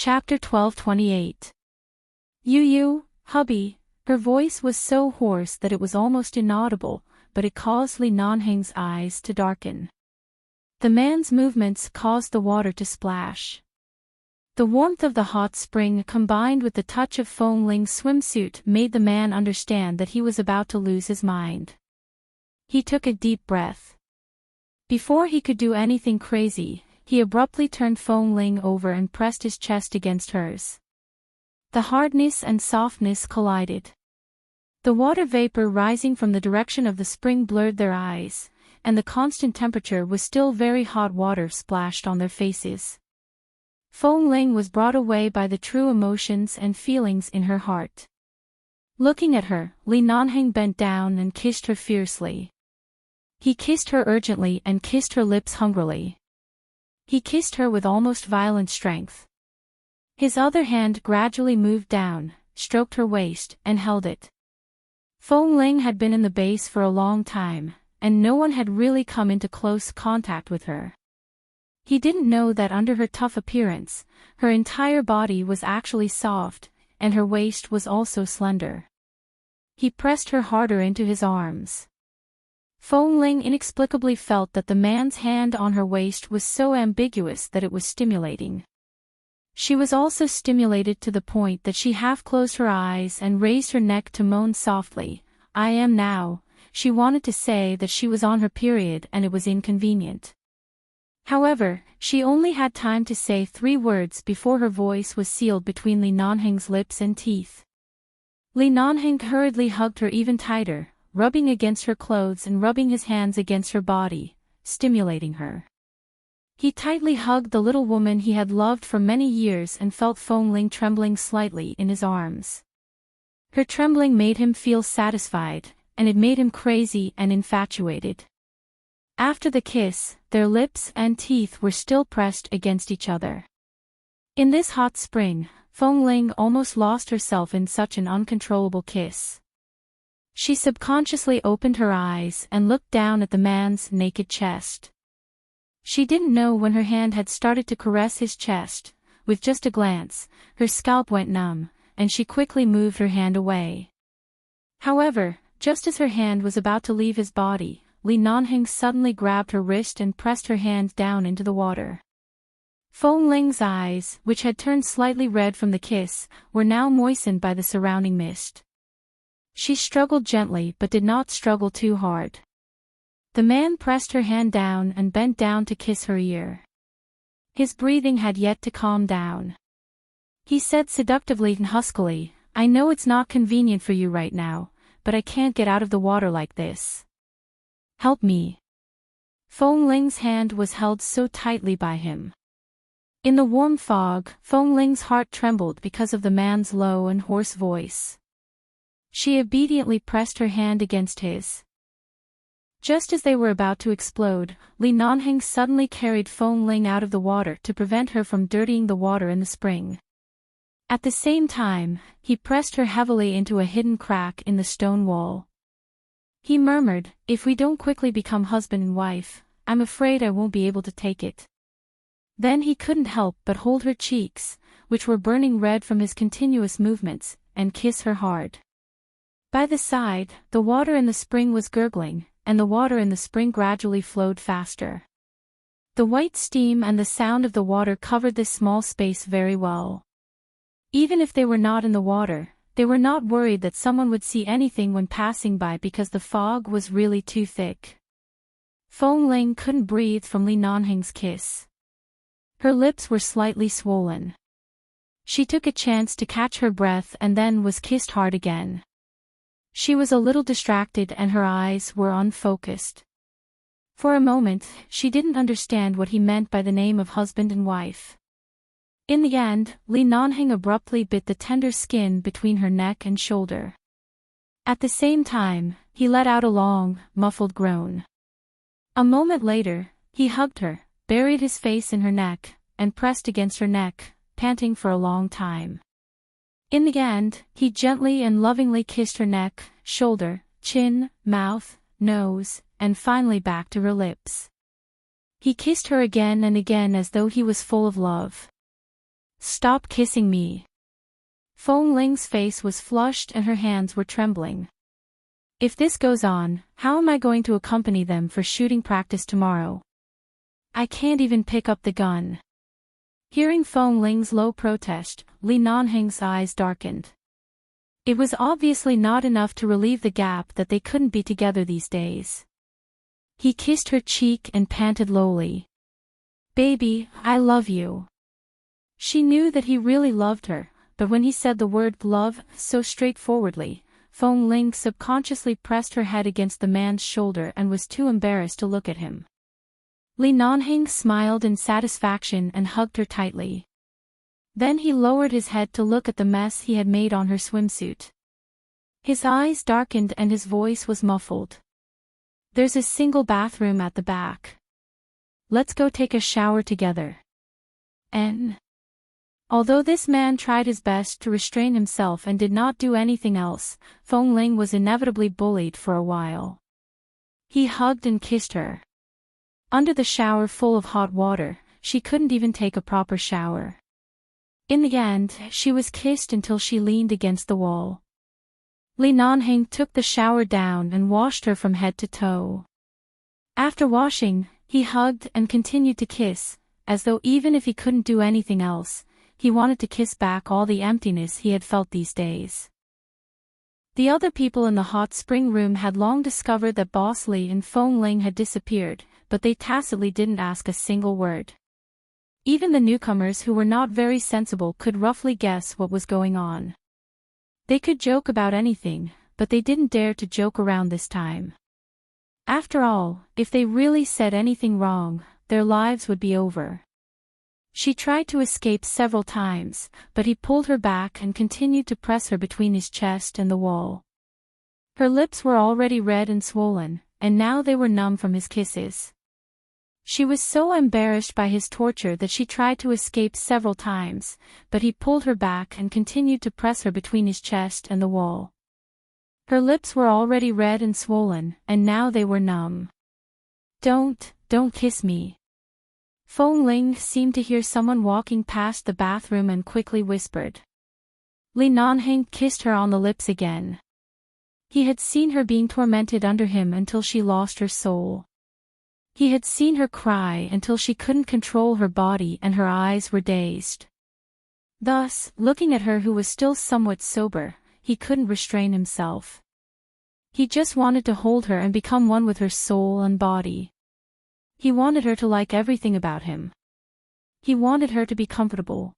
Chapter 12:28. You, hubby. Her voice was so hoarse that it was almost inaudible, but it caused Li Nanheng's eyes to darken. The man's movements caused the water to splash. The warmth of the hot spring combined with the touch of Feng Ling's swimsuit made the man understand that he was about to lose his mind. He took a deep breath. Before he could do anything crazy, he abruptly turned Feng Ling over and pressed his chest against hers. The hardness and softness collided. The water vapor rising from the direction of the spring blurred their eyes, and the constant temperature was still very hot water splashed on their faces. Feng Ling was brought away by the true emotions and feelings in her heart. Looking at her, Li Nanheng bent down and kissed her fiercely. He kissed her urgently and kissed her lips hungrily. He kissed her with almost violent strength. His other hand gradually moved down, stroked her waist, and held it. Feng Ling had been in the base for a long time, and no one had really come into close contact with her. He didn't know that under her tough appearance, her entire body was actually soft, and her waist was also slender. He pressed her harder into his arms. Feng Ling inexplicably felt that the man's hand on her waist was so ambiguous that it was stimulating. She was also stimulated to the point that she half closed her eyes and raised her neck to moan softly, "I am now." She wanted to say that she was on her period and it was inconvenient. However, she only had time to say 3 words before her voice was sealed between Li Nanheng's lips and teeth. Li Nanheng hurriedly hugged her even tighter, rubbing against her clothes and rubbing his hands against her body, stimulating her. He tightly hugged the little woman he had loved for many years and felt Feng Ling trembling slightly in his arms. Her trembling made him feel satisfied, and it made him crazy and infatuated. After the kiss, their lips and teeth were still pressed against each other. In this hot spring, Feng Ling almost lost herself in such an uncontrollable kiss. She subconsciously opened her eyes and looked down at the man's naked chest. She didn't know when her hand had started to caress his chest. With just a glance, her scalp went numb, and she quickly moved her hand away. However, just as her hand was about to leave his body, Li Nanheng suddenly grabbed her wrist and pressed her hand down into the water. Feng Ling's eyes, which had turned slightly red from the kiss, were now moistened by the surrounding mist. She struggled gently but did not struggle too hard. The man pressed her hand down and bent down to kiss her ear. His breathing had yet to calm down. He said seductively and huskily, "I know it's not convenient for you right now, but I can't get out of the water like this. Help me." Feng Ling's hand was held so tightly by him. In the warm fog, Feng Ling's heart trembled because of the man's low and hoarse voice. She obediently pressed her hand against his. Just as they were about to explode, Li Nanheng suddenly carried Feng Ling out of the water to prevent her from dirtying the water in the spring. At the same time, he pressed her heavily into a hidden crack in the stone wall. He murmured, "If we don't quickly become husband and wife, I'm afraid I won't be able to take it." Then he couldn't help but hold her cheeks, which were burning red from his continuous movements, and kiss her hard. By the side, the water in the spring was gurgling, and the water in the spring gradually flowed faster. The white steam and the sound of the water covered this small space very well. Even if they were not in the water, they were not worried that someone would see anything when passing by because the fog was really too thick. Feng Ling couldn't breathe from Li Nanheng's kiss. Her lips were slightly swollen. She took a chance to catch her breath and then was kissed hard again. She was a little distracted and her eyes were unfocused. For a moment, she didn't understand what he meant by the name of husband and wife. In the end, Li Nanheng abruptly bit the tender skin between her neck and shoulder. At the same time, he let out a long, muffled groan. A moment later, he hugged her, buried his face in her neck, and pressed against her neck, panting for a long time. In the end, he gently and lovingly kissed her neck, shoulder, chin, mouth, nose, and finally back to her lips. He kissed her again and again as though he was full of love. Stop kissing me. Feng Ling's face was flushed and her hands were trembling. If this goes on, how am I going to accompany them for shooting practice tomorrow? I can't even pick up the gun. Hearing Feng Ling's low protest, Li Nanheng's eyes darkened. It was obviously not enough to relieve the gap that they couldn't be together these days. He kissed her cheek and panted lowly. Baby, I love you. She knew that he really loved her, but when he said the word love so straightforwardly, Feng Ling subconsciously pressed her head against the man's shoulder and was too embarrassed to look at him. Li Nanheng smiled in satisfaction and hugged her tightly. Then he lowered his head to look at the mess he had made on her swimsuit. His eyes darkened and his voice was muffled. There's a single bathroom at the back. Let's go take a shower together. Although this man tried his best to restrain himself and did not do anything else, Feng Ling was inevitably bullied for a while. He hugged and kissed her. Under the shower full of hot water, she couldn't even take a proper shower. In the end, she was kissed until she leaned against the wall. Li Nanheng took the shower down and washed her from head to toe. After washing, he hugged and continued to kiss, as though even if he couldn't do anything else, he wanted to kiss back all the emptiness he had felt these days. The other people in the hot spring room had long discovered that Boss Li and Feng Ling had disappeared, but they tacitly didn't ask a single word. Even the newcomers who were not very sensible could roughly guess what was going on. They could joke about anything, but they didn't dare to joke around this time. After all, if they really said anything wrong, their lives would be over. She tried to escape several times, but he pulled her back and continued to press her between his chest and the wall. Her lips were already red and swollen, and now they were numb from his kisses. She was so embarrassed by his torture that she tried to escape several times, but he pulled her back and continued to press her between his chest and the wall. Her lips were already red and swollen, and now they were numb. Don't kiss me. Feng Ling seemed to hear someone walking past the bathroom and quickly whispered. Li Nanheng kissed her on the lips again. He had seen her being tormented under him until she lost her soul. He had seen her cry until she couldn't control her body and her eyes were dazed. Thus, looking at her who was still somewhat sober, he couldn't restrain himself. He just wanted to hold her and become one with her soul and body. He wanted her to like everything about him. He wanted her to be comfortable.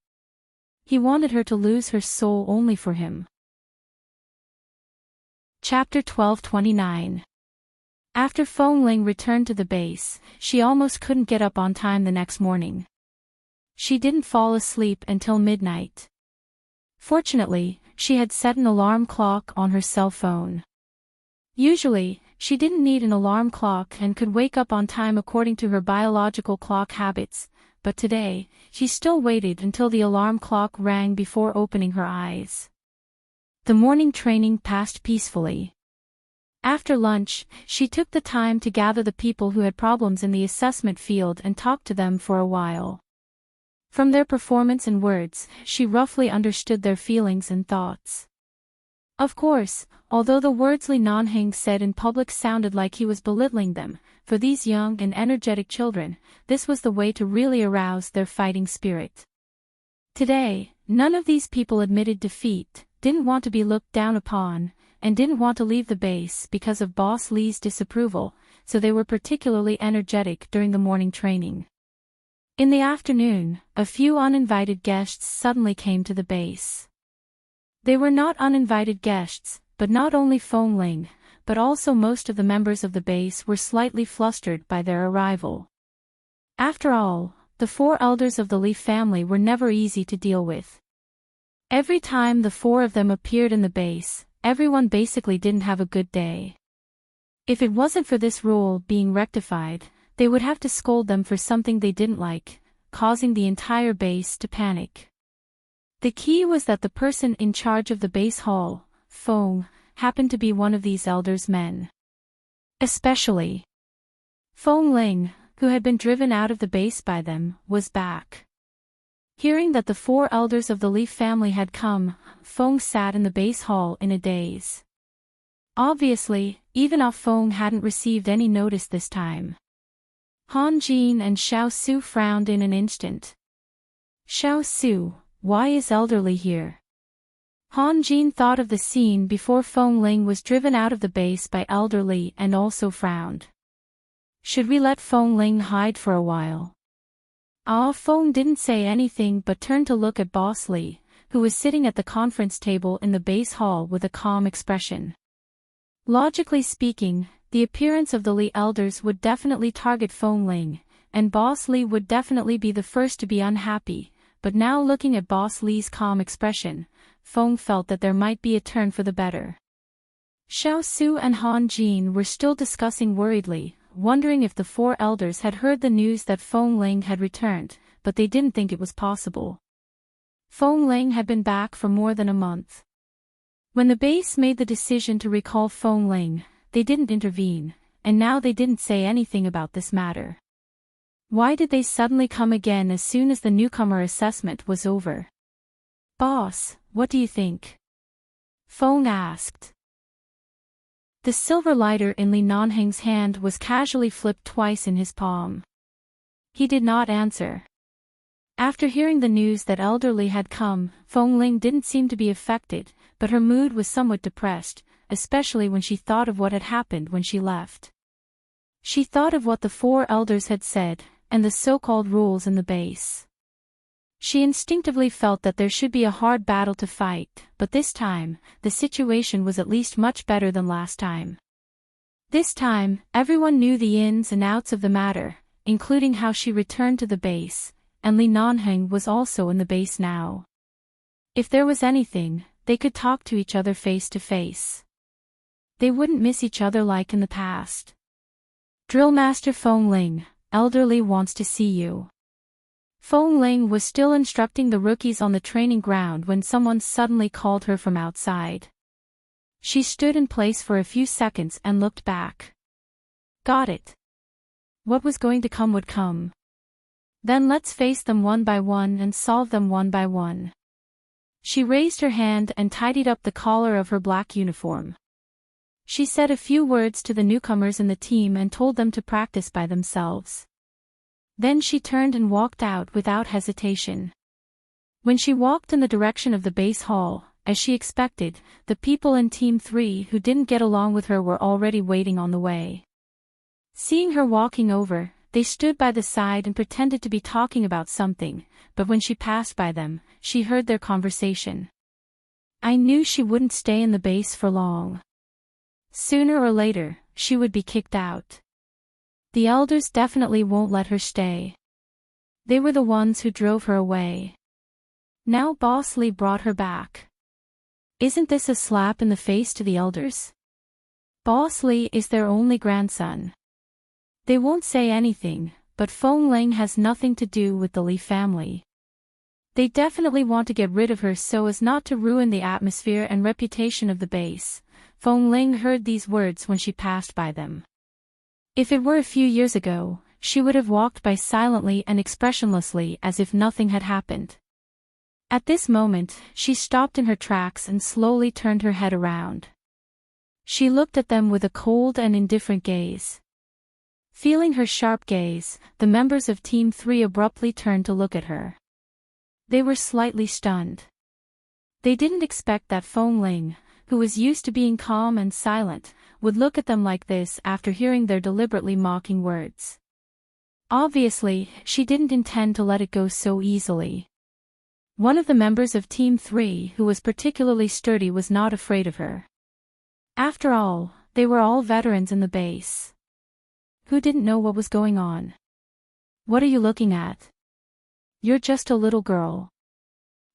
He wanted her to lose her soul only for him. Chapter 12:29. After Feng Ling returned to the base, she almost couldn't get up on time the next morning. She didn't fall asleep until midnight. Fortunately, she had set an alarm clock on her cell phone. Usually, she didn't need an alarm clock and could wake up on time according to her biological clock habits, but today, she still waited until the alarm clock rang before opening her eyes. The morning training passed peacefully. After lunch, she took the time to gather the people who had problems in the assessment field and talk to them for a while. From their performance and words, she roughly understood their feelings and thoughts. Of course, although the words Li Nanheng said in public sounded like he was belittling them, for these young and energetic children, this was the way to really arouse their fighting spirit. Today, none of these people admitted defeat, didn't want to be looked down upon, and didn't want to leave the base because of Boss Li's disapproval, so they were particularly energetic during the morning training. In the afternoon, a few uninvited guests suddenly came to the base. They were not uninvited guests, but not only Feng Ling, but also most of the members of the base were slightly flustered by their arrival. After all, the four elders of the Li family were never easy to deal with. Every time the four of them appeared in the base, everyone basically didn't have a good day. If it wasn't for this rule being rectified, they would have to scold them for something they didn't like, causing the entire base to panic. The key was that the person in charge of the base hall, Feng, happened to be one of these elders' men. Especially Feng Ling, who had been driven out of the base by them, was back. Hearing that the 4 elders of the Leaf family had come, Feng sat in the base hall in a daze. Obviously, even Ah Feng hadn't received any notice this time. Han Jin and Xiao Su frowned in an instant. Xiao Su, why is Elderly here? Han Jin thought of the scene before Feng Ling was driven out of the base by Elderly and also frowned. Should we let Feng Ling hide for a while? Ah Feng didn't say anything but turned to look at Boss Li, who was sitting at the conference table in the base hall with a calm expression. Logically speaking, the appearance of the Li elders would definitely target Feng Ling, and Boss Li would definitely be the first to be unhappy, but now looking at Boss Li's calm expression, Feng felt that there might be a turn for the better. Xiao Su and Han Jin were still discussing worriedly, wondering if the 4 elders had heard the news that Feng Ling had returned, but they didn't think it was possible. Feng Ling had been back for more than a month. When the base made the decision to recall Feng Ling, they didn't intervene, and now they didn't say anything about this matter. Why did they suddenly come again as soon as the newcomer assessment was over? Boss, what do you think? Feng asked. The silver lighter in Li Nanheng's hand was casually flipped twice in his palm. He did not answer. After hearing the news that Elderly had come, Feng Ling didn't seem to be affected, but her mood was somewhat depressed, especially when she thought of what had happened when she left. She thought of what the 4 elders had said, and the so-called rules in the base. She instinctively felt that there should be a hard battle to fight, but this time, the situation was at least much better than last time. This time, everyone knew the ins and outs of the matter, including how she returned to the base, and Li Nanheng was also in the base now. If there was anything, they could talk to each other face to face. They wouldn't miss each other like in the past. Drill Master Feng Ling, Elderly wants to see you. Feng Ling was still instructing the rookies on the training ground when someone suddenly called her from outside. She stood in place for a few seconds and looked back. Got it. What was going to come would come. Then let's face them one by one and solve them one by one. She raised her hand and tidied up the collar of her black uniform. She said a few words to the newcomers in the team and told them to practice by themselves. Then she turned and walked out without hesitation. When she walked in the direction of the base hall, as she expected, the people in Team 3 who didn't get along with her were already waiting on the way. Seeing her walking over, they stood by the side and pretended to be talking about something, but when she passed by them, she heard their conversation. I knew she wouldn't stay in the base for long. Sooner or later, she would be kicked out. The elders definitely won't let her stay. They were the ones who drove her away. Now Boss Li brought her back. Isn't this a slap in the face to the elders? Boss Li is their only grandson. They won't say anything, but Feng Ling has nothing to do with the Li family. They definitely want to get rid of her so as not to ruin the atmosphere and reputation of the base. Feng Ling heard these words when she passed by them. If it were a few years ago, she would have walked by silently and expressionlessly as if nothing had happened. At this moment, she stopped in her tracks and slowly turned her head around. She looked at them with a cold and indifferent gaze. Feeling her sharp gaze, the members of Team 3 abruptly turned to look at her. They were slightly stunned. They didn't expect that Feng Ling, who was used to being calm and silent, would look at them like this after hearing their deliberately mocking words. Obviously, she didn't intend to let it go so easily. One of the members of Team 3 who was particularly sturdy was not afraid of her. After all, they were all veterans in the base. Who didn't know what was going on? What are you looking at? You're just a little girl.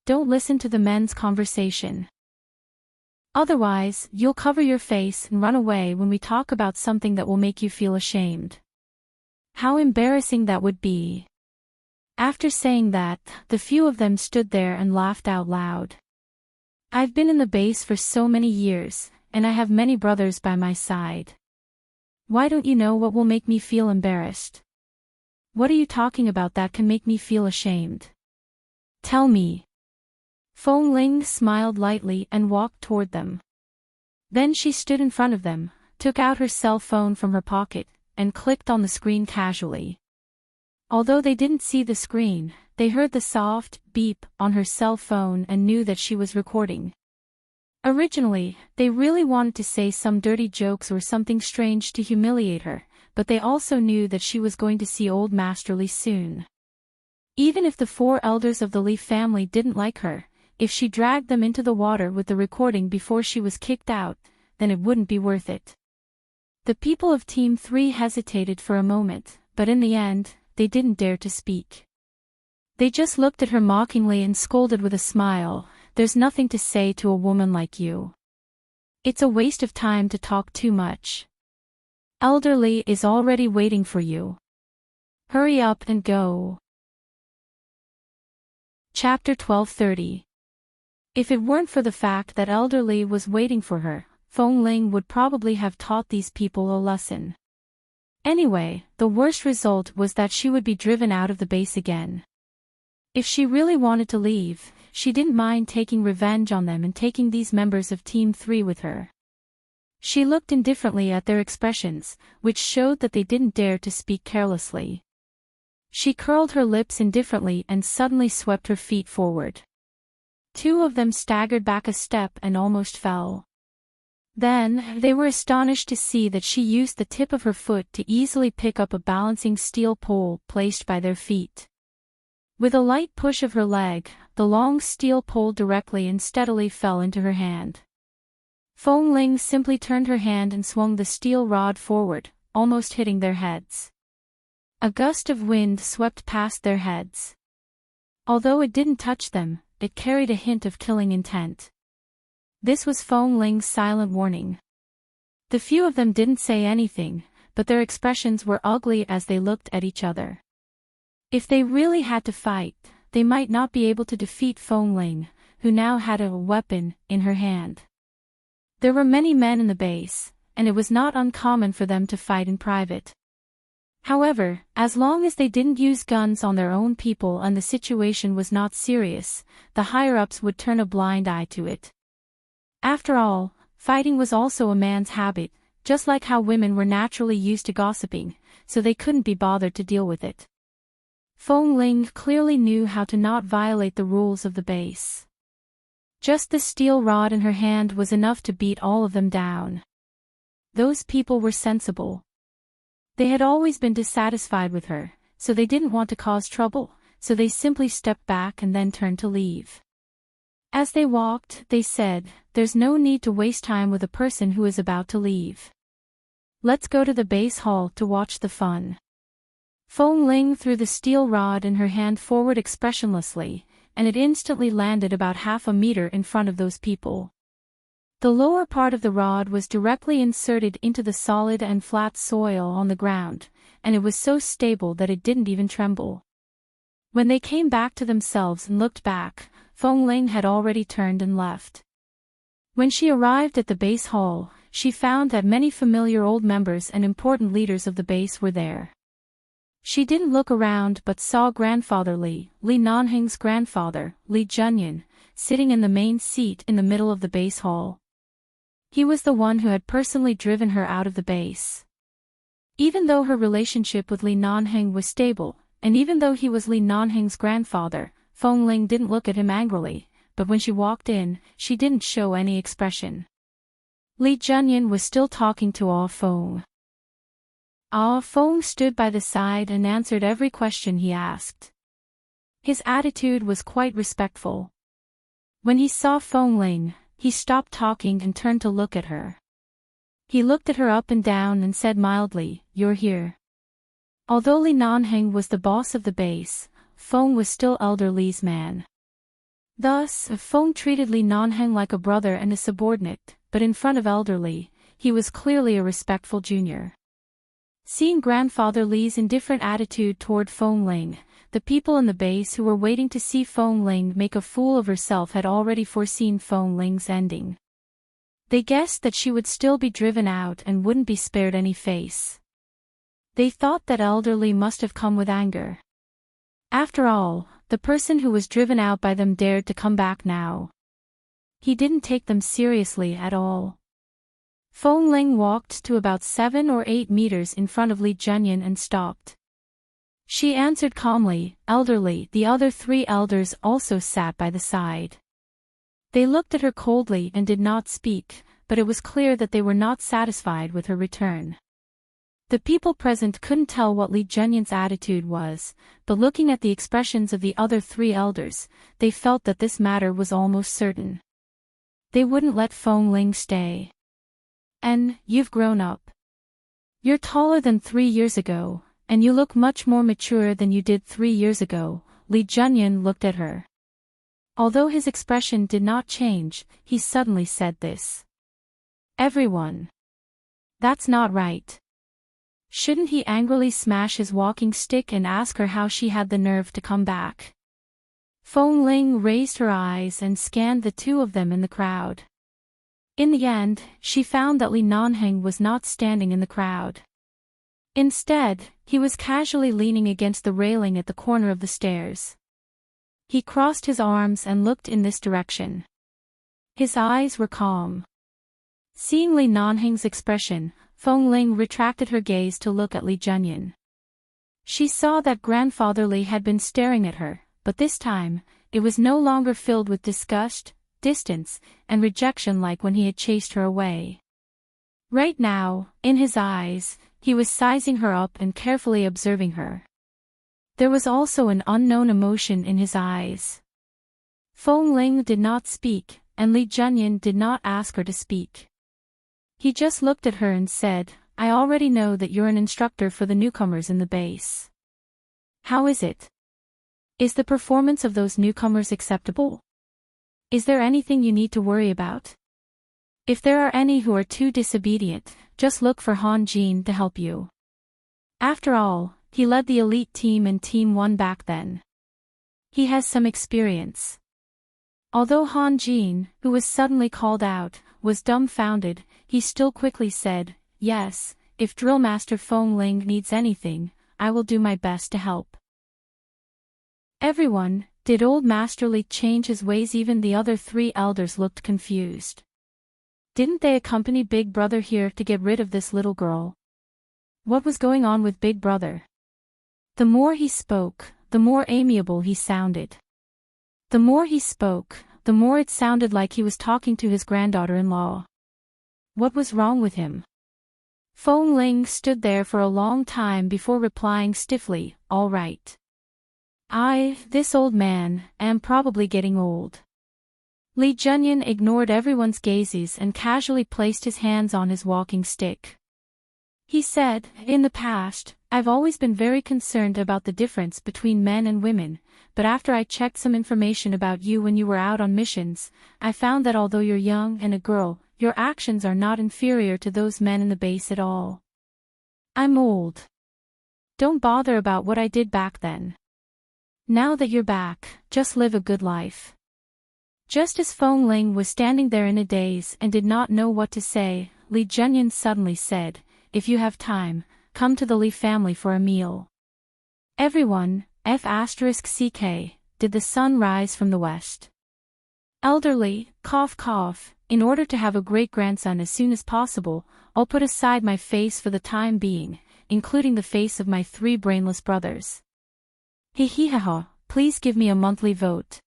Don't listen to the men's conversation. Otherwise, you'll cover your face and run away when we talk about something that will make you feel ashamed. How embarrassing that would be. After saying that, the few of them stood there and laughed out loud. I've been in the base for so many years, and I have many brothers by my side. Why don't you know what will make me feel embarrassed? What are you talking about that can make me feel ashamed? Tell me. Feng Ling smiled lightly and walked toward them. Then she stood in front of them, took out her cell phone from her pocket, and clicked on the screen casually. Although they didn't see the screen, they heard the soft beep on her cell phone and knew that she was recording. Originally, they really wanted to say some dirty jokes or something strange to humiliate her, but they also knew that she was going to see Old Master Li soon. Even if the 4 elders of the Li family didn't like her, if she dragged them into the water with the recording before she was kicked out, then it wouldn't be worth it. The people of Team 3 hesitated for a moment, but in the end, they didn't dare to speak. They just looked at her mockingly and scolded with a smile, "There's nothing to say to a woman like you. It's a waste of time to talk too much. Elder Li is already waiting for you. Hurry up and go." Chapter 12:30. If it weren't for the fact that Elder Li was waiting for her, Feng Ling would probably have taught these people a lesson. Anyway, the worst result was that she would be driven out of the base again. If she really wanted to leave, she didn't mind taking revenge on them and taking these members of Team 3 with her. She looked indifferently at their expressions, which showed that they didn't dare to speak carelessly. She curled her lips indifferently and suddenly swept her feet forward. 2 of them staggered back a step and almost fell. Then, they were astonished to see that she used the tip of her foot to easily pick up a balancing steel pole placed by their feet. With a light push of her leg, the long steel pole directly and steadily fell into her hand. Feng Ling simply turned her hand and swung the steel rod forward, almost hitting their heads. A gust of wind swept past their heads. Although it didn't touch them, it carried a hint of killing intent. This was Feng Ling's silent warning. The few of them didn't say anything, but their expressions were ugly as they looked at each other. If they really had to fight, they might not be able to defeat Feng Ling, who now had a weapon in her hand. There were many men in the base, and it was not uncommon for them to fight in private. However, as long as they didn't use guns on their own people and the situation was not serious, the higher-ups would turn a blind eye to it. After all, fighting was also a man's habit, just like how women were naturally used to gossiping, so they couldn't be bothered to deal with it. Feng Ling clearly knew how to not violate the rules of the base. Just the steel rod in her hand was enough to beat all of them down. Those people were sensible. They had always been dissatisfied with her, so they didn't want to cause trouble, so they simply stepped back and then turned to leave. As they walked, they said, "There's no need to waste time with a person who is about to leave. Let's go to the base hall to watch the fun." Feng Ling threw the steel rod in her hand forward expressionlessly, and it instantly landed about half a meter in front of those people. The lower part of the rod was directly inserted into the solid and flat soil on the ground, and it was so stable that it didn't even tremble. When they came back to themselves and looked back, Feng Ling had already turned and left. When she arrived at the base hall, she found that many familiar old members and important leaders of the base were there. She didn't look around but saw Grandfather Li, Li Nanheng's grandfather, Li Junyan, sitting in the main seat in the middle of the base hall. He was the one who had personally driven her out of the base. Even though her relationship with Li Nanheng was stable, and even though he was Li Nanheng's grandfather, Feng Ling didn't look at him angrily, but when she walked in, she didn't show any expression. Li Junyan was still talking to Ah Feng. Ah Feng stood by the side and answered every question he asked. His attitude was quite respectful. When he saw Feng Ling, he stopped talking and turned to look at her. He looked at her up and down and said mildly, "You're here." Although Li Nanheng was the boss of the base, Feng was still Elder Li's man. Thus, Feng treated Li Nanheng like a brother and a subordinate, but in front of Elder Li, he was clearly a respectful junior. Seeing Grandfather Li's indifferent attitude toward Feng Ling, the people in the base who were waiting to see Feng Ling make a fool of herself had already foreseen Feng Ling's ending. They guessed that she would still be driven out and wouldn't be spared any face. They thought that Elder Li must have come with anger. After all, The person who was driven out by them dared to come back now. He didn't take them seriously at all. Feng Ling walked to about 7 or 8 meters in front of Li Zhenyan and stopped. She answered calmly, "Elderly." The other 3 elders also sat by the side. They looked at her coldly and did not speak, but it was clear that they were not satisfied with her return. The people present couldn't tell what Li Zhenyan's attitude was, but looking at the expressions of the other 3 elders, they felt that this matter was almost certain. They wouldn't let Feng Ling stay. "And, you've grown up. You're taller than 3 years ago, and you look much more mature than you did 3 years ago." Li Zhenyan looked at her. Although his expression did not change, he suddenly said this. "Everyone. That's not right." Shouldn't he angrily smash his walking stick and ask her how she had the nerve to come back? Feng Ling raised her eyes and scanned the 2 of them in the crowd. In the end, she found that Li Nanheng was not standing in the crowd. Instead, he was casually leaning against the railing at the corner of the stairs. He crossed his arms and looked in this direction. His eyes were calm. Seeing Li Nanheng's expression, Feng Ling retracted her gaze to look at Li Zhenyan. She saw that Grandfather Li had been staring at her, but this time, it was no longer filled with disgust, distance, and rejection like when he had chased her away. Right now, in his eyes, he was sizing her up and carefully observing her. There was also an unknown emotion in his eyes. Feng Ling did not speak, and Li Zhenyan did not ask her to speak. He just looked at her and said, "I already know that you're an instructor for the newcomers in the base. How is it? Is the performance of those newcomers acceptable? Is there anything you need to worry about? If there are any who are too disobedient, just look for Han Jin to help you. After all, he led the elite team in Team 1 back then. He has some experience." Although Han Jin, who was suddenly called out, was dumbfounded, he still quickly said, "Yes, if Drill Master Feng Ling needs anything, I will do my best to help." "Everyone, did old Master Li change his ways?" Even the other 3 elders looked confused. Didn't they accompany Big Brother here to get rid of this little girl? What was going on with Big Brother? The more he spoke, the more amiable he sounded. The more he spoke, the more it sounded like he was talking to his granddaughter-in-law. What was wrong with him? Feng Ling stood there for a long time before replying stiffly, "All right. This old man, am probably getting old." Li Zhenyan ignored everyone's gazes and casually placed his hands on his walking stick. He said, "In the past, I've always been very concerned about the difference between men and women, but after I checked some information about you when you were out on missions, I found that although you're young and a girl, your actions are not inferior to those men in the base at all. I'm old. Don't bother about what I did back then. Now that you're back, just live a good life." Just as Feng Ling was standing there in a daze and did not know what to say, Li Zhenyan suddenly said, "If you have time, come to the Li family for a meal." Everyone, F***ck, did the sun rise from the west? Elderly, cough cough, in order to have a great-grandson as soon as possible, I'll put aside my face for the time being, including the face of my 3 brainless brothers. He, please give me a monthly vote.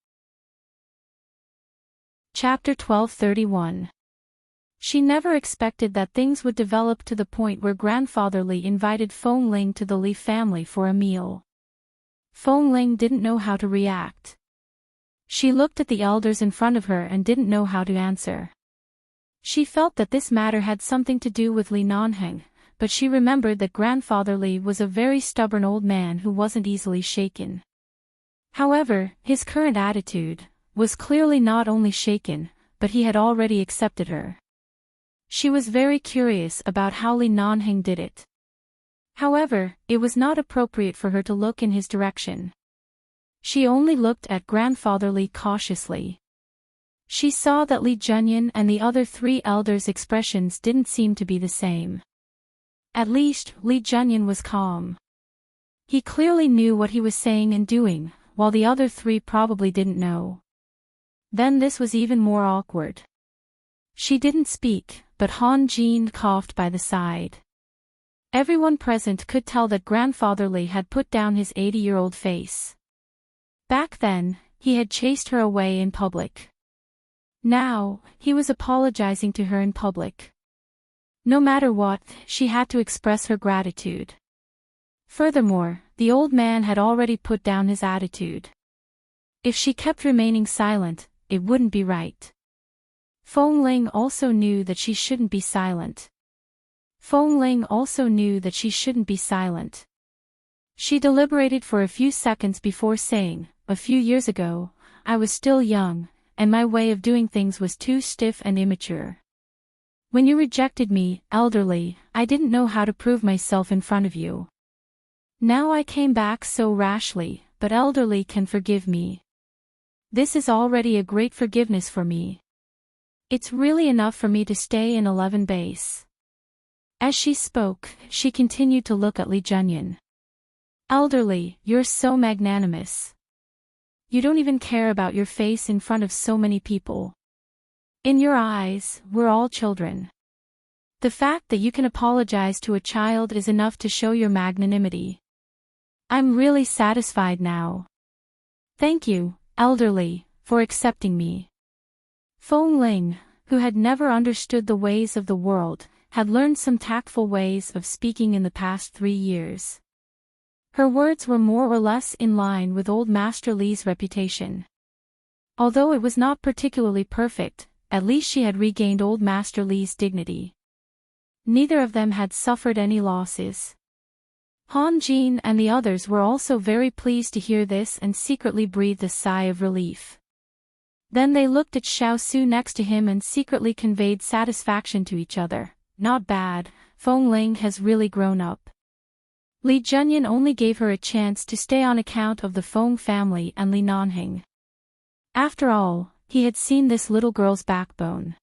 Chapter 1231. She never expected that things would develop to the point where Grandfather Li invited Feng Ling to the Li family for a meal. Feng Ling didn't know how to react. She looked at the elders in front of her and didn't know how to answer. She felt that this matter had something to do with Li Nanheng, but she remembered that Grandfather Li was a very stubborn old man who wasn't easily shaken. However, his current attitude was clearly not only shaken, but he had already accepted her. She was very curious about how Li Nanheng did it. However, it was not appropriate for her to look in his direction. She only looked at Grandfather Li cautiously. She saw that Li Zhenyan and the other 3 elders' expressions didn't seem to be the same. At least, Li Zhenyan was calm. He clearly knew what he was saying and doing. while the other three probably didn't know. Then this was even more awkward. She didn't speak, but Han Jin coughed by the side. Everyone present could tell that Grandfather Li had put down his 80-year-old face. Back then, he had chased her away in public. Now, he was apologizing to her in public. No matter what, she had to express her gratitude. Furthermore, the old man had already put down his attitude. If she kept remaining silent, it wouldn't be right. Feng Ling also knew that she shouldn't be silent. She deliberated for a few seconds before saying, "A few years ago, I was still young, and my way of doing things was too stiff and immature. When you rejected me, elderly, I didn't know how to prove myself in front of you. Now I came back so rashly, but elderly can forgive me. This is already a great forgiveness for me. It's really enough for me to stay in 11 base." As she spoke, she continued to look at Li Junyan. "Elderly, you're so magnanimous. You don't even care about your face in front of so many people. In your eyes, we're all children. The fact that you can apologize to a child is enough to show your magnanimity. I'm really satisfied now. Thank you, elderly, for accepting me." Feng Ling, who had never understood the ways of the world, had learned some tactful ways of speaking in the past 3 years. Her words were more or less in line with old Master Li's reputation. Although it was not particularly perfect, at least she had regained old Master Li's dignity. Neither of them had suffered any losses. Han Jin and the others were also very pleased to hear this and secretly breathed a sigh of relief. Then they looked at Xiao Su next to him and secretly conveyed satisfaction to each other. Not bad, Feng Ling has really grown up. Li Junyan only gave her a chance to stay on account of the Feng family and Li Nanheng. After all, he had seen this little girl's backbone.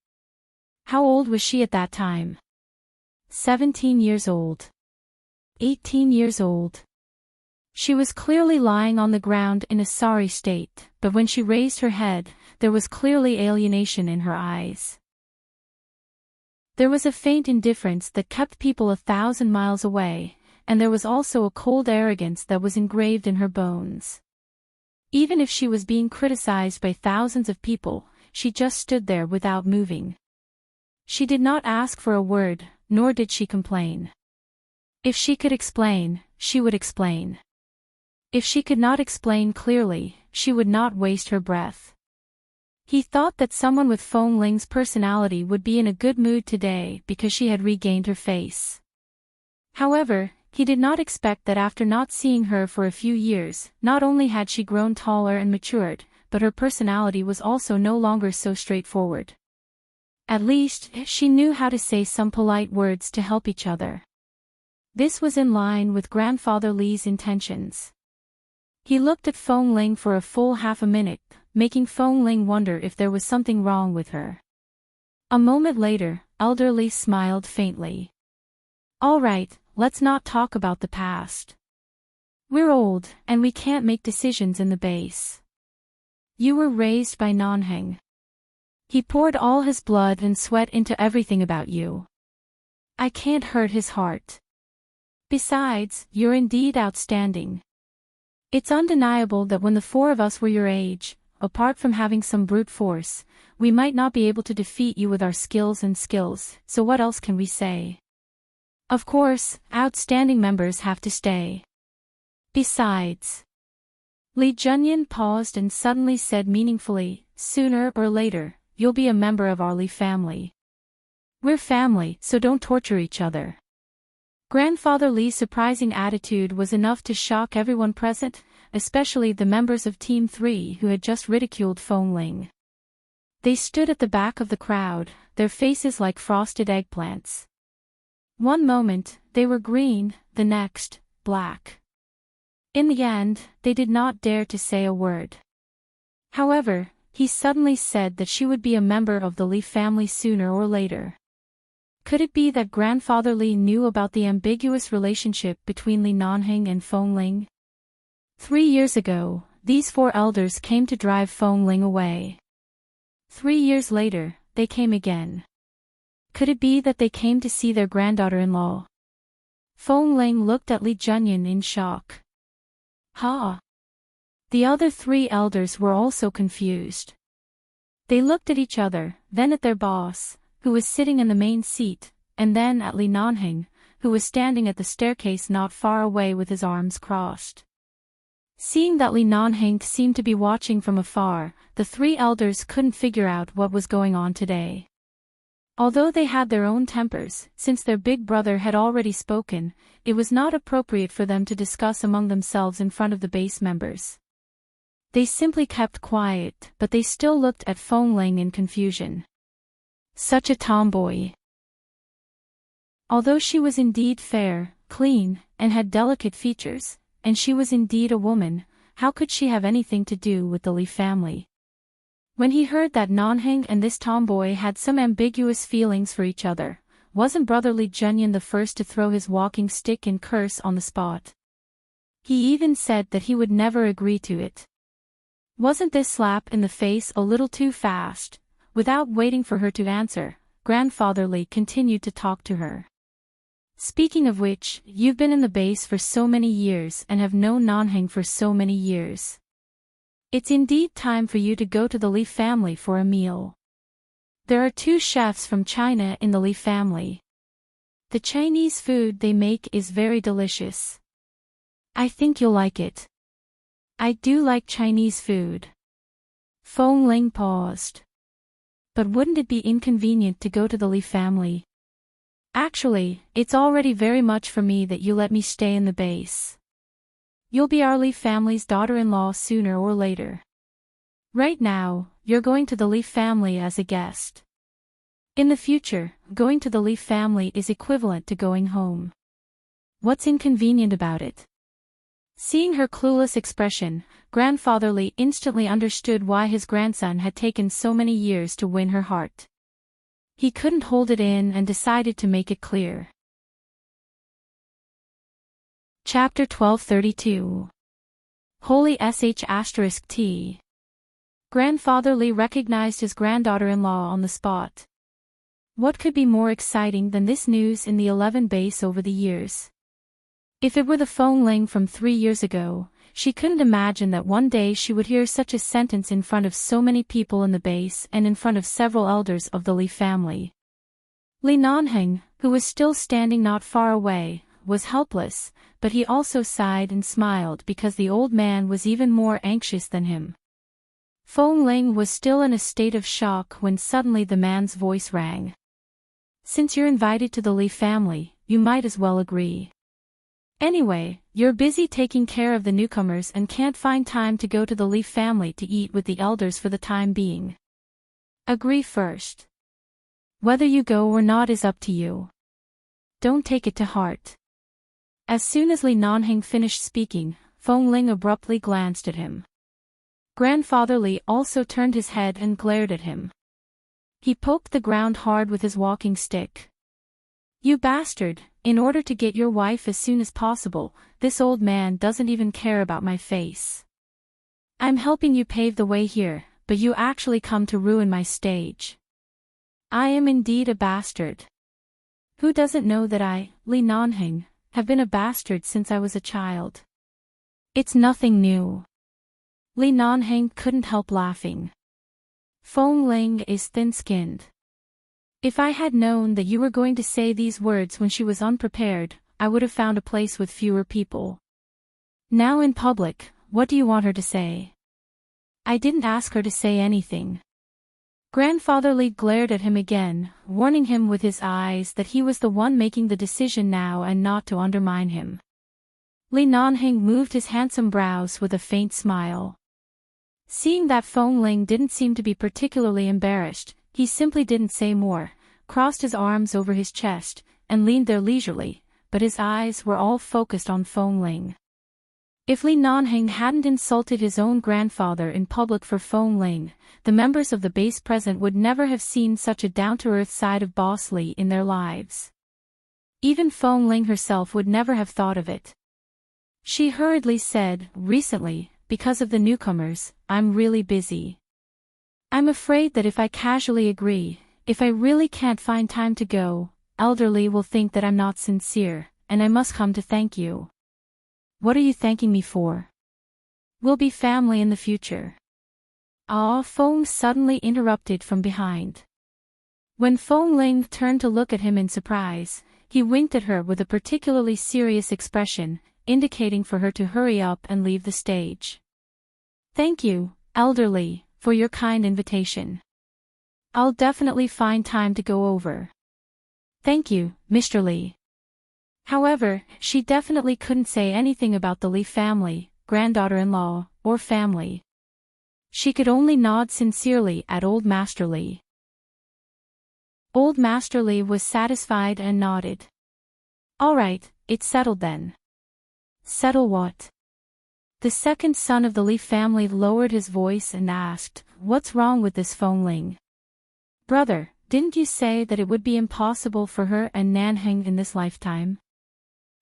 How old was she at that time? 17 years old. 18 years old. She was clearly lying on the ground in a sorry state, but when she raised her head, there was clearly alienation in her eyes. There was a faint indifference that kept people 1,000 miles away, and there was also a cold arrogance that was engraved in her bones. Even if she was being criticized by thousands of people, she just stood there without moving. She did not ask for a word, nor did she complain. If she could explain, she would explain. If she could not explain clearly, she would not waste her breath. He thought that someone with Feng Ling's personality would be in a good mood today because she had regained her face. However, he did not expect that after not seeing her for a few years, not only had she grown taller and matured, but her personality was also no longer so straightforward. At least, she knew how to say some polite words to help each other. This was in line with Grandfather Li's intentions. He looked at Feng Ling for a full half a minute, making Feng Ling wonder if there was something wrong with her. A moment later, Elder Li smiled faintly. "All right, let's not talk about the past. We're old, and we can't make decisions in the base. You were raised by Nanheng. He poured all his blood and sweat into everything about you. I can't hurt his heart. Besides, you're indeed outstanding. It's undeniable that when the 4 of us were your age, apart from having some brute force, we might not be able to defeat you with our skills, so what else can we say? Of course, outstanding members have to stay. Besides..." Li Junyan paused and suddenly said meaningfully, "Sooner or later, you'll be a member of our Li family. We're family, so don't torture each other." Grandfather Li's surprising attitude was enough to shock everyone present, especially the members of Team 3 who had just ridiculed Feng Ling. They stood at the back of the crowd, their faces like frosted eggplants. One moment, they were green, the next, black. In the end, they did not dare to say a word. However, he suddenly said that she would be a member of the Li family sooner or later. Could it be that Grandfather Li knew about the ambiguous relationship between Li Nanheng and Feng Ling? 3 years ago, these 4 elders came to drive Feng Ling away. 3 years later, they came again. Could it be that they came to see their granddaughter-in-law? Feng Ling looked at Li Junyan in shock. Ha! The other 3 elders were also confused. They looked at each other, then at their boss, who was sitting in the main seat, and then at Li Nanheng, who was standing at the staircase not far away with his arms crossed. Seeing that Li Nanheng seemed to be watching from afar, the 3 elders couldn't figure out what was going on today. Although they had their own tempers, since their big brother had already spoken, it was not appropriate for them to discuss among themselves in front of the base members. They simply kept quiet, but they still looked at Feng Ling in confusion. Such a tomboy. Although she was indeed fair, clean, and had delicate features, and she was indeed a woman, how could she have anything to do with the Li family? When he heard that Nanheng and this tomboy had some ambiguous feelings for each other, wasn't brother Li Junyan the first to throw his walking stick and curse on the spot? He even said that he would never agree to it. Wasn't this slap in the face a little too fast? Without waiting for her to answer, Grandfather Li continued to talk to her. Speaking of which, you've been in the base for so many years and have known Nanheng for so many years. It's indeed time for you to go to the Li family for a meal. There are 2 chefs from China in the Li family. The Chinese food they make is very delicious. I think you'll like it. I do like Chinese food. Feng Ling paused. But wouldn't it be inconvenient to go to the Li family? Actually, it's already very much for me that you let me stay in the base. You'll be our Li family's daughter-in-law sooner or later. Right now, you're going to the Li family as a guest. In the future, going to the Li family is equivalent to going home. What's inconvenient about it? Seeing her clueless expression, Grandfather Li instantly understood why his grandson had taken so many years to win her heart. He couldn't hold it in and decided to make it clear. Chapter 1232. Holy **T. Grandfather Li recognized his granddaughter-in-law on the spot. What could be more exciting than this news in the 11 base over the years? If it were the Feng Ling from 3 years ago, she couldn't imagine that one day she would hear such a sentence in front of so many people in the base and in front of several elders of the Li family. Li Nanheng, who was still standing not far away, was helpless, but he also sighed and smiled because the old man was even more anxious than him. Feng Ling was still in a state of shock when suddenly the man's voice rang. Since you're invited to the Li family, you might as well agree. Anyway, you're busy taking care of the newcomers and can't find time to go to the Li family to eat with the elders for the time being. Agree first. Whether you go or not is up to you. Don't take it to heart. As soon as Li Nanheng finished speaking, Feng Ling abruptly glanced at him. Grandfather Li also turned his head and glared at him. He poked the ground hard with his walking stick. You bastard, in order to get your wife as soon as possible, this old man doesn't even care about my face. I'm helping you pave the way here, but you actually come to ruin my stage. I am indeed a bastard. Who doesn't know that I, Li Nanheng, have been a bastard since I was a child? It's nothing new. Li Nanheng couldn't help laughing. Feng Ling is thin-skinned. If I had known that you were going to say these words when she was unprepared, I would have found a place with fewer people. Now in public, what do you want her to say? I didn't ask her to say anything. Grandfather Li glared at him again, warning him with his eyes that he was the one making the decision now and not to undermine him. Li Nanheng moved his handsome brows with a faint smile. Seeing that Feng Ling didn't seem to be particularly embarrassed, he simply didn't say more, crossed his arms over his chest, and leaned there leisurely, but his eyes were all focused on Feng Ling. If Li Nanheng hadn't insulted his own grandfather in public for Feng Ling, the members of the base present would never have seen such a down-to-earth side of Boss Li in their lives. Even Feng Ling herself would never have thought of it. She hurriedly said, recently, because of the newcomers, I'm really busy. I'm afraid that if I casually agree, if I really can't find time to go, Elderly will think that I'm not sincere, and I must come to thank you. What are you thanking me for? We'll be family in the future. Ah, Feng suddenly interrupted from behind. When Feng Ling turned to look at him in surprise, he winked at her with a particularly serious expression, indicating for her to hurry up and leave the stage. Thank you, Elderly, for your kind invitation. I'll definitely find time to go over. Thank you, Mr. Li. However, she definitely couldn't say anything about the Li family, granddaughter-in-law, or family. She could only nod sincerely at Old Master Li. Old Master Li was satisfied and nodded. All right, it's settled then. Settle what? The second son of the Li family lowered his voice and asked, What's wrong with this Feng Ling? Brother, didn't you say that it would be impossible for her and Nanheng in this lifetime?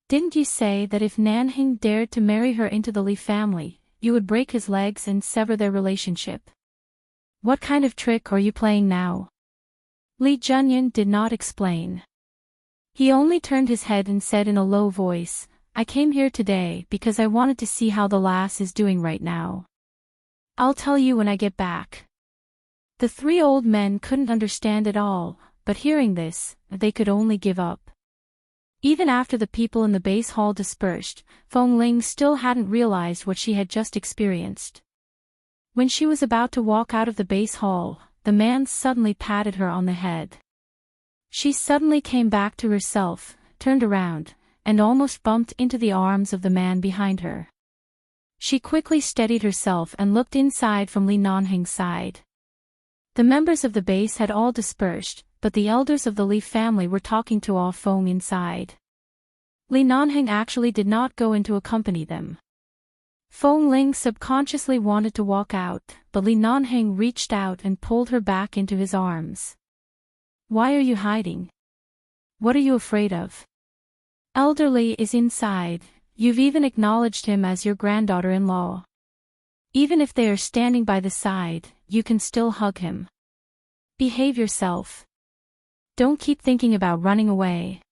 Didn't you say that if Nanheng dared to marry her into the Li family, you would break his legs and sever their relationship? What kind of trick are you playing now? Li Junyan did not explain. He only turned his head and said in a low voice, I came here today because I wanted to see how the lass is doing right now. I'll tell you when I get back. The three old men couldn't understand at all, but hearing this, they could only give up. Even after the people in the base hall dispersed, Feng Ling still hadn't realized what she had just experienced. When she was about to walk out of the base hall, the man suddenly patted her on the head. She suddenly came back to herself, turned around, and almost bumped into the arms of the man behind her. She quickly steadied herself and looked inside from Li Nanheng's side. The members of the base had all dispersed, but the elders of the Li family were talking to Ah Feng inside. Li Nanheng actually did not go in to accompany them. Feng Ling subconsciously wanted to walk out, but Li Nanheng reached out and pulled her back into his arms. Why are you hiding? What are you afraid of? Elderly is inside, you've even acknowledged him as your granddaughter-in-law. Even if they are standing by the side, you can still hug him. Behave yourself. Don't keep thinking about running away.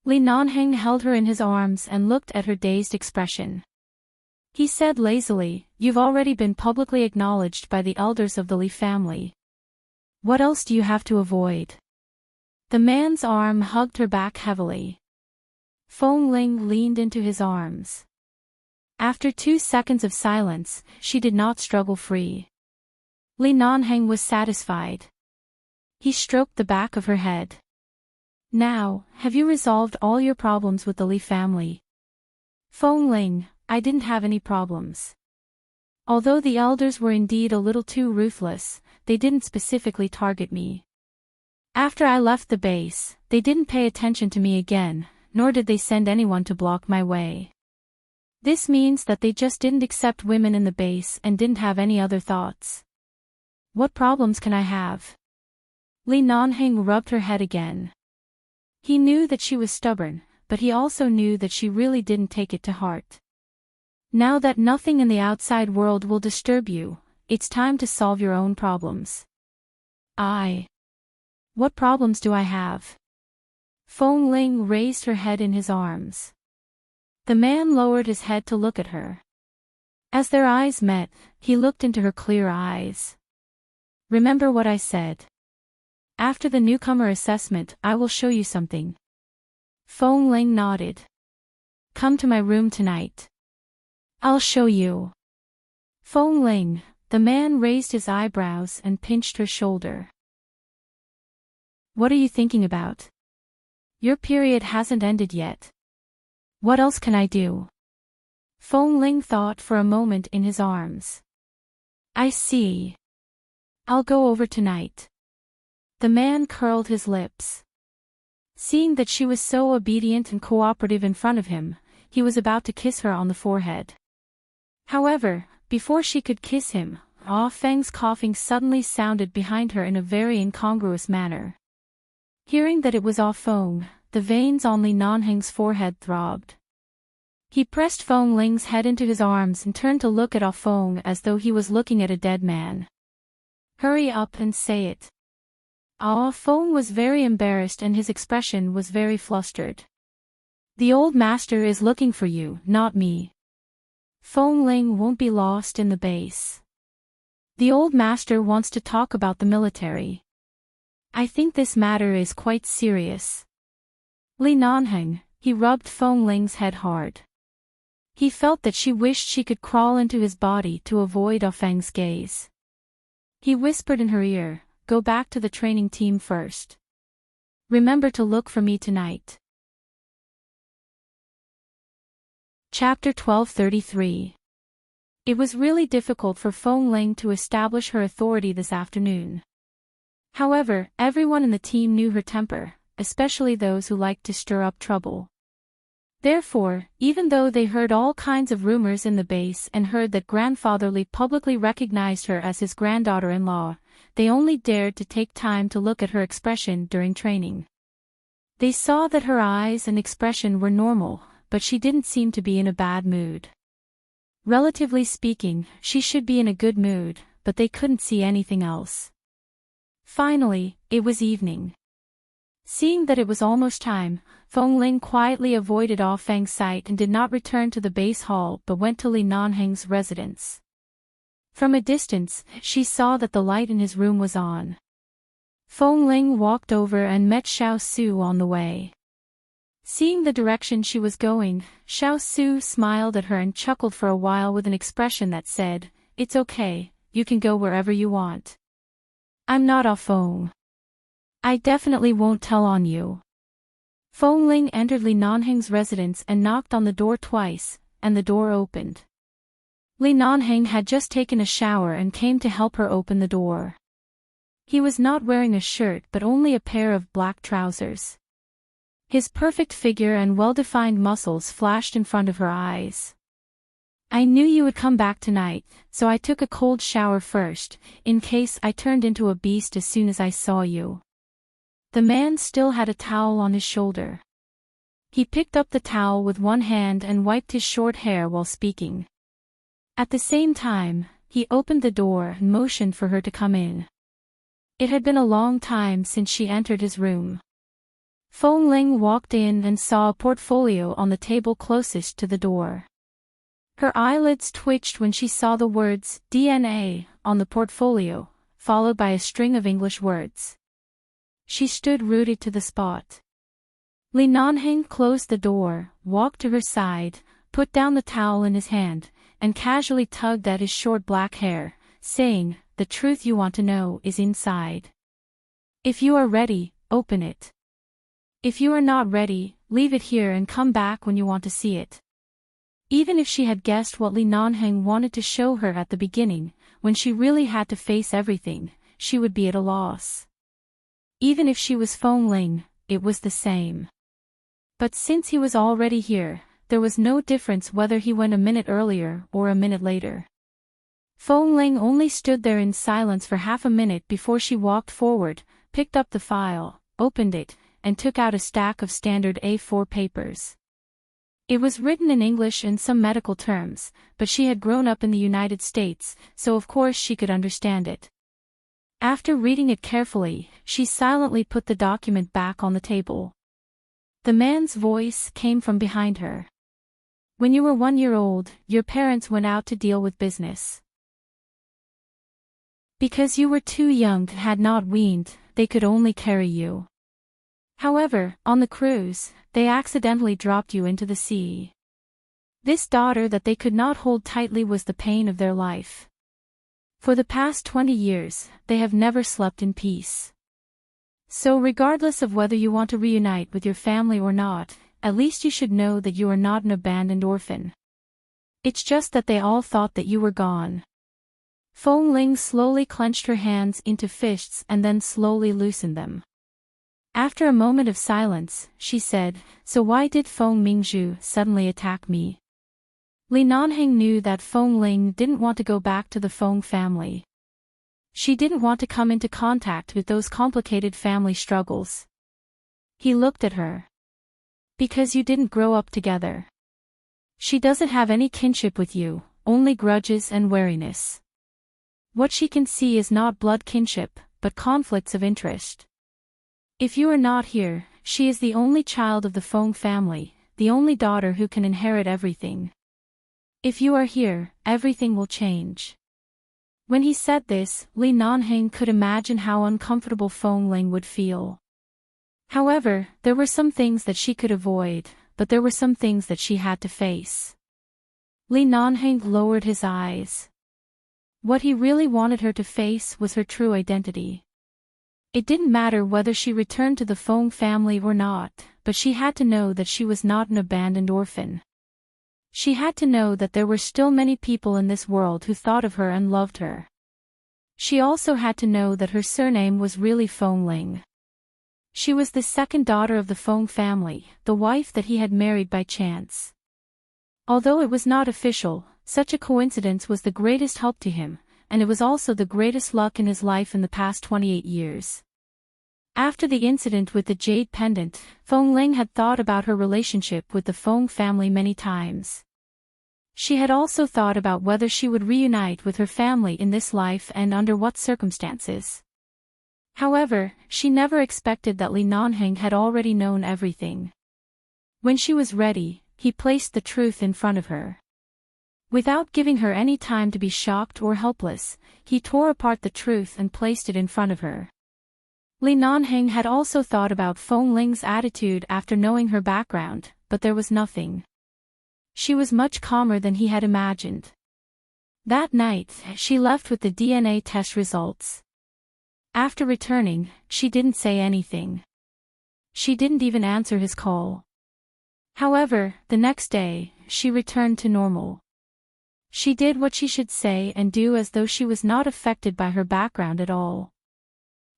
Li Nanheng held her in his arms and looked at her dazed expression. He said lazily, You've already been publicly acknowledged by the elders of the Li family. What else do you have to avoid? The man's arm hugged her back heavily. Feng Ling leaned into his arms. After 2 seconds of silence, she did not struggle free. Li Nanheng was satisfied. He stroked the back of her head. Now, have you resolved all your problems with the Li family? Feng Ling, I didn't have any problems. Although the elders were indeed a little too ruthless, they didn't specifically target me. After I left the base, they didn't pay attention to me again, nor did they send anyone to block my way. This means that they just didn't accept women in the base and didn't have any other thoughts. What problems can I have? Li Nanheng rubbed her head again. He knew that she was stubborn, but he also knew that she really didn't take it to heart. Now that nothing in the outside world will disturb you, it's time to solve your own problems. What problems do I have? Feng Ling raised her head in his arms. The man lowered his head to look at her. As their eyes met, he looked into her clear eyes. Remember what I said. After the newcomer assessment, I will show you something. Feng Ling nodded. Come to my room tonight. I'll show you. Feng Ling, the man raised his eyebrows and pinched her shoulder. What are you thinking about? Your period hasn't ended yet. What else can I do? Feng Ling thought for a moment in his arms. I see. I'll go over tonight. The man curled his lips. Seeing that she was so obedient and cooperative in front of him, he was about to kiss her on the forehead. However, before she could kiss him, Ah Feng's coughing suddenly sounded behind her in a very incongruous manner. Hearing that it was Ah Feng, the veins on Li Nanheng's forehead throbbed. He pressed Feng Ling's head into his arms and turned to look at Ah Feng as though he was looking at a dead man. Hurry up and say it. Ah Feng was very embarrassed and his expression was very flustered. The old master is looking for you, not me. Feng Ling won't be lost in the base. The old master wants to talk about the military. I think this matter is quite serious. Li Nanheng, he rubbed Feng Ling's head hard. He felt that she wished she could crawl into his body to avoid Ah Feng's gaze. He whispered in her ear, go back to the training team first. Remember to look for me tonight. Chapter 1233. It was really difficult for Feng Ling to establish her authority this afternoon. However, everyone in the team knew her temper, especially those who liked to stir up trouble. Therefore, even though they heard all kinds of rumors in the base and heard that Grandfather Li publicly recognized her as his granddaughter-in-law, they only dared to take time to look at her expression during training. They saw that her eyes and expression were normal, but she didn't seem to be in a bad mood. Relatively speaking, she should be in a good mood, but they couldn't see anything else. Finally, it was evening. Seeing that it was almost time, Feng Ling quietly avoided Ah Feng's sight and did not return to the base hall but went to Li Nanheng's residence. From a distance, she saw that the light in his room was on. Feng Ling walked over and met Xiao Su on the way. Seeing the direction she was going, Xiao Su smiled at her and chuckled for a while with an expression that said, "It's okay, you can go wherever you want. I'm not Ah Feng. I definitely won't tell on you." Feng Ling entered Li Nanheng's residence and knocked on the door twice, and the door opened. Li Nanheng had just taken a shower and came to help her open the door. He was not wearing a shirt but only a pair of black trousers. His perfect figure and well-defined muscles flashed in front of her eyes. "I knew you would come back tonight, so I took a cold shower first, in case I turned into a beast as soon as I saw you." The man still had a towel on his shoulder. He picked up the towel with one hand and wiped his short hair while speaking. At the same time, he opened the door and motioned for her to come in. It had been a long time since she entered his room. Feng Ling walked in and saw a portfolio on the table closest to the door. Her eyelids twitched when she saw the words DNA on the portfolio, followed by a string of English words. She stood rooted to the spot. Li Nanheng closed the door, walked to her side, put down the towel in his hand, and casually tugged at his short black hair, saying, "The truth you want to know is inside. If you are ready, open it. If you are not ready, leave it here and come back when you want to see it." Even if she had guessed what Li Nanheng wanted to show her at the beginning, when she really had to face everything, she would be at a loss. Even if she was Feng Ling, it was the same. But since he was already here, there was no difference whether he went a minute earlier or a minute later. Feng Ling only stood there in silence for half a minute before she walked forward, picked up the file, opened it, and took out a stack of standard A4 papers. It was written in English and some medical terms, but she had grown up in the United States, so of course she could understand it. After reading it carefully, she silently put the document back on the table. The man's voice came from behind her. "When you were 1 year old, your parents went out to deal with business. Because you were too young and had not weaned, they could only carry you. However, on the cruise, they accidentally dropped you into the sea. This daughter that they could not hold tightly was the pain of their life. For the past 20 years, they have never slept in peace. So regardless of whether you want to reunite with your family or not, at least you should know that you are not an abandoned orphan. It's just that they all thought that you were gone." Feng Ling slowly clenched her hands into fists and then slowly loosened them. After a moment of silence, she said, "So why did Feng Mingzhu suddenly attack me?" Li Nanheng knew that Feng Ling didn't want to go back to the Feng family. She didn't want to come into contact with those complicated family struggles. He looked at her. "Because you didn't grow up together." She doesn't have any kinship with you, only grudges and wariness. What she can see is not blood kinship, but conflicts of interest. If you are not here, she is the only child of the Feng family, the only daughter who can inherit everything. If you are here, everything will change. When he said this, Li Nanheng could imagine how uncomfortable Feng Ling would feel. However, there were some things that she could avoid, but there were some things that she had to face. Li Nanheng lowered his eyes. What he really wanted her to face was her true identity. It didn't matter whether she returned to the Feng family or not, but she had to know that she was not an abandoned orphan. She had to know that there were still many people in this world who thought of her and loved her. She also had to know that her surname was really Feng Ling. She was the second daughter of the Feng family, the wife that he had married by chance. Although it was not official, such a coincidence was the greatest help to him, and it was also the greatest luck in his life in the past 28 years. After the incident with the jade pendant, Feng Ling had thought about her relationship with the Feng family many times. She had also thought about whether she would reunite with her family in this life and under what circumstances. However, she never expected that Li Nanheng had already known everything. When she was ready, he placed the truth in front of her. Without giving her any time to be shocked or helpless, he tore apart the truth and placed it in front of her. Li Nanheng had also thought about Feng Ling's attitude after knowing her background, but there was nothing. She was much calmer than he had imagined. That night, she left with the DNA test results. After returning, she didn't say anything. She didn't even answer his call. However, the next day, she returned to normal. She did what she should say and do as though she was not affected by her background at all.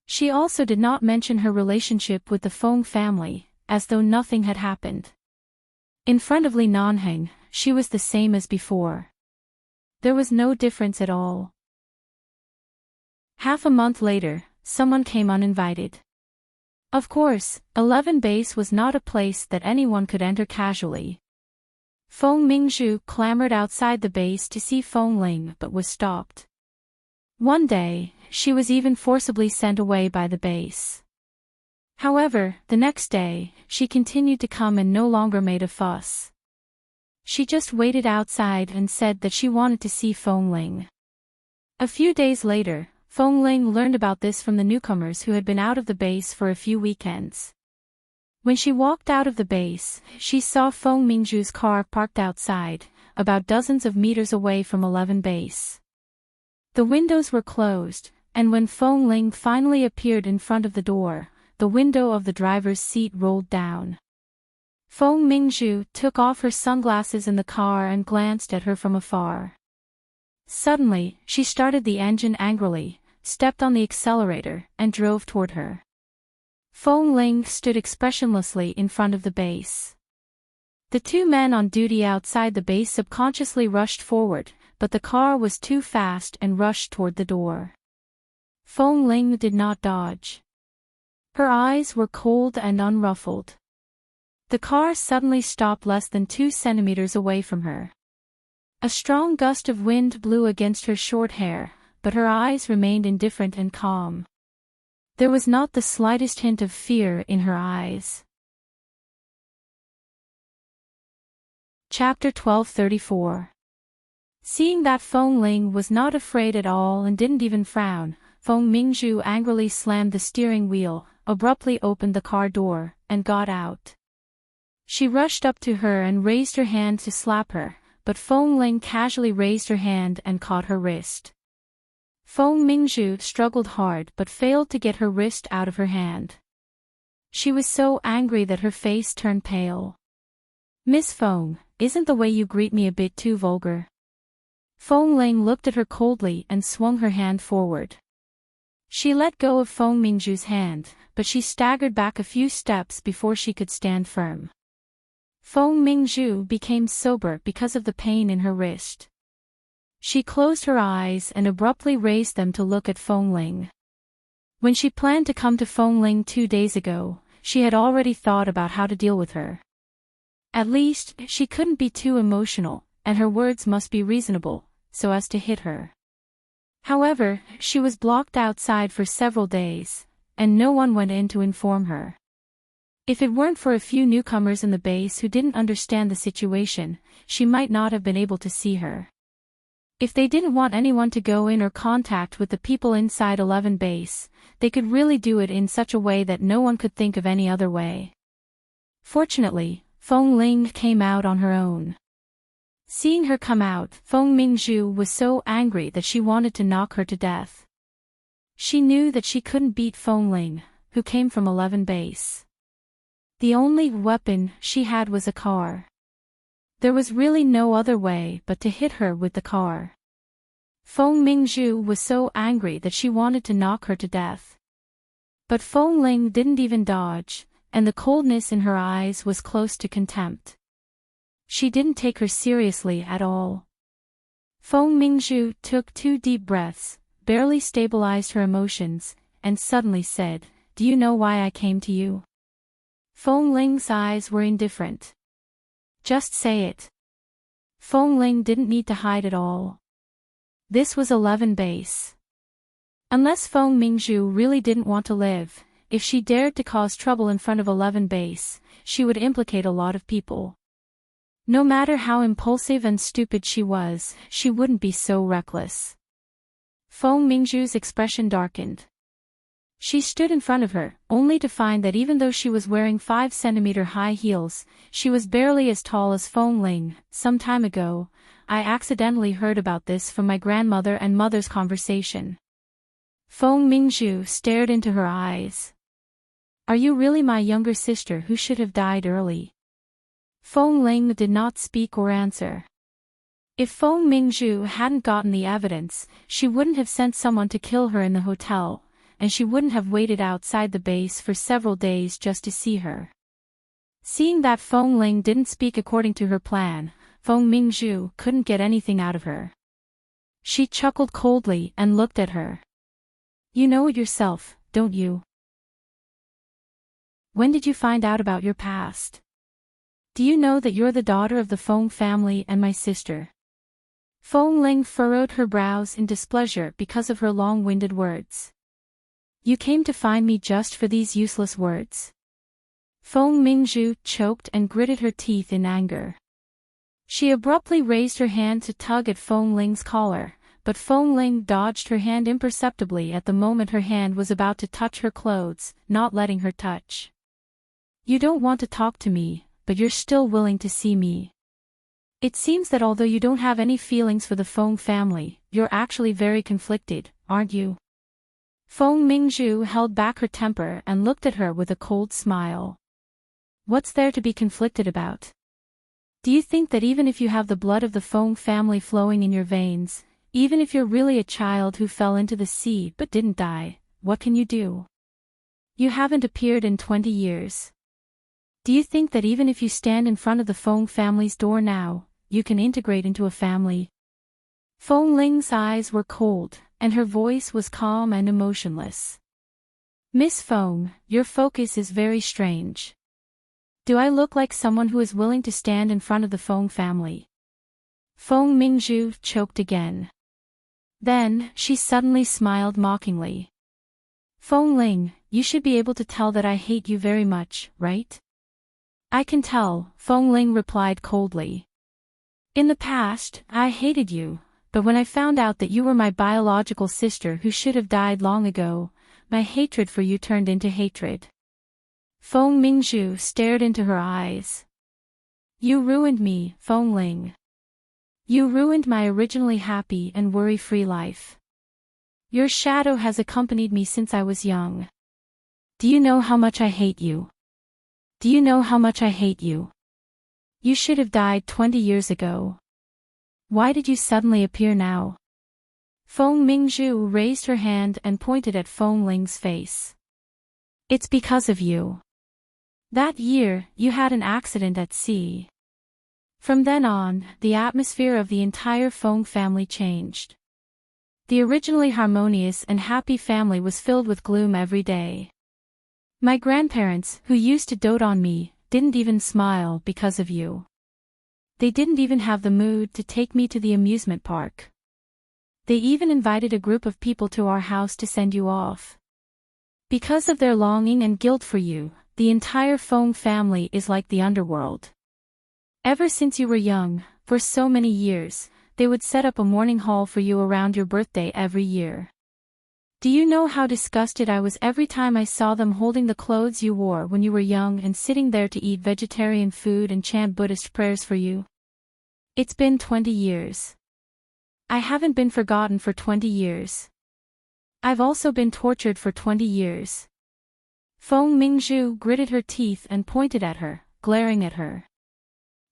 She also did not mention her relationship with the Feng family, as though nothing had happened. In front of Li Nanheng, she was the same as before. There was no difference at all. Half a month later, someone came uninvited. Of course, 11 Base was not a place that anyone could enter casually. Feng Mingzhu clamored outside the base to see Feng Ling but was stopped. One day, she was even forcibly sent away by the base. However, the next day, she continued to come and no longer made a fuss. She just waited outside and said that she wanted to see Feng Ling. A few days later, Feng Ling learned about this from the newcomers who had been out of the base for a few weekends. When she walked out of the base, she saw Feng Mingzhu's car parked outside, about dozens of meters away from 11 Base. The windows were closed, and when Feng Ling finally appeared in front of the door, the window of the driver's seat rolled down. Feng Mingzhu took off her sunglasses in the car and glanced at her from afar. Suddenly, she started the engine angrily, stepped on the accelerator, and drove toward her. Feng Ling stood expressionlessly in front of the base. The two men on duty outside the base subconsciously rushed forward, but the car was too fast and rushed toward the door. Feng Ling did not dodge. Her eyes were cold and unruffled. The car suddenly stopped less than 2 centimeters away from her. A strong gust of wind blew against her short hair, but her eyes remained indifferent and calm. There was not the slightest hint of fear in her eyes. Chapter 1234. Seeing that Feng Ling was not afraid at all and didn't even frown, Feng Mingzhu angrily slammed the steering wheel, abruptly opened the car door, and got out. She rushed up to her and raised her hand to slap her, but Feng Ling casually raised her hand and caught her wrist. Feng Mingzhu struggled hard but failed to get her wrist out of her hand. She was so angry that her face turned pale. "Miss Feng, isn't the way you greet me a bit too vulgar?" Feng Ling looked at her coldly and swung her hand forward. She let go of Feng Mingzhu's hand, but she staggered back a few steps before she could stand firm. Feng Mingzhu became sober because of the pain in her wrist. She closed her eyes and abruptly raised them to look at Feng Ling. When she planned to come to Feng Ling 2 days ago, she had already thought about how to deal with her. At least, she couldn't be too emotional, and her words must be reasonable, so as to hit her. However, she was blocked outside for several days, and no one went in to inform her. If it weren't for a few newcomers in the base who didn't understand the situation, she might not have been able to see her. If they didn't want anyone to go in or contact with the people inside 11 base, they could really do it in such a way that no one could think of any other way. Fortunately, Feng Ling came out on her own. Seeing her come out, Feng Mingzhu was so angry that she wanted to knock her to death. She knew that she couldn't beat Feng Ling, who came from 11 base. The only weapon she had was a car. There was really no other way but to hit her with the car. Feng Mingzhu was so angry that she wanted to knock her to death. But Feng Ling didn't even dodge, and the coldness in her eyes was close to contempt. She didn't take her seriously at all. Feng Mingzhu took 2 deep breaths, barely stabilized her emotions, and suddenly said, "Do you know why I came to you?" Feng Ling's eyes were indifferent. "Just say it." Feng Ling didn't need to hide at all. This was 11 base. Unless Feng Mingzhu really didn't want to live, if she dared to cause trouble in front of 11 base, she would implicate a lot of people. No matter how impulsive and stupid she was, she wouldn't be so reckless. Feng Mingzhu's expression darkened. She stood in front of her, only to find that even though she was wearing 5-centimeter high heels, she was barely as tall as Feng Ling. "Some time ago, I accidentally heard about this from my grandmother and mother's conversation." Feng Mingzhu stared into her eyes. "Are you really my younger sister who should have died early?" Feng Ling did not speak or answer. If Feng Mingzhu hadn't gotten the evidence, she wouldn't have sent someone to kill her in the hotel, and she wouldn't have waited outside the base for several days just to see her. Seeing that Feng Ling didn't speak according to her plan, Feng Mingzhu couldn't get anything out of her. She chuckled coldly and looked at her. "You know it yourself, don't you? When did you find out about your past? Do you know that you're the daughter of the Feng family and my sister?" Feng Ling furrowed her brows in displeasure because of her long-winded words. "You came to find me just for these useless words?" Feng Mingzhu choked and gritted her teeth in anger. She abruptly raised her hand to tug at Feng Ling's collar, but Feng Ling dodged her hand imperceptibly at the moment her hand was about to touch her clothes, not letting her touch. "You don't want to talk to me, but you're still willing to see me. It seems that although you don't have any feelings for the Feng family, you're actually very conflicted, aren't you?" Feng Mingzhu held back her temper and looked at her with a cold smile. "What's there to be conflicted about? Do you think that even if you have the blood of the Feng family flowing in your veins, even if you're really a child who fell into the sea but didn't die, what can you do? You haven't appeared in 20 years. Do you think that even if you stand in front of the Feng family's door now, you can integrate into a family?" Feng Ling's eyes were cold, and her voice was calm and emotionless. "Miss Feng, your focus is very strange. Do I look like someone who is willing to stand in front of the Feng family?" Feng Mingzhu choked again. Then, she suddenly smiled mockingly. "Feng Ling, you should be able to tell that I hate you very much, right?" "I can tell," Feng Ling replied coldly. "In the past, I hated you, but when I found out that you were my biological sister who should have died long ago, my hatred for you turned into hatred." Feng Mingzhu stared into her eyes. "You ruined me, Feng Ling. You ruined my originally happy and worry-free life. Your shadow has accompanied me since I was young. Do you know how much I hate you? Do you know how much I hate you? You should have died 20 years ago. Why did you suddenly appear now?" Feng Mingzhu raised her hand and pointed at Feng Ling's face. "It's because of you. That year, you had an accident at sea. From then on, the atmosphere of the entire Feng family changed. The originally harmonious and happy family was filled with gloom every day. My grandparents, who used to dote on me, didn't even smile because of you. They didn't even have the mood to take me to the amusement park. They even invited a group of people to our house to send you off. Because of their longing and guilt for you, the entire Fong family is like the underworld. Ever since you were young, for so many years, they would set up a mourning hall for you around your birthday every year. Do you know how disgusted I was every time I saw them holding the clothes you wore when you were young and sitting there to eat vegetarian food and chant Buddhist prayers for you? It's been 20 years. I haven't been forgotten for 20 years. I've also been tortured for 20 years. Feng Mingzhu gritted her teeth and pointed at her, glaring at her.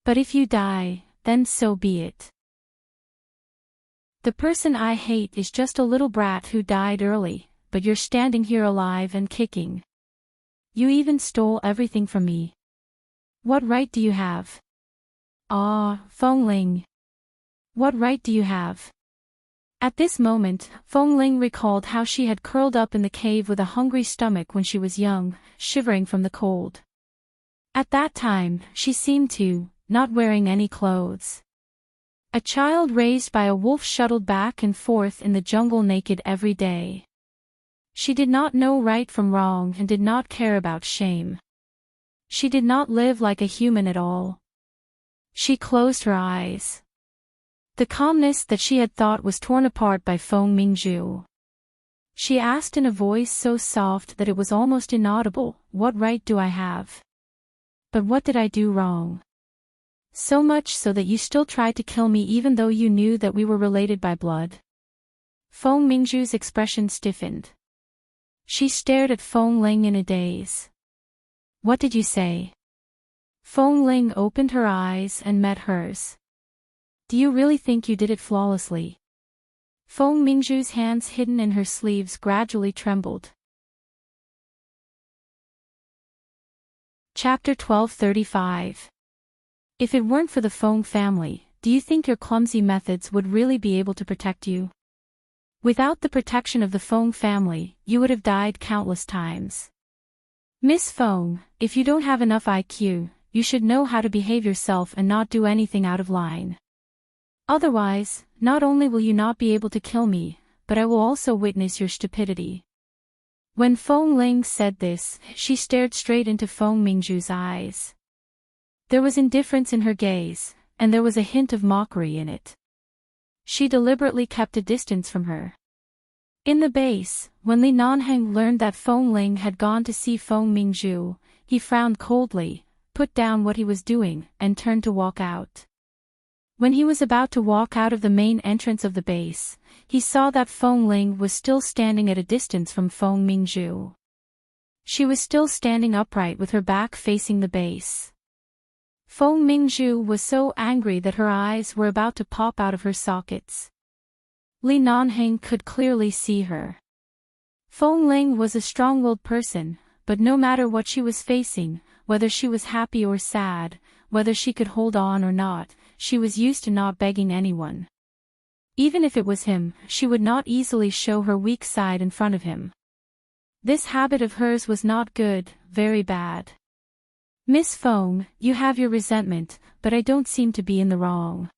But if you die, then so be it. The person I hate is just a little brat who died early, but you're standing here alive and kicking. You even stole everything from me. What right do you have? Ah, Feng Ling. What right do you have? At this moment, Feng Ling recalled how she had curled up in the cave with a hungry stomach when she was young, shivering from the cold. At that time, she seemed to, not wearing any clothes. A child raised by a wolf shuttled back and forth in the jungle naked every day. She did not know right from wrong and did not care about shame. She did not live like a human at all. She closed her eyes. The calmness that she had thought was torn apart by Feng Mingzhu. She asked in a voice so soft that it was almost inaudible, "What right do I have? But what did I do wrong? So much so that you still tried to kill me even though you knew that we were related by blood?" Feng Mingzhu's expression stiffened. She stared at Feng Ling in a daze. "What did you say?" Feng Ling opened her eyes and met hers. "Do you really think you did it flawlessly?" Feng Mingzhu's hands hidden in her sleeves gradually trembled. Chapter 1235. If it weren't for the Feng family, do you think your clumsy methods would really be able to protect you? Without the protection of the Feng family, you would have died countless times. Miss Feng, if you don't have enough IQ, you should know how to behave yourself and not do anything out of line. Otherwise, not only will you not be able to kill me, but I will also witness your stupidity. When Feng Ling said this, she stared straight into Feng Mingzhu's eyes. There was indifference in her gaze, and there was a hint of mockery in it. She deliberately kept a distance from her. In the base, when Li Nanheng learned that Feng Ling had gone to see Feng Mingzhu, he frowned coldly, put down what he was doing, and turned to walk out. When he was about to walk out of the main entrance of the base, he saw that Feng Ling was still standing at a distance from Feng Mingzhu. She was still standing upright with her back facing the base. Feng Mingzhu was so angry that her eyes were about to pop out of her sockets. Li Nanheng could clearly see her. Feng Ling was a strong-willed person, but no matter what she was facing, whether she was happy or sad, whether she could hold on or not, she was used to not begging anyone. Even if it was him, she would not easily show her weak side in front of him. This habit of hers was not good, very bad. Miss Feng, you have your resentment, but I don't seem to be in the wrong.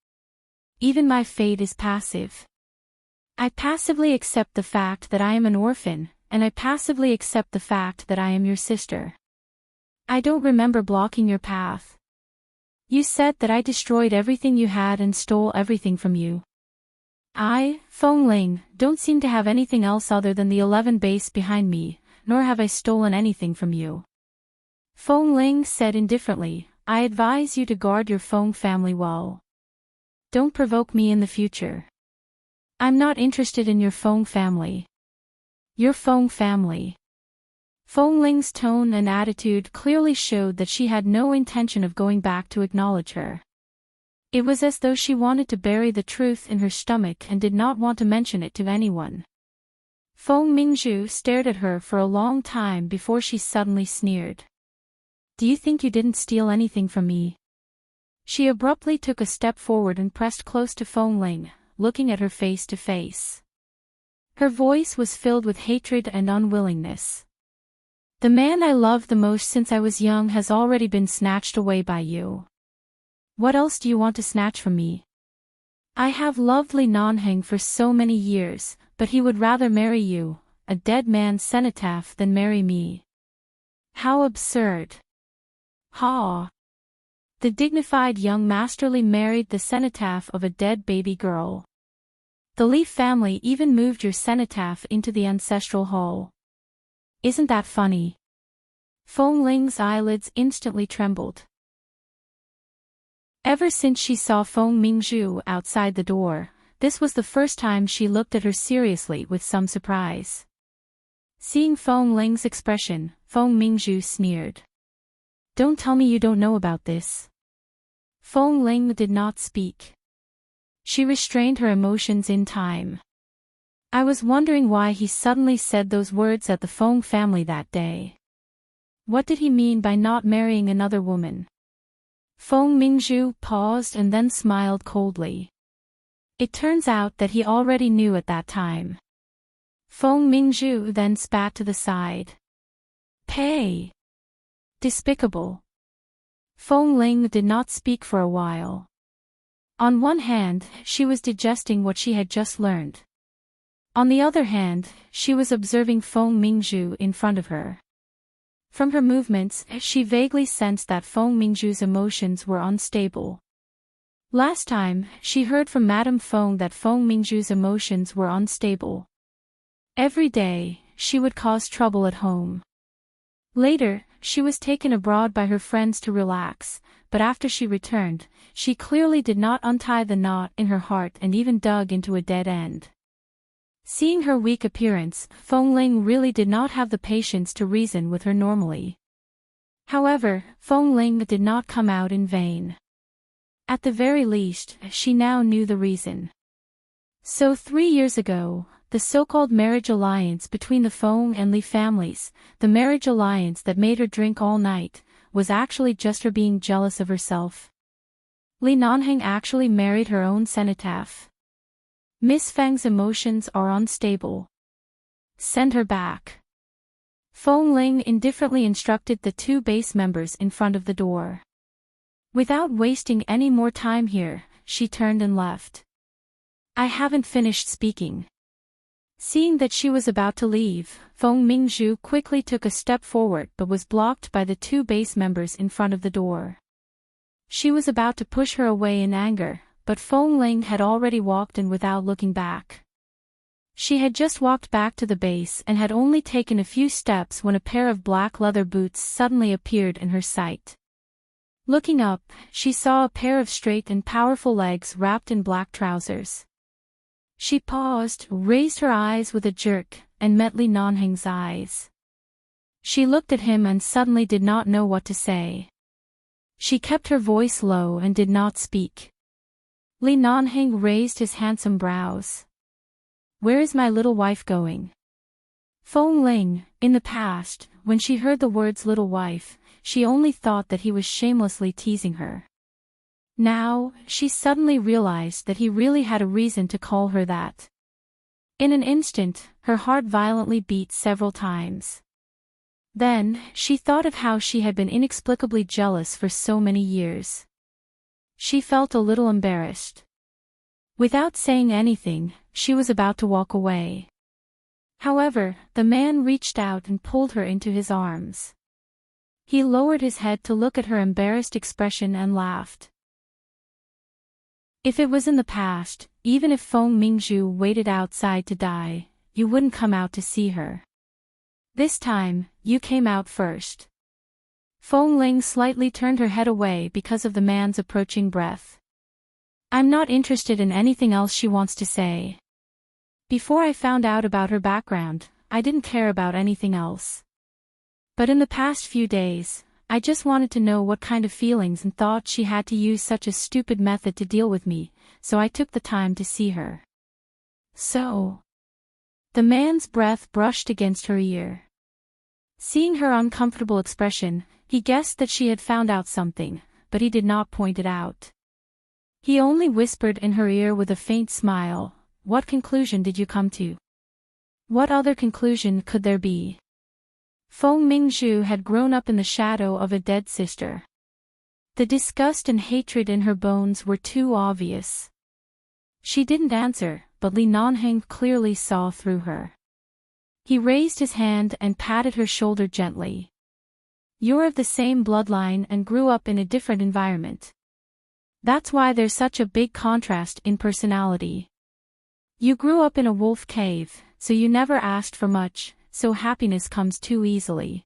Even my fate is passive. I passively accept the fact that I am an orphan, and I passively accept the fact that I am your sister. I don't remember blocking your path. You said that I destroyed everything you had and stole everything from you. I, Feng Ling, don't seem to have anything else other than the 11 base behind me, nor have I stolen anything from you. Feng Ling said indifferently, I advise you to guard your Feng family well. Don't provoke me in the future. I'm not interested in your Feng family. Your Feng family. Feng Ling's tone and attitude clearly showed that she had no intention of going back to acknowledge her. It was as though she wanted to bury the truth in her stomach and did not want to mention it to anyone. Feng Mingzhu stared at her for a long time before she suddenly sneered. Do you think you didn't steal anything from me? She abruptly took a step forward and pressed close to Feng Ling, looking at her face to face. Her voice was filled with hatred and unwillingness. The man I loved the most since I was young has already been snatched away by you. What else do you want to snatch from me? I have loved Li Nanheng for so many years, but he would rather marry you, a dead man's cenotaph, than marry me. How absurd. Ha! The dignified young master Li married the cenotaph of a dead baby girl. The Li family even moved your cenotaph into the ancestral hall. Isn't that funny? Feng Ling's eyelids instantly trembled. Ever since she saw Feng Mingzhu outside the door, this was the first time she looked at her seriously with some surprise. Seeing Feng Ling's expression, Feng Mingzhu sneered. Don't tell me you don't know about this. Feng Ling did not speak. She restrained her emotions in time. I was wondering why he suddenly said those words at the Feng family that day. What did he mean by not marrying another woman? Feng Mingzhu paused and then smiled coldly. It turns out that he already knew at that time. Feng Mingzhu then spat to the side. Pay! Despicable. Feng Ling did not speak for a while. On one hand, she was digesting what she had just learned. On the other hand, she was observing Feng Mingzhu in front of her. From her movements, she vaguely sensed that Feng Mingzhu's emotions were unstable. Last time, she heard from Madame Feng that Feng Mingzhu's emotions were unstable. Every day, she would cause trouble at home. Later, she was taken abroad by her friends to relax, but after she returned, she clearly did not untie the knot in her heart and even dug into a dead end. Seeing her weak appearance, Feng Ling really did not have the patience to reason with her normally. However, Feng Ling did not come out in vain. At the very least, she now knew the reason. So 3 years ago, the so-called marriage alliance between the Feng and Li families, the marriage alliance that made her drink all night, was actually just her being jealous of herself. Li Nanheng actually married her own cenotaph. Miss Feng's emotions are unstable. Send her back. Feng Ling indifferently instructed the 2 base members in front of the door. Without wasting any more time here, she turned and left. I haven't finished speaking. Seeing that she was about to leave, Feng Mingzhu quickly took a step forward but was blocked by the 2 base members in front of the door. She was about to push her away in anger, but Feng Ling had already walked in without looking back. She had just walked back to the base and had only taken a few steps when a pair of black leather boots suddenly appeared in her sight. Looking up, she saw a pair of straight and powerful legs wrapped in black trousers. She paused, raised her eyes with a jerk, and met Li Nanheng's eyes. She looked at him and suddenly did not know what to say. She kept her voice low and did not speak. Li Nanheng raised his handsome brows. Where is my little wife going? Feng Ling, in the past, when she heard the words little wife, she only thought that he was shamelessly teasing her. Now, she suddenly realized that he really had a reason to call her that. In an instant, her heart violently beat several times. Then, she thought of how she had been inexplicably jealous for so many years. She felt a little embarrassed. Without saying anything, she was about to walk away. However, the man reached out and pulled her into his arms. He lowered his head to look at her embarrassed expression and laughed. If it was in the past, even if Feng Mingzhu waited outside to die, you wouldn't come out to see her. This time, you came out first. Feng Ling slightly turned her head away because of the man's approaching breath. I'm not interested in anything else she wants to say. Before I found out about her background, I didn't care about anything else. But in the past few days, I just wanted to know what kind of feelings and thoughts she had to use such a stupid method to deal with me, so I took the time to see her. So. The man's breath brushed against her ear. Seeing her uncomfortable expression, he guessed that she had found out something, but he did not point it out. He only whispered in her ear with a faint smile, "What conclusion did you come to?" What other conclusion could there be? Feng Mingzhu had grown up in the shadow of a dead sister. The disgust and hatred in her bones were too obvious. She didn't answer, but Li Nanheng clearly saw through her. He raised his hand and patted her shoulder gently. You're of the same bloodline and grew up in a different environment. That's why there's such a big contrast in personality. You grew up in a wolf cave, so you never asked for much, so happiness comes too easily.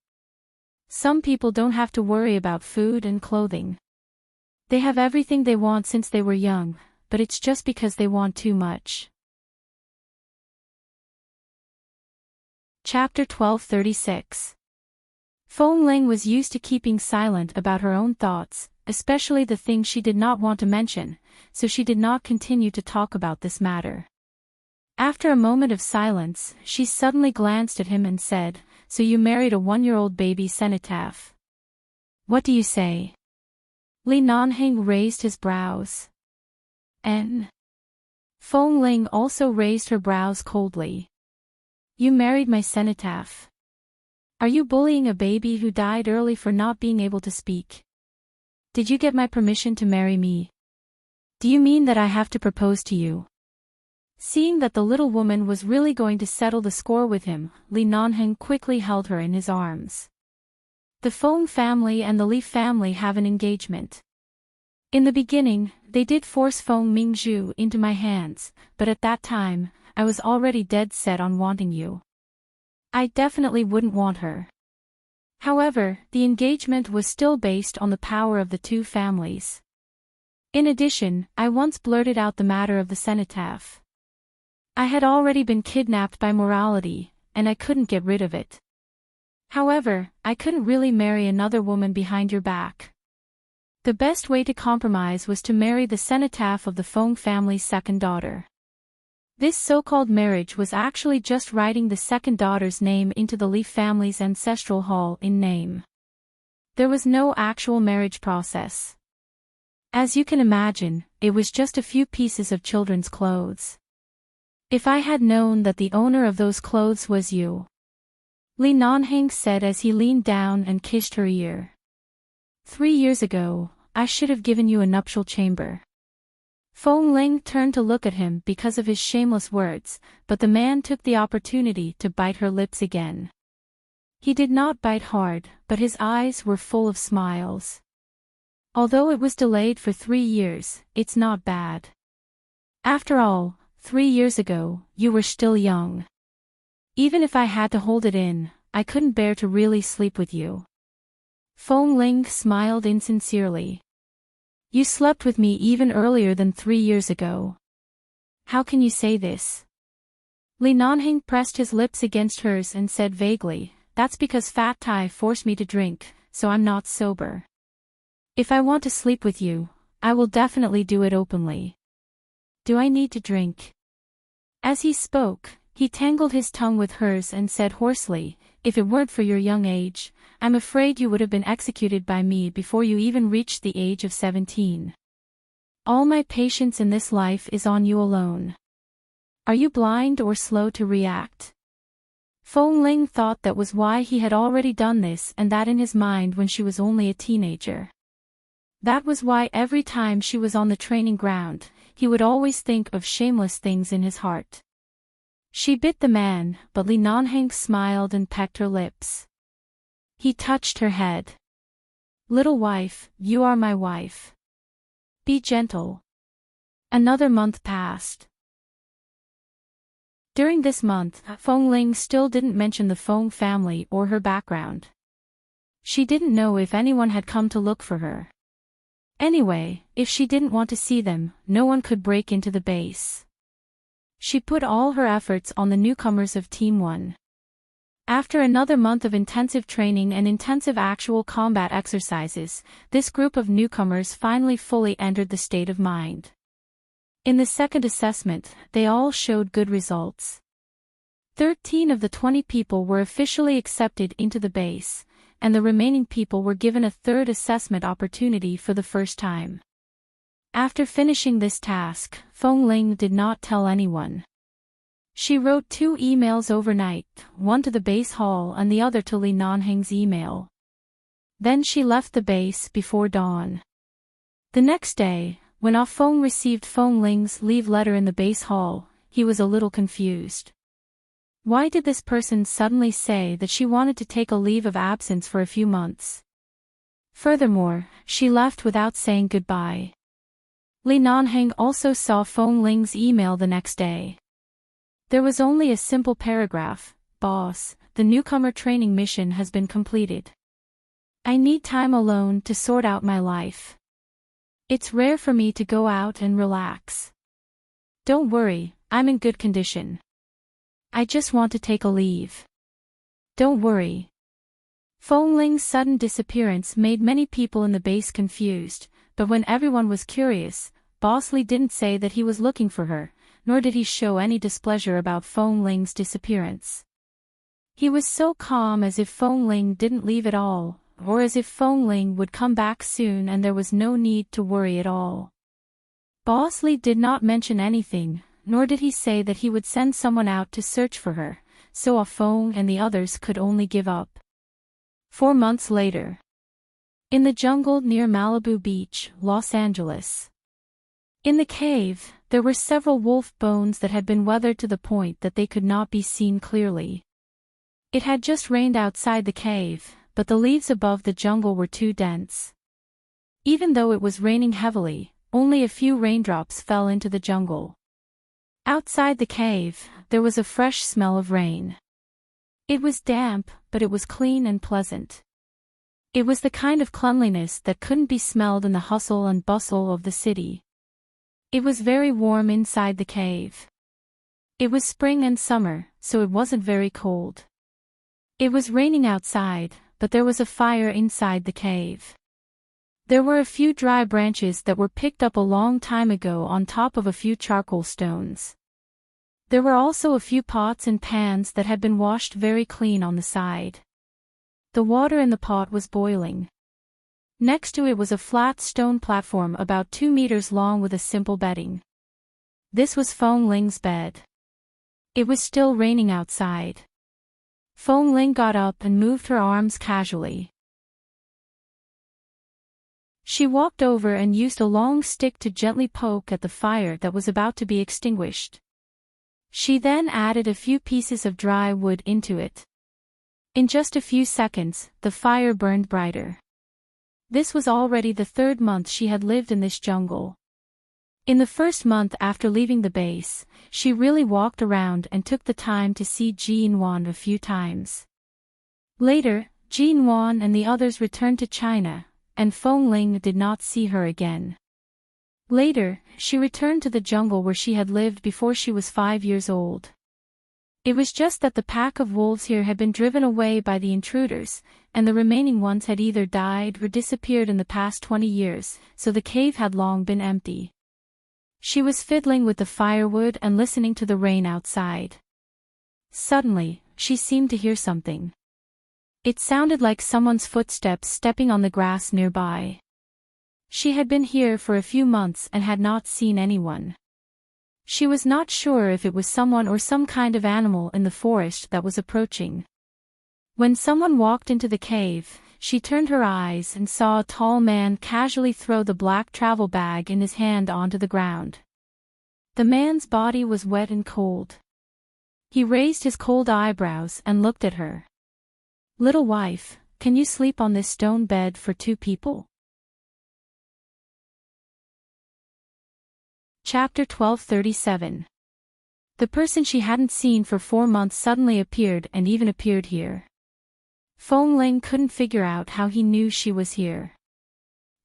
Some people don't have to worry about food and clothing. They have everything they want since they were young, but it's just because they want too much. Chapter 1236. Feng Ling was used to keeping silent about her own thoughts, especially the things she did not want to mention, so she did not continue to talk about this matter. After a moment of silence, she suddenly glanced at him and said, "So you married a 1-year-old baby cenotaph. What do you say?" Li Nanheng raised his brows. Feng Ling also raised her brows coldly. You married my cenotaph. Are you bullying a baby who died early for not being able to speak? Did you get my permission to marry me? Do you mean that I have to propose to you? Seeing that the little woman was really going to settle the score with him, Li Nanheng quickly held her in his arms. The Feng family and the Li family have an engagement. In the beginning, they did force Feng Mingzhu into my hands, but at that time, I was already dead set on wanting you. I definitely wouldn't want her. However, the engagement was still based on the power of the two families. In addition, I once blurted out the matter of the cenotaph. I had already been kidnapped by morality, and I couldn't get rid of it. However, I couldn't really marry another woman behind your back. The best way to compromise was to marry the cenotaph of the Feng family's second daughter. This so-called marriage was actually just writing the second daughter's name into the Li family's ancestral hall in name. There was no actual marriage process. As you can imagine, it was just a few pieces of children's clothes. If I had known that the owner of those clothes was you, Li Nanheng said as he leaned down and kissed her ear. 3 years ago, I should have given you a nuptial chamber. Feng Ling turned to look at him because of his shameless words, but the man took the opportunity to bite her lips again. He did not bite hard, but his eyes were full of smiles. Although it was delayed for 3 years, it's not bad. After all, 3 years ago, you were still young. Even if I had to hold it in, I couldn't bear to really sleep with you. Feng Ling smiled insincerely. You slept with me even earlier than 3 years ago. How can you say this? Li Nanheng pressed his lips against hers and said vaguely, that's because Fat Tai forced me to drink, so I'm not sober. If I want to sleep with you, I will definitely do it openly. Do I need to drink? As he spoke, he tangled his tongue with hers and said hoarsely, if it weren't for your young age, I'm afraid you would have been executed by me before you even reached the age of 17. All my patience in this life is on you alone. Are you blind or slow to react? Feng Ling thought that was why he had already done this and that in his mind when she was only a teenager. That was why every time she was on the training ground, he would always think of shameless things in his heart. She bit the man, but Li Nanheng smiled and pecked her lips. He touched her head. Little wife, you are my wife. Be gentle. Another month passed. During this month, Feng Ling still didn't mention the Feng family or her background. She didn't know if anyone had come to look for her. Anyway, if she didn't want to see them, no one could break into the base. She put all her efforts on the newcomers of Team 1. After another month of intensive training and intensive actual combat exercises, this group of newcomers finally fully entered the state of mind. In the second assessment, they all showed good results. 13 of the 20 people were officially accepted into the base, and the remaining people were given a third assessment opportunity for the first time. After finishing this task, Feng Ling did not tell anyone. She wrote 2 emails overnight, one to the base hall and the other to Li Nanheng's email. Then she left the base before dawn. The next day, when Ah Feng received Feng Ling's leave letter in the base hall, he was a little confused. Why did this person suddenly say that she wanted to take a leave of absence for a few months? Furthermore, she left without saying goodbye. Li Nanheng also saw Feng Ling's email the next day. There was only a simple paragraph: "Boss, the newcomer training mission has been completed. I need time alone to sort out my life. It's rare for me to go out and relax. Don't worry, I'm in good condition. I just want to take a leave. Don't worry." Feng Ling's sudden disappearance made many people in the base confused, but when everyone was curious, Boss Li didn't say that he was looking for her, nor did he show any displeasure about Feng Ling's disappearance. He was so calm, as if Feng Ling didn't leave at all, or as if Feng Ling would come back soon and there was no need to worry at all. Boss Li did not mention anything, nor did he say that he would send someone out to search for her, so Ah Feng and the others could only give up. 4 months later. In the jungle near Malibu Beach, Los Angeles. In the cave, there were several wolf bones that had been weathered to the point that they could not be seen clearly. It had just rained outside the cave, but the leaves above the jungle were too dense. Even though it was raining heavily, only a few raindrops fell into the jungle. Outside the cave, there was a fresh smell of rain. It was damp, but it was clean and pleasant. It was the kind of cleanliness that couldn't be smelled in the hustle and bustle of the city. It was very warm inside the cave. It was spring and summer, so it wasn't very cold. It was raining outside, but there was a fire inside the cave. There were a few dry branches that were picked up a long time ago on top of a few charcoal stones. There were also a few pots and pans that had been washed very clean on the side. The water in the pot was boiling. Next to it was a flat stone platform about 2 meters long with a simple bedding. This was Feng Ling's bed. It was still raining outside. Feng Ling got up and moved her arms casually. She walked over and used a long stick to gently poke at the fire that was about to be extinguished. She then added a few pieces of dry wood into it. In just a few seconds, the fire burned brighter. This was already the 3rd month she had lived in this jungle. In the 1st month after leaving the base, she really walked around and took the time to see Jin Wan a few times. Later, Jin Wan and the others returned to China, and Feng Ling did not see her again. Later, she returned to the jungle where she had lived before she was 5 years old. It was just that the pack of wolves here had been driven away by the intruders, and the remaining ones had either died or disappeared in the past 20 years, so the cave had long been empty. She was fiddling with the firewood and listening to the rain outside. Suddenly, she seemed to hear something. It sounded like someone's footsteps stepping on the grass nearby. She had been here for a few months and had not seen anyone. She was not sure if it was someone or some kind of animal in the forest that was approaching. When someone walked into the cave, she turned her eyes and saw a tall man casually throw the black travel bag in his hand onto the ground. The man's body was wet and cold. He raised his cold eyebrows and looked at her. "Little wife, can you sleep on this stone bed for 2 people?" Chapter 1237. The person she hadn't seen for 4 months suddenly appeared and even appeared here. Feng Ling couldn't figure out how he knew she was here.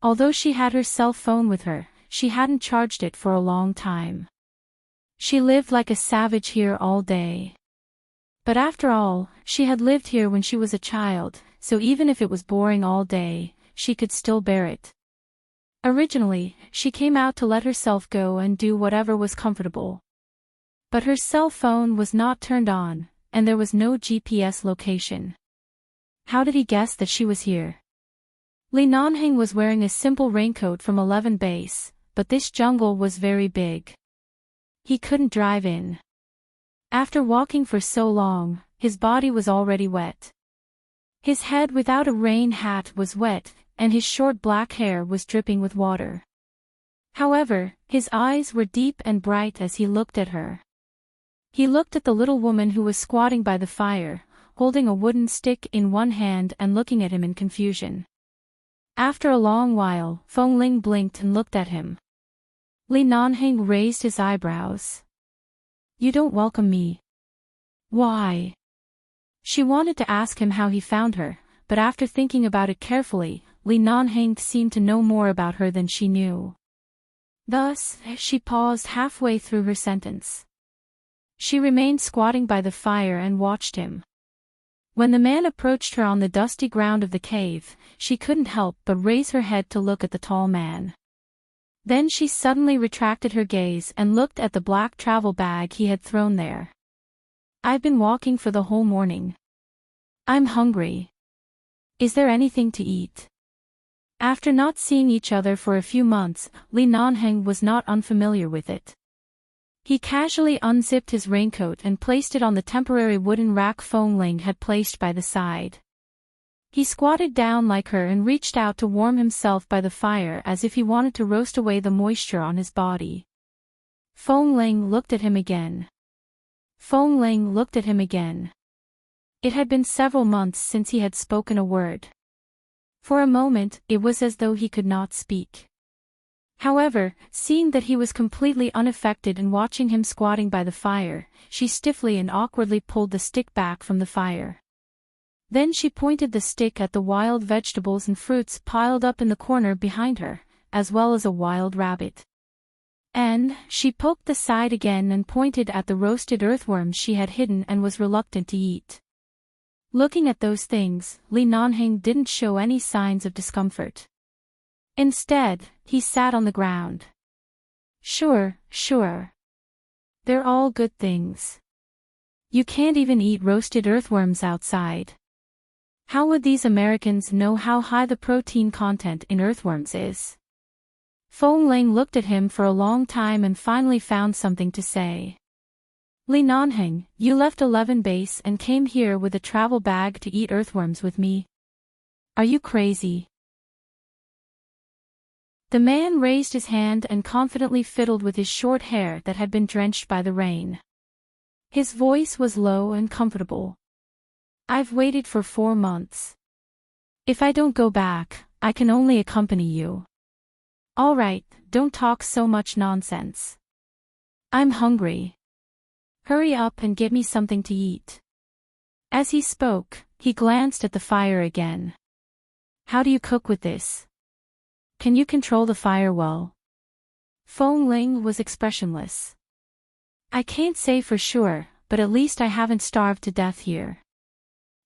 Although she had her cell phone with her, she hadn't charged it for a long time. She lived like a savage here all day. But after all, she had lived here when she was a child, so even if it was boring all day, she could still bear it. Originally, she came out to let herself go and do whatever was comfortable. But her cell phone was not turned on, and there was no GPS location. How did he guess that she was here? Li Nanheng was wearing a simple raincoat from 11 base, but this jungle was very big. He couldn't drive in. After walking for so long, his body was already wet. His head without a rain hat was wet, and his short black hair was dripping with water. However, his eyes were deep and bright as he looked at her. He looked at the little woman who was squatting by the fire, holding a wooden stick in one hand and looking at him in confusion. After a long while, Feng Ling blinked and looked at him. Li Nanheng raised his eyebrows. "You don't welcome me." "Why?" She wanted to ask him how he found her, but after thinking about it carefully, Li Nanheng seemed to know more about her than she knew. Thus, she paused halfway through her sentence. She remained squatting by the fire and watched him. When the man approached her on the dusty ground of the cave, she couldn't help but raise her head to look at the tall man. Then she suddenly retracted her gaze and looked at the black travel bag he had thrown there. "I've been walking for the whole morning. I'm hungry. Is there anything to eat?" After not seeing each other for a few months, Li Nanheng was not unfamiliar with it. He casually unzipped his raincoat and placed it on the temporary wooden rack Feng Ling had placed by the side. He squatted down like her and reached out to warm himself by the fire as if he wanted to roast away the moisture on his body. Feng Ling looked at him again. Feng Ling looked at him again. It had been several months since he had spoken a word. For a moment, it was as though he could not speak. However, seeing that he was completely unaffected and watching him squatting by the fire, she stiffly and awkwardly pulled the stick back from the fire. Then she pointed the stick at the wild vegetables and fruits piled up in the corner behind her, as well as a wild rabbit. And she poked the side again and pointed at the roasted earthworms she had hidden and was reluctant to eat. Looking at those things, Li Nanheng didn't show any signs of discomfort. Instead, he sat on the ground. Sure. They're all good things. You can't even eat roasted earthworms outside. How would these Americans know how high the protein content in earthworms is? Feng Ling looked at him for a long time and finally found something to say. Li Nanheng, you left 11 base and came here with a travel bag to eat earthworms with me. Are you crazy? The man raised his hand and confidently fiddled with his short hair that had been drenched by the rain. His voice was low and comfortable. I've waited for 4 months. If I don't go back, I can only accompany you. All right, don't talk so much nonsense. I'm hungry. Hurry up and get me something to eat. As he spoke, he glanced at the fire again. How do you cook with this? Can you control the fire well? Feng Ling was expressionless. I can't say for sure, but at least I haven't starved to death here.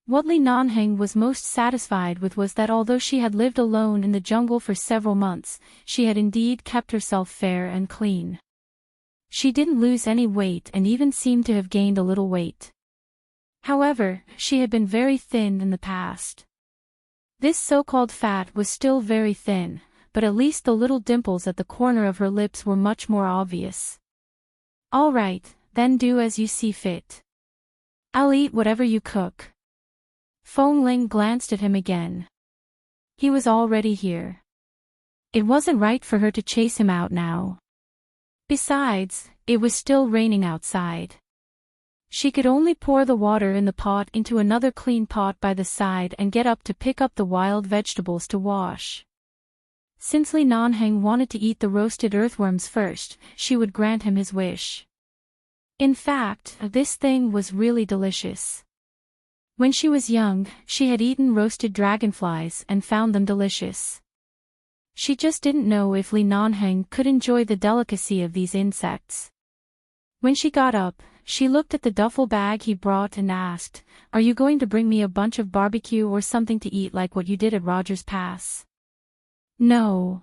What Li Nanheng was most satisfied with was that although she had lived alone in the jungle for several months, she had indeed kept herself fair and clean. She didn't lose any weight and even seemed to have gained a little weight. However, she had been very thin in the past. This so-called fat was still very thin, but at least the little dimples at the corner of her lips were much more obvious. All right, then do as you see fit. I'll eat whatever you cook. Feng Ling glanced at him again. He was already here. It wasn't right for her to chase him out now. Besides, it was still raining outside. She could only pour the water in the pot into another clean pot by the side and get up to pick up the wild vegetables to wash. Since Li Nanheng wanted to eat the roasted earthworms first, she would grant him his wish. In fact, this thing was really delicious. When she was young, she had eaten roasted dragonflies and found them delicious. She just didn't know if Li Nanheng could enjoy the delicacy of these insects. When she got up, she looked at the duffel bag he brought and asked, "Are you going to bring me a bunch of barbecue or something to eat like what you did at Rogers Pass?" No.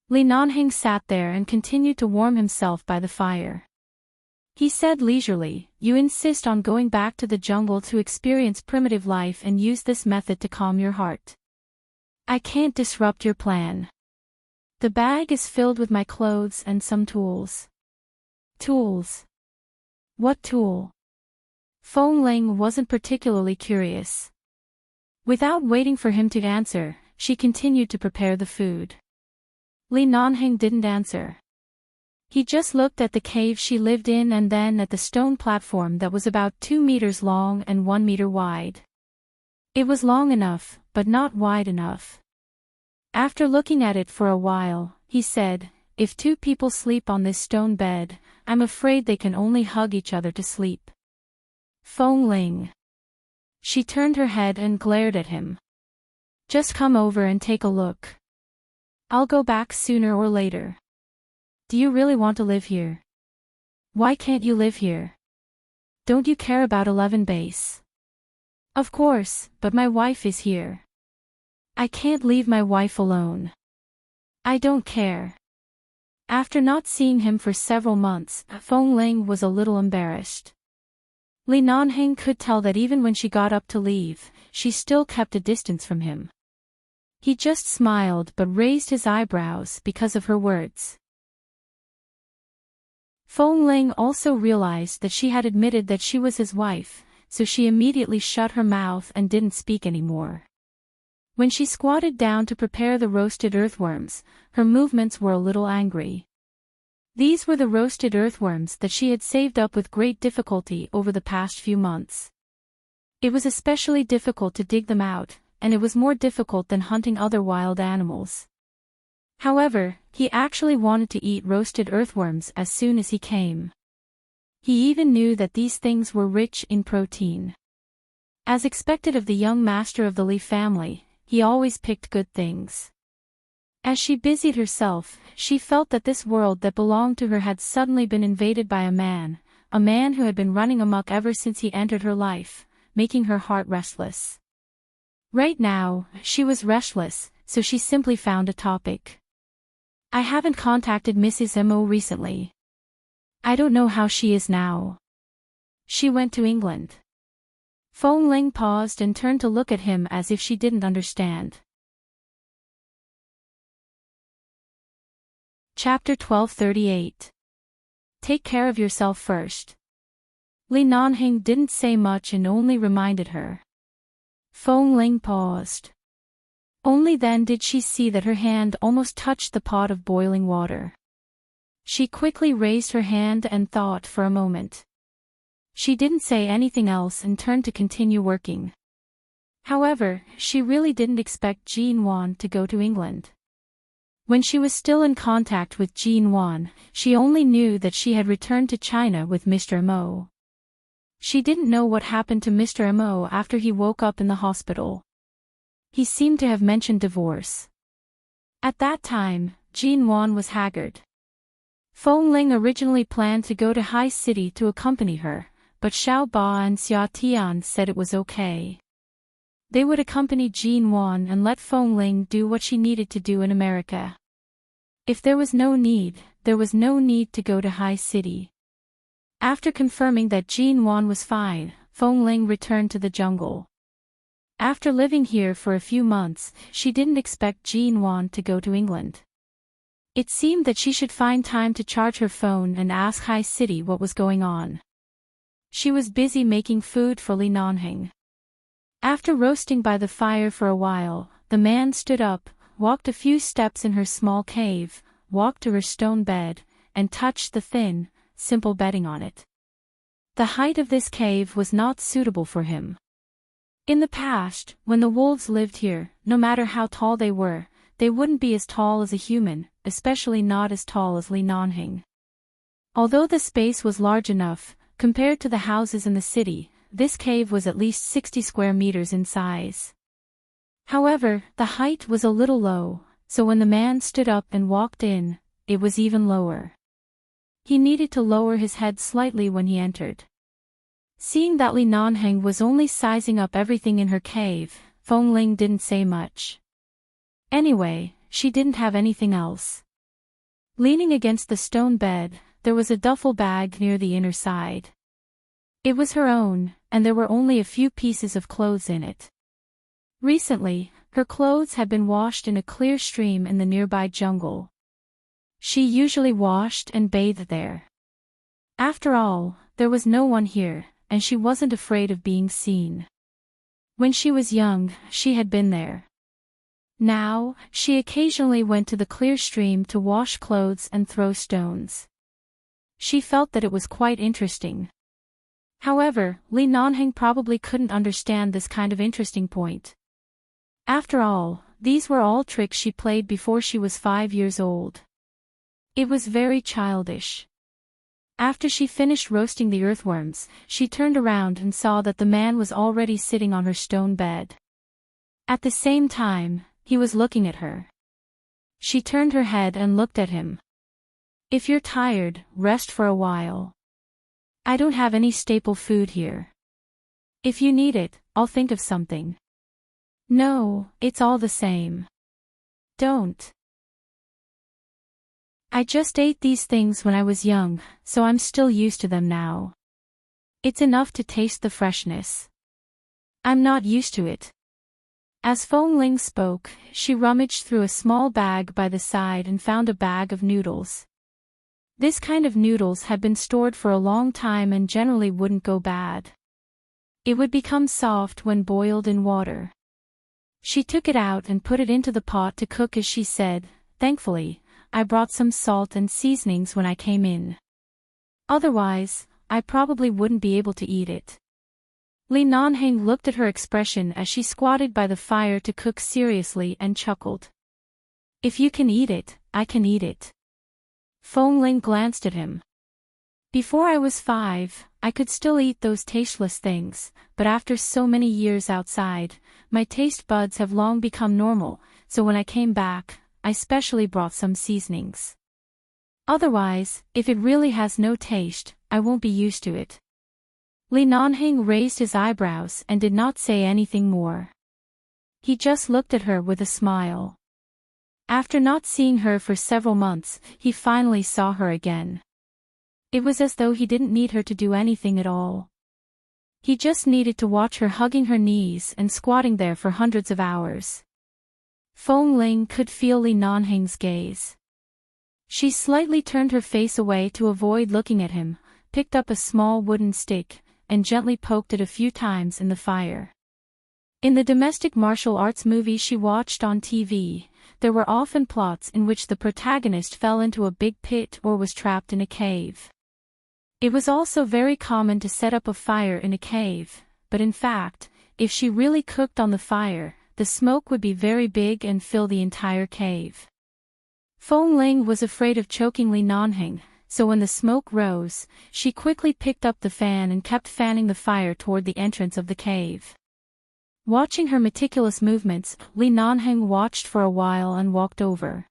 Li Nanheng sat there and continued to warm himself by the fire. He said leisurely, "You insist on going back to the jungle to experience primitive life and use this method to calm your heart. I can't disrupt your plan. The bag is filled with my clothes and some tools." Tools? What tool? Feng Ling wasn't particularly curious. Without waiting for him to answer, she continued to prepare the food. Li Nanheng didn't answer. He just looked at the cave she lived in and then at the stone platform that was about 2 meters long and 1 meter wide. It was long enough, but not wide enough. After looking at it for a while, he said, "If 2 people sleep on this stone bed, I'm afraid they can only hug each other to sleep." Feng Ling. She turned her head and glared at him. "Just come over and take a look. I'll go back sooner or later. Do you really want to live here? Why can't you live here? Don't you care about 11 base?" "Of course, but my wife is here. I can't leave my wife alone." "I don't care." After not seeing him for several months, Feng Ling was a little embarrassed. Li Nanheng could tell that even when she got up to leave, she still kept a distance from him. He just smiled but raised his eyebrows because of her words. Feng Ling also realized that she had admitted that she was his wife, so she immediately shut her mouth and didn't speak anymore. When she squatted down to prepare the roasted earthworms, her movements were a little angry. These were the roasted earthworms that she had saved up with great difficulty over the past few months. It was especially difficult to dig them out, and it was more difficult than hunting other wild animals. However, he actually wanted to eat roasted earthworms as soon as he came. He even knew that these things were rich in protein. As expected of the young master of the Li family, he always picked good things. As she busied herself, she felt that this world that belonged to her had suddenly been invaded by a man who had been running amok ever since he entered her life, making her heart restless. Right now, she was restless, so she simply found a topic. "I haven't contacted Mrs. Mo recently. I don't know how she is now. She went to England." Feng Ling paused and turned to look at him as if she didn't understand. Chapter 1238. Take care of yourself first. Li Nanheng didn't say much and only reminded her. Feng Ling paused. Only then did she see that her hand almost touched the pot of boiling water. She quickly raised her hand and thought for a moment. She didn't say anything else and turned to continue working. However, she really didn't expect Jean Wan to go to England. When she was still in contact with Jean Wan, she only knew that she had returned to China with Mr. Mo. She didn't know what happened to Mr. Mo after he woke up in the hospital. He seemed to have mentioned divorce. At that time, Jean Wan was haggard. Feng Ling originally planned to go to High City to accompany her, but Xiao Ba and Xia Tian said it was okay. They would accompany Jean Wan and let Feng Ling do what she needed to do in America. If there was no need, there was no need to go to High City. After confirming that Jean Wan was fine, Feng Ling returned to the jungle. After living here for a few months, she didn't expect Jean Wan to go to England. It seemed that she should find time to charge her phone and ask High City what was going on. She was busy making food for Li Nanheng. After roasting by the fire for a while, the man stood up, walked a few steps in her small cave, walked to her stone bed, and touched the thin, simple bedding on it. The height of this cave was not suitable for him. In the past, when the wolves lived here, no matter how tall they wouldn't be as tall as a human, especially not as tall as Li Nanheng. Although the space was large enough, compared to the houses in the city, this cave was at least 60 square meters in size. However, the height was a little low, so when the man stood up and walked in, it was even lower. He needed to lower his head slightly when he entered. Seeing that Li Nanheng was only sizing up everything in her cave, Feng Ling didn't say much. Anyway, she didn't have anything else. Leaning against the stone bed, there was a duffel bag near the inner side. It was her own, and there were only a few pieces of clothes in it. Recently, her clothes had been washed in a clear stream in the nearby jungle. She usually washed and bathed there. After all, there was no one here, and she wasn't afraid of being seen. When she was young, she had been there. Now, she occasionally went to the clear stream to wash clothes and throw stones. She felt that it was quite interesting. However, Li Nanheng probably couldn't understand this kind of interesting point. After all, these were all tricks she played before she was 5 years old. It was very childish. After she finished roasting the earthworms, she turned around and saw that the man was already sitting on her stone bed. At the same time, he was looking at her. She turned her head and looked at him. "If you're tired, rest for a while. I don't have any staple food here. If you need it, I'll think of something." "No, it's all the same. Don't. I just ate these things when I was young, so I'm still used to them now. It's enough to taste the freshness. I'm not used to it." As Feng Ling spoke, she rummaged through a small bag by the side and found a bag of noodles. This kind of noodles had been stored for a long time and generally wouldn't go bad. It would become soft when boiled in water. She took it out and put it into the pot to cook as she said, "Thankfully, I brought some salt and seasonings when I came in. Otherwise, I probably wouldn't be able to eat it." Li Nanheng looked at her expression as she squatted by the fire to cook seriously and chuckled. "If you can eat it, I can eat it." Feng Ling glanced at him. "Before I was 5, I could still eat those tasteless things, but after so many years outside, my taste buds have long become normal, so when I came back, I specially brought some seasonings. Otherwise, if it really has no taste, I won't be used to it." Li Nanheng raised his eyebrows and did not say anything more. He just looked at her with a smile. After not seeing her for several months, he finally saw her again. It was as though he didn't need her to do anything at all. He just needed to watch her hugging her knees and squatting there for hundreds of hours. Feng Ling could feel Li Nanheng's gaze. She slightly turned her face away to avoid looking at him, picked up a small wooden stick, and gently poked it a few times in the fire. In the domestic martial arts movies she watched on TV, there were often plots in which the protagonist fell into a big pit or was trapped in a cave. It was also very common to set up a fire in a cave, but in fact, if she really cooked on the fire, the smoke would be very big and fill the entire cave. Feng Ling was afraid of choking Li Nanheng, so when the smoke rose, she quickly picked up the fan and kept fanning the fire toward the entrance of the cave. Watching her meticulous movements, Li Nanheng watched for a while and walked over.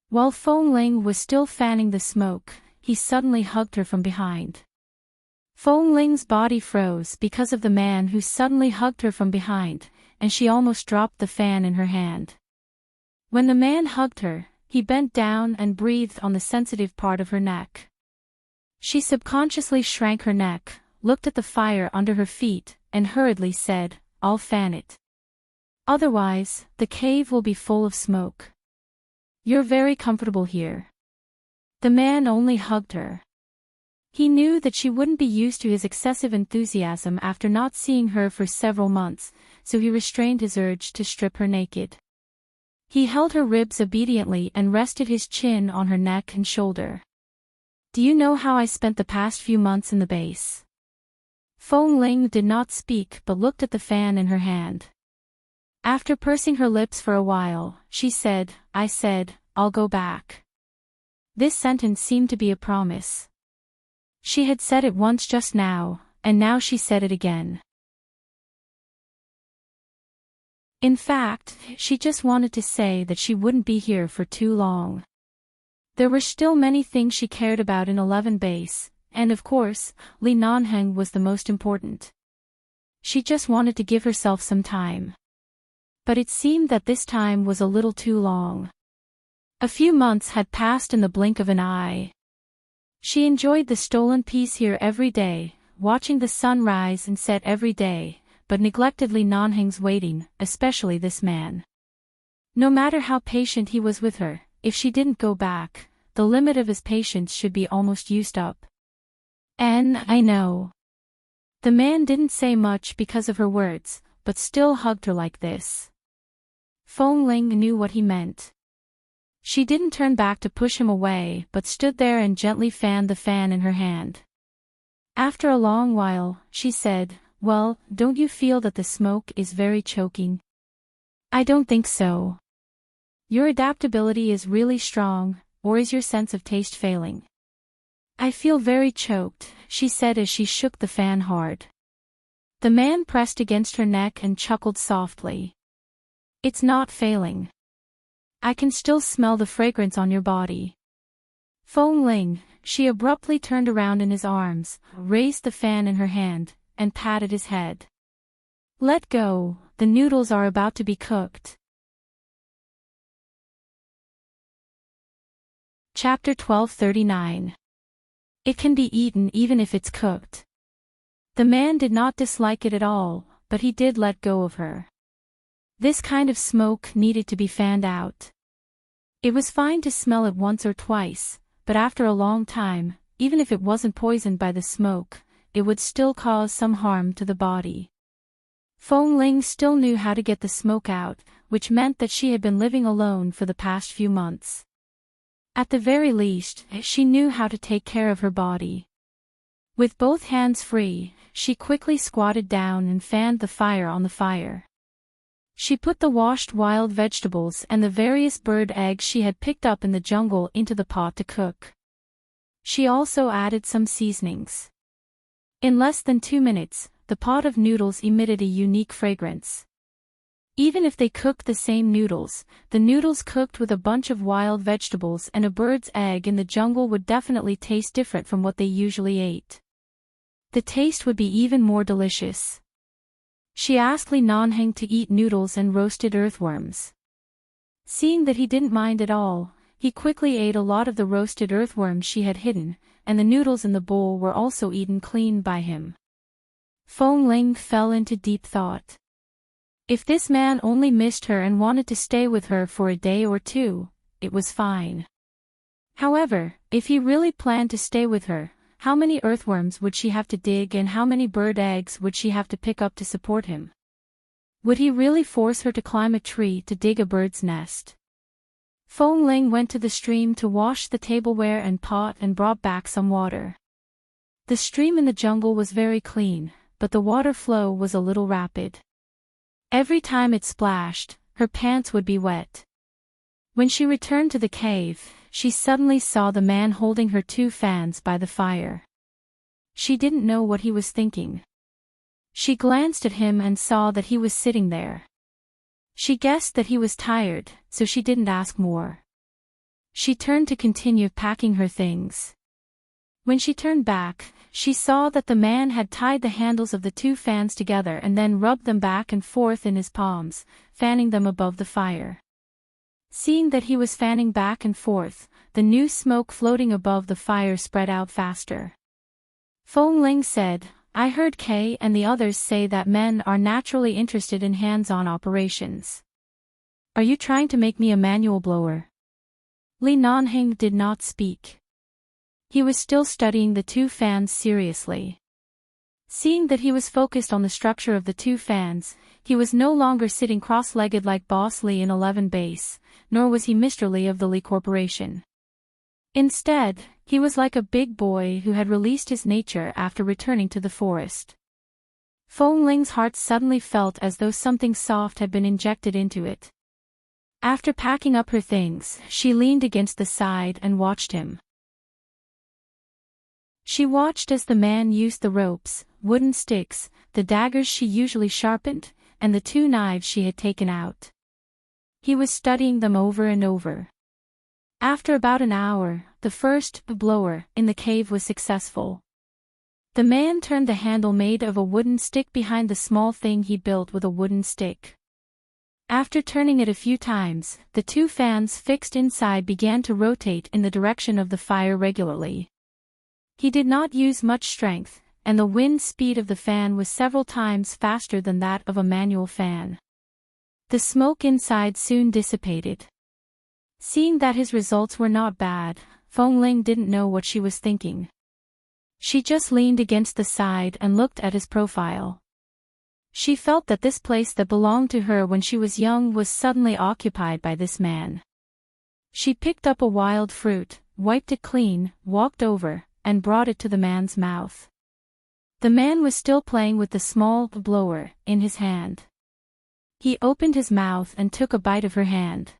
While Feng Ling was still fanning the smoke, he suddenly hugged her from behind. Feng Ling's body froze because of the man who suddenly hugged her from behind, and she almost dropped the fan in her hand. When the man hugged her, he bent down and breathed on the sensitive part of her neck. She subconsciously shrank her neck, looked at the fire under her feet, and hurriedly said, "I'll fan it. Otherwise, the cave will be full of smoke. You're very comfortable here." The man only hugged her. He knew that she wouldn't be used to his excessive enthusiasm after not seeing her for several months, so he restrained his urge to strip her naked. He held her ribs obediently and rested his chin on her neck and shoulder. "Do you know how I spent the past few months in the base?" Feng Ling did not speak but looked at the fan in her hand. After pursing her lips for a while, she said, I'll go back." This sentence seemed to be a promise. She had said it once just now, and now she said it again. In fact, she just wanted to say that she wouldn't be here for too long. There were still many things she cared about in 11 base, and of course, Li Nanheng was the most important. She just wanted to give herself some time. But it seemed that this time was a little too long. A few months had passed in the blink of an eye. She enjoyed the stolen peace here every day, watching the sun rise and set every day, but neglected Li Nanheng's waiting, especially this man. No matter how patient he was with her, if she didn't go back, the limit of his patience should be almost used up. I know. The man didn't say much because of her words, but still hugged her like this. Feng Ling knew what he meant. She didn't turn back to push him away but stood there and gently fanned the fan in her hand. After a long while, she said, "Well, don't you feel that the smoke is very choking?" "I don't think so. Your adaptability is really strong, or is your sense of taste failing?" "I feel very choked," she said as she shook the fan hard. The man pressed against her neck and chuckled softly. "It's not failing. I can still smell the fragrance on your body." Feng Ling, she abruptly turned around in his arms, raised the fan in her hand, and patted his head. "Let go, the noodles are about to be cooked." Chapter 1239. It can be eaten even if it's cooked. The man did not dislike it at all, but he did let go of her. This kind of smoke needed to be fanned out. It was fine to smell it once or twice, but after a long time, even if it wasn't poisoned by the smoke, it would still cause some harm to the body. Feng Ling still knew how to get the smoke out, which meant that she had been living alone for the past few months. At the very least, she knew how to take care of her body. With both hands free, she quickly squatted down and fanned the fire on the fire. She put the washed wild vegetables and the various bird eggs she had picked up in the jungle into the pot to cook. She also added some seasonings. In less than 2 minutes, the pot of noodles emitted a unique fragrance. Even if they cooked the same noodles, the noodles cooked with a bunch of wild vegetables and a bird's egg in the jungle would definitely taste different from what they usually ate. The taste would be even more delicious. She asked Li Nanheng to eat noodles and roasted earthworms. Seeing that he didn't mind at all, he quickly ate a lot of the roasted earthworms she had hidden, and the noodles in the bowl were also eaten clean by him. Feng Ling fell into deep thought. If this man only missed her and wanted to stay with her for a day or two, it was fine. However, if he really planned to stay with her, how many earthworms would she have to dig and how many bird eggs would she have to pick up to support him? Would he really force her to climb a tree to dig a bird's nest? Feng Ling went to the stream to wash the tableware and pot and brought back some water. The stream in the jungle was very clean, but the water flow was a little rapid. Every time it splashed, her pants would be wet. When she returned to the cave, she suddenly saw the man holding her 2 fans by the fire. She didn't know what he was thinking. She glanced at him and saw that he was sitting there. She guessed that he was tired, so she didn't ask more. She turned to continue packing her things. When she turned back, she saw that the man had tied the handles of the 2 fans together and then rubbed them back and forth in his palms, fanning them above the fire. Seeing that he was fanning back and forth, the new smoke floating above the fire spread out faster. Feng Ling said, "I heard Kay and the others say that men are naturally interested in hands-on operations. Are you trying to make me a manual blower?" Li Nanheng did not speak. He was still studying the 2 fans seriously. Seeing that he was focused on the structure of the 2 fans, he was no longer sitting cross-legged like Boss Li in 11 base, nor was he Mr. Li of the Li Corporation. Instead, he was like a big boy who had released his nature after returning to the forest. Feng Ling's heart suddenly felt as though something soft had been injected into it. After packing up her things, she leaned against the side and watched him. She watched as the man used the ropes, wooden sticks, the daggers she usually sharpened, and the 2 knives she had taken out. He was studying them over and over. After about an hour, the first blower in the cave was successful. The man turned the handle made of a wooden stick behind the small thing he built with a wooden stick. After turning it a few times, the 2 fans fixed inside began to rotate in the direction of the fire regularly. He did not use much strength, and the wind speed of the fan was several times faster than that of a manual fan. The smoke inside soon dissipated. Seeing that his results were not bad, Feng Ling didn't know what she was thinking. She just leaned against the side and looked at his profile. She felt that this place that belonged to her when she was young was suddenly occupied by this man. She picked up a wild fruit, wiped it clean, walked over, and brought it to the man's mouth. The man was still playing with the small blower in his hand. He opened his mouth and took a bite of her hand.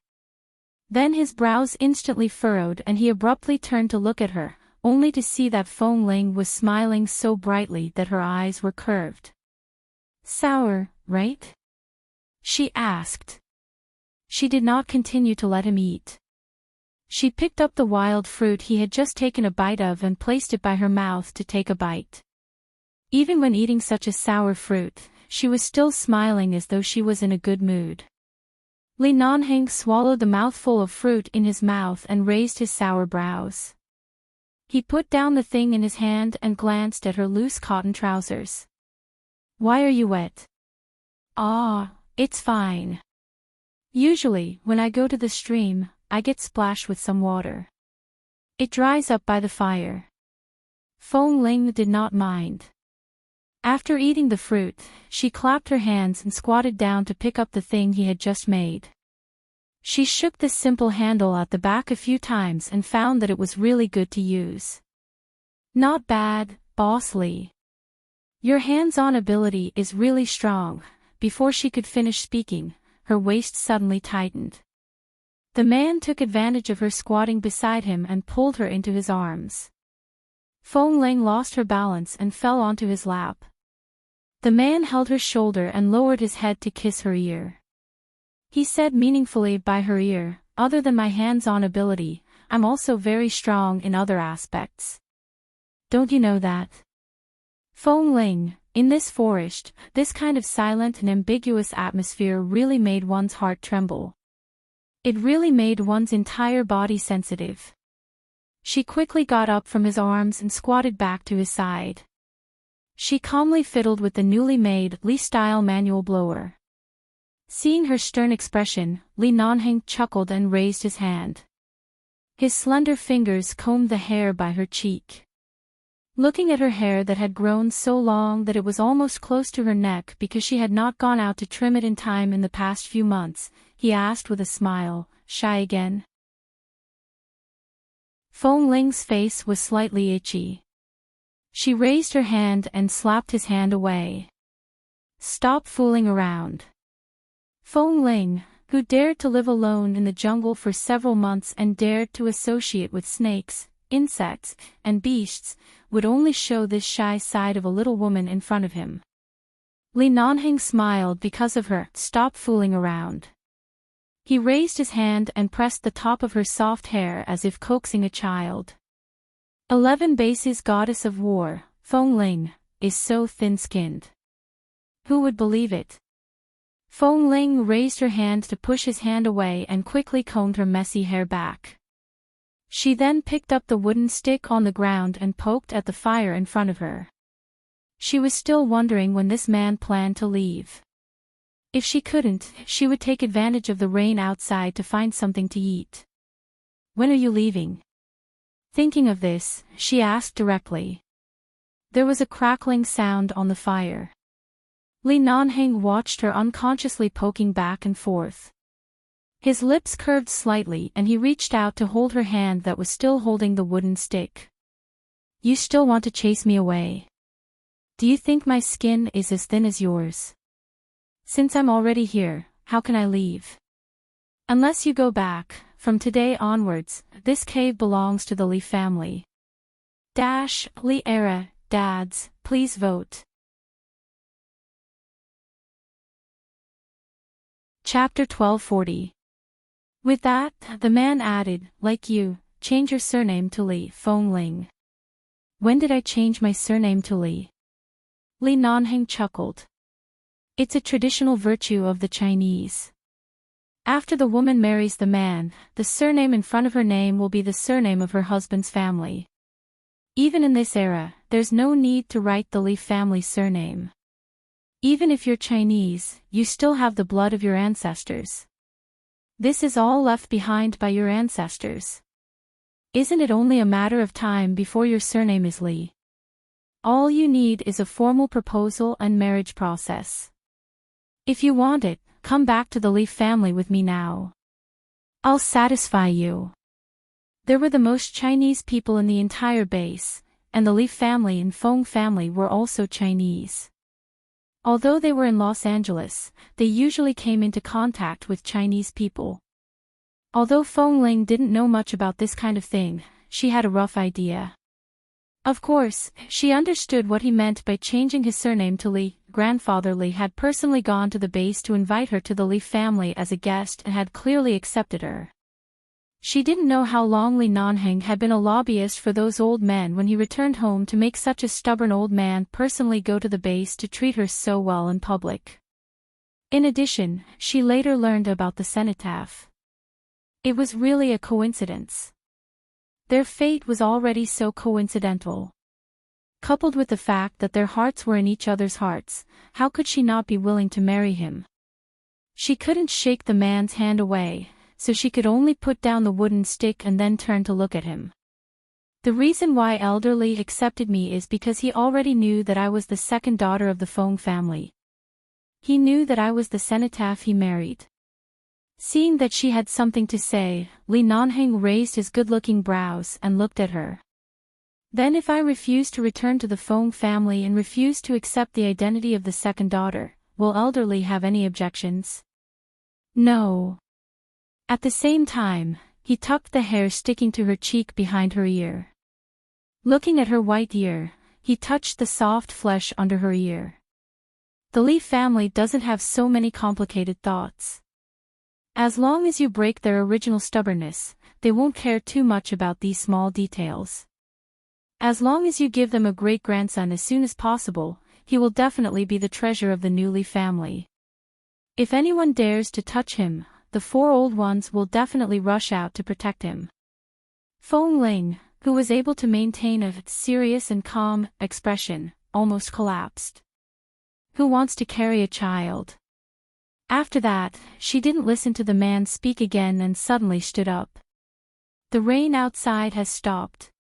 Then his brows instantly furrowed and he abruptly turned to look at her, only to see that Feng Ling was smiling so brightly that her eyes were curved. "Sour, right?" she asked. She did not continue to let him eat. She picked up the wild fruit he had just taken a bite of and placed it by her mouth to take a bite. Even when eating such a sour fruit, she was still smiling as though she was in a good mood. Li Nanheng swallowed the mouthful of fruit in his mouth and raised his sour brows. He put down the thing in his hand and glanced at her loose cotton trousers. "Why are you wet?" "Ah, it's fine. Usually, when I go to the stream, I get splashed with some water. It dries up by the fire." Feng Ling did not mind. After eating the fruit, she clapped her hands and squatted down to pick up the thing he had just made. She shook the simple handle at the back a few times and found that it was really good to use. "Not bad, Boss Lee. Your hands-on ability is really strong." Before she could finish speaking, her waist suddenly tightened. The man took advantage of her squatting beside him and pulled her into his arms. Feng Ling lost her balance and fell onto his lap. The man held her shoulder and lowered his head to kiss her ear. He said meaningfully by her ear, "Other than my hands-on ability, I'm also very strong in other aspects. Don't you know that?" Feng Ling, in this forest, this kind of silent and ambiguous atmosphere really made one's heart tremble. It really made one's entire body sensitive. She quickly got up from his arms and squatted back to his side. She calmly fiddled with the newly made Li-style manual blower. Seeing her stern expression, Li Nanheng chuckled and raised his hand. His slender fingers combed the hair by her cheek. Looking at her hair that had grown so long that it was almost close to her neck because she had not gone out to trim it in time in the past few months, he asked with a smile, "Shy again?" Feng Ling's face was slightly itchy. She raised her hand and slapped his hand away. "Stop fooling around." Feng Ling, who dared to live alone in the jungle for several months and dared to associate with snakes, insects, and beasts, would only show this shy side of a little woman in front of him. Li Nanheng smiled because of her "stop fooling around." He raised his hand and pressed the top of her soft hair as if coaxing a child. 11 Bases Goddess of War, Feng Ling, is so thin-skinned. Who would believe it? Feng Ling raised her hand to push his hand away and quickly combed her messy hair back. She then picked up the wooden stick on the ground and poked at the fire in front of her. She was still wondering when this man planned to leave. If she couldn't, she would take advantage of the rain outside to find something to eat. "When are you leaving?" Thinking of this, she asked directly. There was a crackling sound on the fire. Li Nanheng watched her unconsciously poking back and forth. His lips curved slightly and he reached out to hold her hand that was still holding the wooden stick. "You still want to chase me away? Do you think my skin is as thin as yours? Since I'm already here, how can I leave? Unless you go back, from today onwards, this cave belongs to the Li family. Li era, dads, please vote." Chapter 1240. With that, the man added, "Like you, change your surname to Li, Feng Ling." "When did I change my surname to Li?" Li Nanheng chuckled. "It's a traditional virtue of the Chinese. After the woman marries the man, the surname in front of her name will be the surname of her husband's family. Even in this era, there's no need to write the Li family surname. Even if you're Chinese, you still have the blood of your ancestors. This is all left behind by your ancestors. Isn't it only a matter of time before your surname is Li?" All you need is a formal proposal and marriage process. If you want it, come back to the Leaf family with me now. I'll satisfy you. There were the most Chinese people in the entire base, and the Leaf family and Feng family were also Chinese. Although they were in Los Angeles, they usually came into contact with Chinese people. Although Feng Ling didn't know much about this kind of thing, she had a rough idea. Of course, she understood what he meant by changing his surname to Li. Grandfather Li had personally gone to the base to invite her to the Li family as a guest and had clearly accepted her. She didn't know how long Li Nanheng had been a lobbyist for those old men when he returned home to make such a stubborn old man personally go to the base to treat her so well in public. In addition, she later learned about the cenotaph. It was really a coincidence. Their fate was already so coincidental. Coupled with the fact that their hearts were in each other's hearts, how could she not be willing to marry him? She couldn't shake the man's hand away, so she could only put down the wooden stick and then turn to look at him. The reason why Elder Li accepted me is because he already knew that I was the second daughter of the Feng family. He knew that I was the cenotaph he married. Seeing that she had something to say, Li Nanheng raised his good-looking brows and looked at her. Then if I refuse to return to the Feng family and refuse to accept the identity of the second daughter, will Elder Li have any objections? No. At the same time, he tucked the hair sticking to her cheek behind her ear. Looking at her white ear, he touched the soft flesh under her ear. The Li family doesn't have so many complicated thoughts. As long as you break their original stubbornness, they won't care too much about these small details. As long as you give them a great-grandson as soon as possible, he will definitely be the treasure of the new Li family. If anyone dares to touch him, the four old ones will definitely rush out to protect him. Feng Ling, who was able to maintain a serious and calm expression, almost collapsed. Who wants to carry a child? After that, she didn't listen to the man speak again and suddenly stood up. The rain outside has stopped.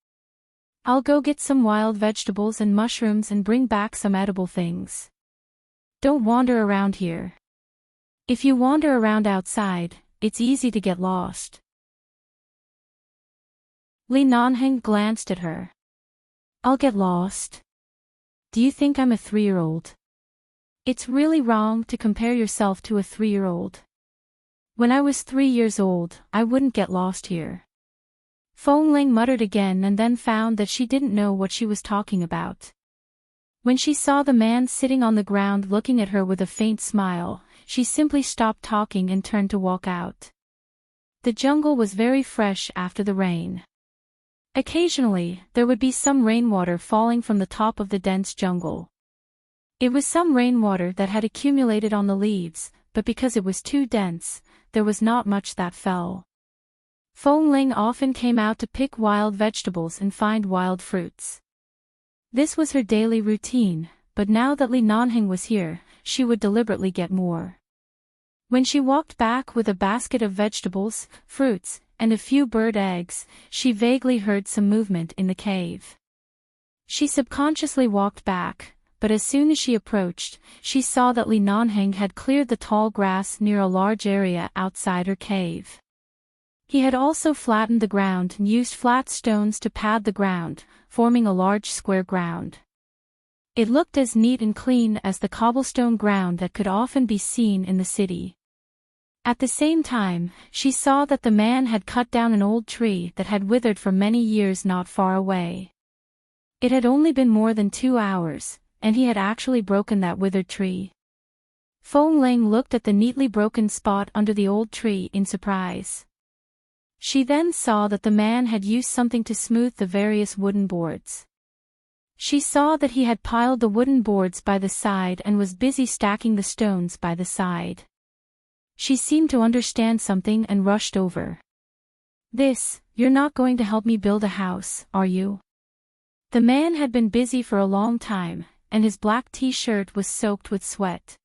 I'll go get some wild vegetables and mushrooms and bring back some edible things. Don't wander around here. If you wander around outside, it's easy to get lost. Li Nanheng glanced at her. I'll get lost? Do you think I'm a 3-year-old? It's really wrong to compare yourself to a 3-year-old. When I was 3 years old, I wouldn't get lost here. Feng Ling muttered again and then found that she didn't know what she was talking about. When she saw the man sitting on the ground looking at her with a faint smile, she simply stopped talking and turned to walk out. The jungle was very fresh after the rain. Occasionally, there would be some rainwater falling from the top of the dense jungle. It was some rainwater that had accumulated on the leaves, but because it was too dense, there was not much that fell. Feng Ling often came out to pick wild vegetables and find wild fruits. This was her daily routine, but now that Li Nanheng was here, she would deliberately get more. When she walked back with a basket of vegetables, fruits, and a few bird eggs, she vaguely heard some movement in the cave. She subconsciously walked back, but as soon as she approached, she saw that Li Nanheng had cleared the tall grass near a large area outside her cave. He had also flattened the ground and used flat stones to pad the ground, forming a large square ground. It looked as neat and clean as the cobblestone ground that could often be seen in the city. At the same time, she saw that the man had cut down an old tree that had withered for many years not far away. It had only been more than 2 hours, and he had actually broken that withered tree. Feng Ling looked at the neatly broken spot under the old tree in surprise. She then saw that the man had used something to smooth the various wooden boards. She saw that he had piled the wooden boards by the side and was busy stacking the stones by the side. She seemed to understand something and rushed over. You're not going to help me build a house, are you? The man had been busy for a long time, and his black t-shirt was soaked with sweat.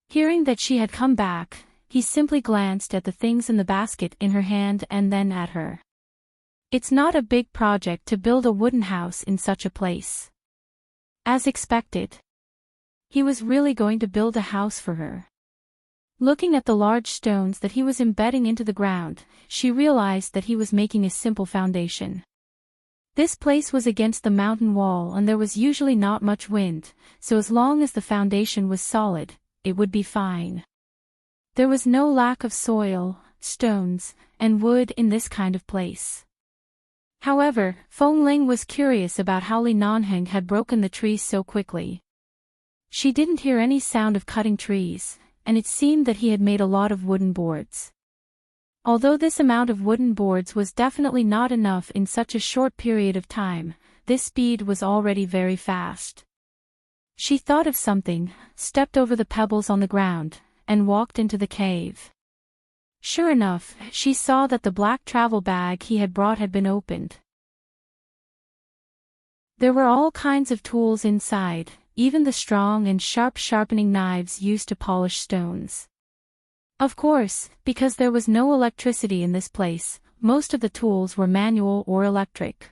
Hearing that she had come back, he simply glanced at the things in the basket in her hand and then at her. It's not a big project to build a wooden house in such a place. As expected. He was really going to build a house for her. Looking at the large stones that he was embedding into the ground, she realized that he was making a simple foundation. This place was against the mountain wall and there was usually not much wind, so as long as the foundation was solid, it would be fine. There was no lack of soil, stones, and wood in this kind of place. However, Feng Ling was curious about how Li Nanheng had broken the trees so quickly. She didn't hear any sound of cutting trees, and it seemed that he had made a lot of wooden boards. Although this amount of wooden boards was definitely not enough in such a short period of time, this speed was already very fast. She thought of something, stepped over the pebbles on the ground, and walked into the cave. Sure enough, she saw that the black travel bag he had brought had been opened. There were all kinds of tools inside, even the strong and sharp sharpening knives used to polish stones. Of course, because there was no electricity in this place, most of the tools were manual or electric.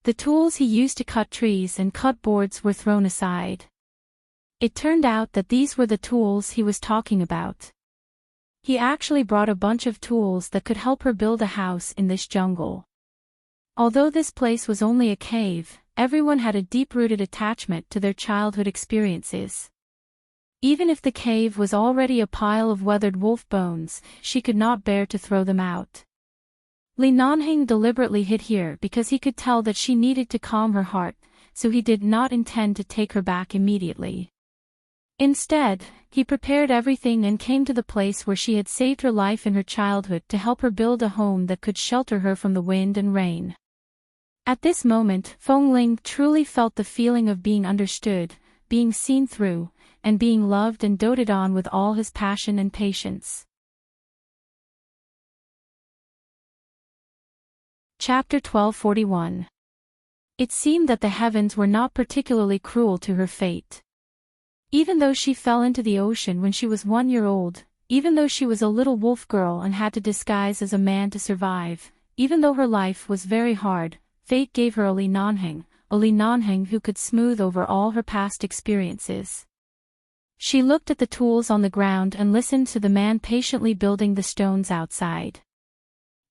The tools he used to cut trees and cut boards were thrown aside. It turned out that these were the tools he was talking about. He actually brought a bunch of tools that could help her build a house in this jungle. Although this place was only a cave, everyone had a deep-rooted attachment to their childhood experiences. Even if the cave was already a pile of weathered wolf bones, she could not bear to throw them out. Li Nanheng deliberately hid here because he could tell that she needed to calm her heart, so he did not intend to take her back immediately. Instead, he prepared everything and came to the place where she had saved her life in her childhood to help her build a home that could shelter her from the wind and rain. At this moment, Feng Ling truly felt the feeling of being understood, being seen through, and being loved and doted on with all his passion and patience. Chapter 1241. It seemed that the heavens were not particularly cruel to her fate. Even though she fell into the ocean when she was 1 year old, even though she was a little wolf girl and had to disguise as a man to survive, even though her life was very hard, fate gave her a Li Nanheng who could smooth over all her past experiences. She looked at the tools on the ground and listened to the man patiently building the stones outside.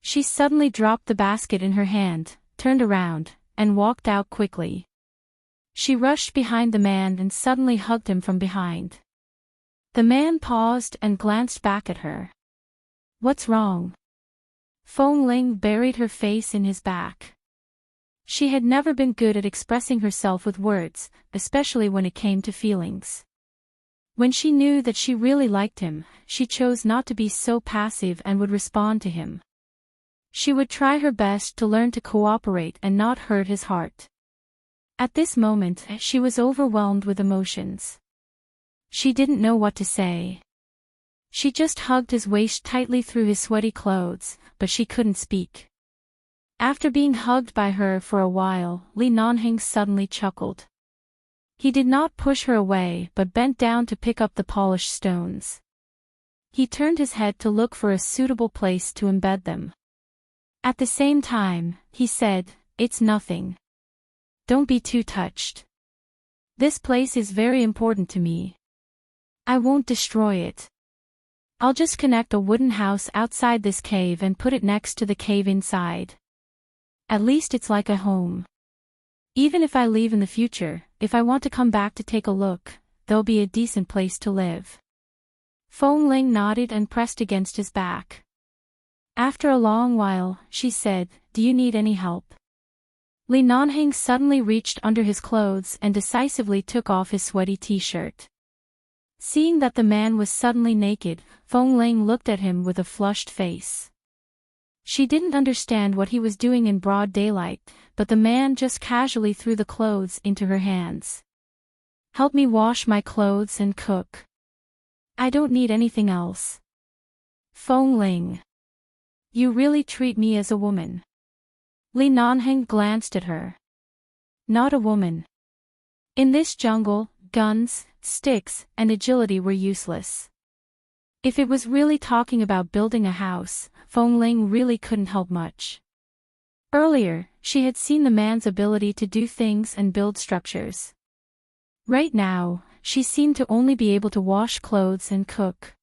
She suddenly dropped the basket in her hand, turned around, and walked out quickly. She rushed behind the man and suddenly hugged him from behind. The man paused and glanced back at her. "What's wrong?" Feng Ling buried her face in his back. She had never been good at expressing herself with words, especially when it came to feelings. When she knew that she really liked him, she chose not to be so passive and would respond to him. She would try her best to learn to cooperate and not hurt his heart. At this moment, she was overwhelmed with emotions. She didn't know what to say. She just hugged his waist tightly through his sweaty clothes, but she couldn't speak. After being hugged by her for a while, Li Nanheng suddenly chuckled. He did not push her away but bent down to pick up the polished stones. He turned his head to look for a suitable place to embed them. At the same time, he said, "It's nothing. Don't be too touched. This place is very important to me. I won't destroy it. I'll just connect a wooden house outside this cave and put it next to the cave inside. At least it's like a home. Even if I leave in the future, if I want to come back to take a look, there'll be a decent place to live." Feng Ling nodded and pressed against his back. After a long while, she said, "Do you need any help?" Li Nanheng suddenly reached under his clothes and decisively took off his sweaty t-shirt. Seeing that the man was suddenly naked, Feng Ling looked at him with a flushed face. She didn't understand what he was doing in broad daylight, but the man just casually threw the clothes into her hands. "Help me wash my clothes and cook. I don't need anything else." "Feng Ling. You really treat me as a woman." Li Nanheng glanced at her. "Not a woman. In this jungle, guns, sticks, and agility were useless." If it was really talking about building a house, Feng Ling really couldn't help much. Earlier, she had seen the man's ability to do things and build structures. Right now, she seemed to only be able to wash clothes and cook.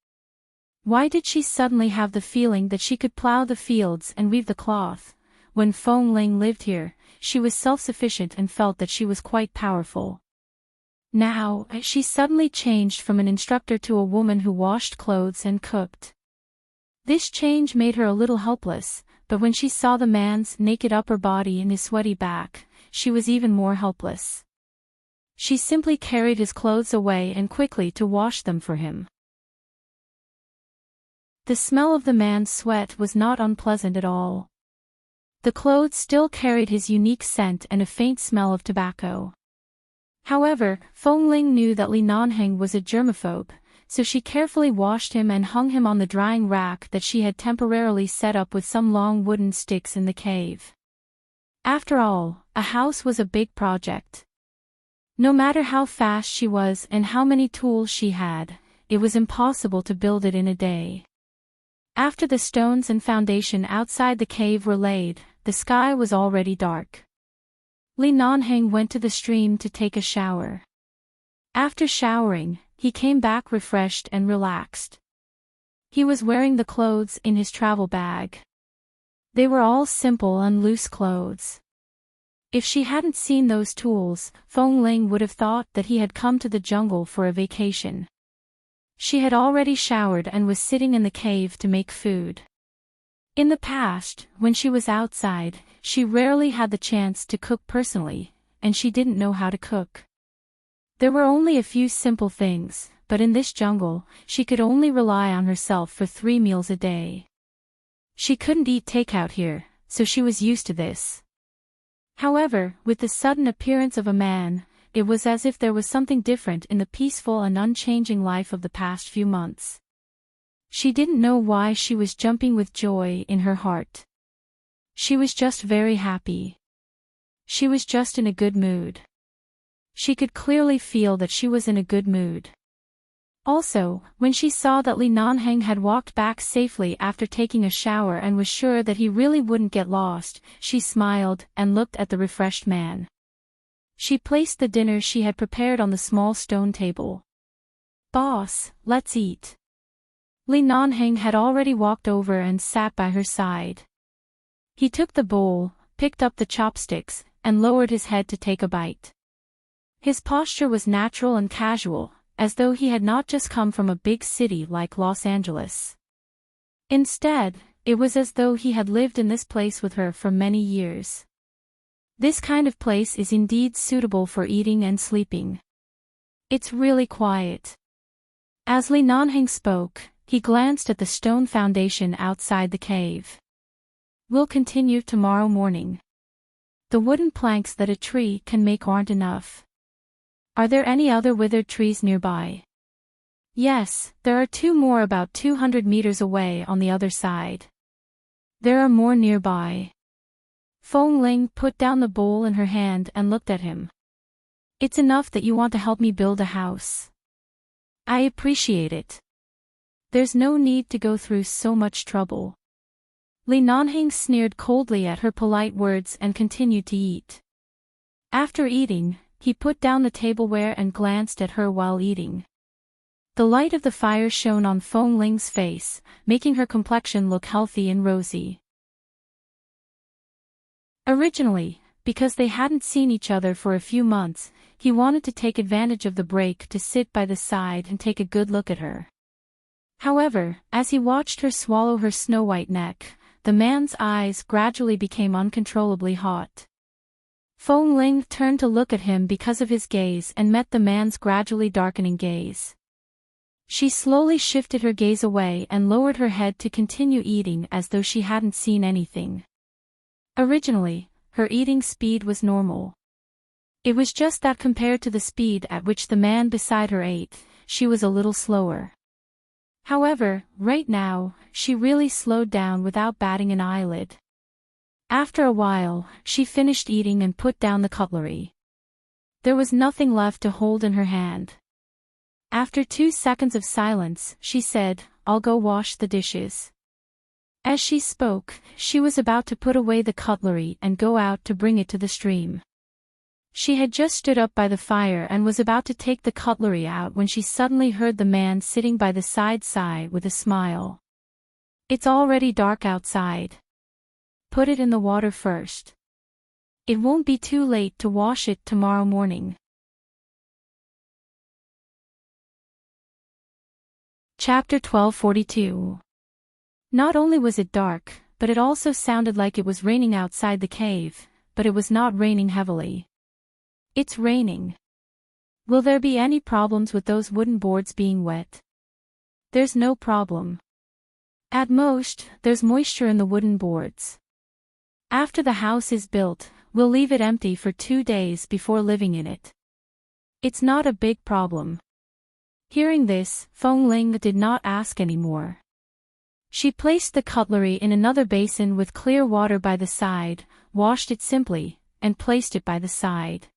Why did she suddenly have the feeling that she could plow the fields and weave the cloth? When Feng Ling lived here, she was self-sufficient and felt that she was quite powerful. Now, she suddenly changed from an instructor to a woman who washed clothes and cooked. This change made her a little helpless, but when she saw the man's naked upper body and his sweaty back, she was even more helpless. She simply carried his clothes away and quickly to wash them for him. The smell of the man's sweat was not unpleasant at all. The clothes still carried his unique scent and a faint smell of tobacco. However, Feng Ling knew that Li Nanheng was a germaphobe, so she carefully washed him and hung him on the drying rack that she had temporarily set up with some long wooden sticks in the cave. After all, a house was a big project. No matter how fast she was and how many tools she had, it was impossible to build it in a day. After the stones and foundation outside the cave were laid, the sky was already dark. Li Nanheng went to the stream to take a shower. After showering, he came back refreshed and relaxed. He was wearing the clothes in his travel bag. They were all simple and loose clothes. If she hadn't seen those tools, Feng Ling would have thought that he had come to the jungle for a vacation. She had already showered and was sitting in the cave to make food. In the past, when she was outside, she rarely had the chance to cook personally, and she didn't know how to cook. There were only a few simple things, but in this jungle, she could only rely on herself for 3 meals a day. She couldn't eat takeout here, so she was used to this. However, with the sudden appearance of a man, it was as if there was something different in the peaceful and unchanging life of the past few months. She didn't know why she was jumping with joy in her heart. She was just very happy. She was just in a good mood. She could clearly feel that she was in a good mood. Also, when she saw that Li Nanheng had walked back safely after taking a shower and was sure that he really wouldn't get lost, she smiled and looked at the refreshed man. She placed the dinner she had prepared on the small stone table. "Boss, let's eat." Li Nanheng had already walked over and sat by her side. He took the bowl, picked up the chopsticks, and lowered his head to take a bite. His posture was natural and casual, as though he had not just come from a big city like Los Angeles. Instead, it was as though he had lived in this place with her for many years. This kind of place is indeed suitable for eating and sleeping. It's really quiet. As Li Nanheng spoke, he glanced at the stone foundation outside the cave. "We'll continue tomorrow morning. The wooden planks that a tree can make aren't enough. Are there any other withered trees nearby?" "Yes, there are 2 more about 200 meters away on the other side. There are more nearby." Feng Ling put down the bowl in her hand and looked at him. "It's enough that you want to help me build a house. I appreciate it. There's no need to go through so much trouble." Li Nanheng sneered coldly at her polite words and continued to eat. After eating, he put down the tableware and glanced at her while eating. The light of the fire shone on Feng Ling's face, making her complexion look healthy and rosy. Originally, because they hadn't seen each other for a few months, he wanted to take advantage of the break to sit by the side and take a good look at her. However, as he watched her swallow her snow-white neck, the man's eyes gradually became uncontrollably hot. Feng Ling turned to look at him because of his gaze and met the man's gradually darkening gaze. She slowly shifted her gaze away and lowered her head to continue eating as though she hadn't seen anything. Originally, her eating speed was normal. It was just that compared to the speed at which the man beside her ate, she was a little slower. However, right now, she really slowed down without batting an eyelid. After a while, she finished eating and put down the cutlery. There was nothing left to hold in her hand. After 2 seconds of silence, she said, "I'll go wash the dishes." As she spoke, she was about to put away the cutlery and go out to bring it to the stream. She had just stood up by the fire and was about to take the cutlery out when she suddenly heard the man sitting by the side sigh with a smile. "It's already dark outside. Put it in the water first. It won't be too late to wash it tomorrow morning." Chapter 1242. Not only was it dark, but it also sounded like it was raining outside the cave, but it was not raining heavily. "It's raining. Will there be any problems with those wooden boards being wet?" "There's no problem. At most, there's moisture in the wooden boards. After the house is built, we'll leave it empty for 2 days before living in it. It's not a big problem." Hearing this, Feng Ling did not ask any more. She placed the cutlery in another basin with clear water by the side, washed it simply, and placed it by the side.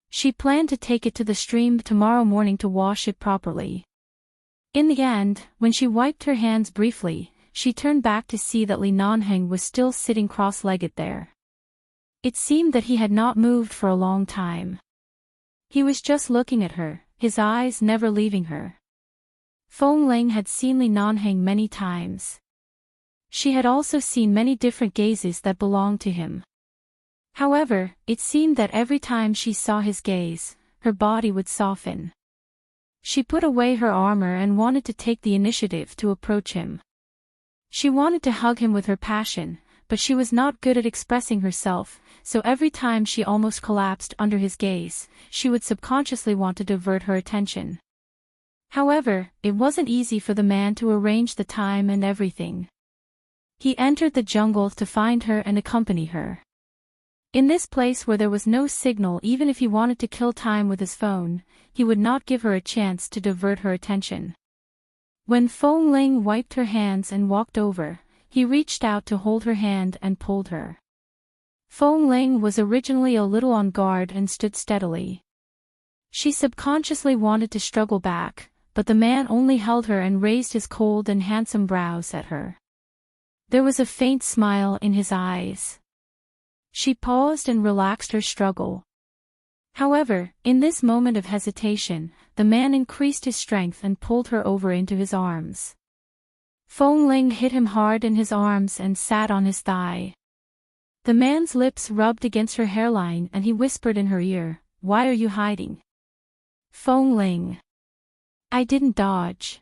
She planned to take it to the stream tomorrow morning to wash it properly. In the end, when she wiped her hands briefly, she turned back to see that Li Nanheng was still sitting cross-legged there. It seemed that he had not moved for a long time. He was just looking at her, his eyes never leaving her. Feng Ling had seen Li Nanheng many times. She had also seen many different gazes that belonged to him. However, it seemed that every time she saw his gaze, her body would soften. She put away her armor and wanted to take the initiative to approach him. She wanted to hug him with her passion, but she was not good at expressing herself, so every time she almost collapsed under his gaze, she would subconsciously want to divert her attention. However, it wasn't easy for the man to arrange the time and everything. He entered the jungle to find her and accompany her. In this place where there was no signal, even if he wanted to kill time with his phone, he would not give her a chance to divert her attention. When Feng Ling wiped her hands and walked over, he reached out to hold her hand and pulled her. Feng Ling was originally a little on guard and stood steadily. She subconsciously wanted to struggle back, but the man only held her and raised his cold and handsome brows at her. There was a faint smile in his eyes. She paused and relaxed her struggle. However, in this moment of hesitation, the man increased his strength and pulled her over into his arms. Feng Ling hit him hard in his arms and sat on his thigh. The man's lips rubbed against her hairline and he whispered in her ear, "Why are you hiding?" "Feng Ling. I didn't dodge."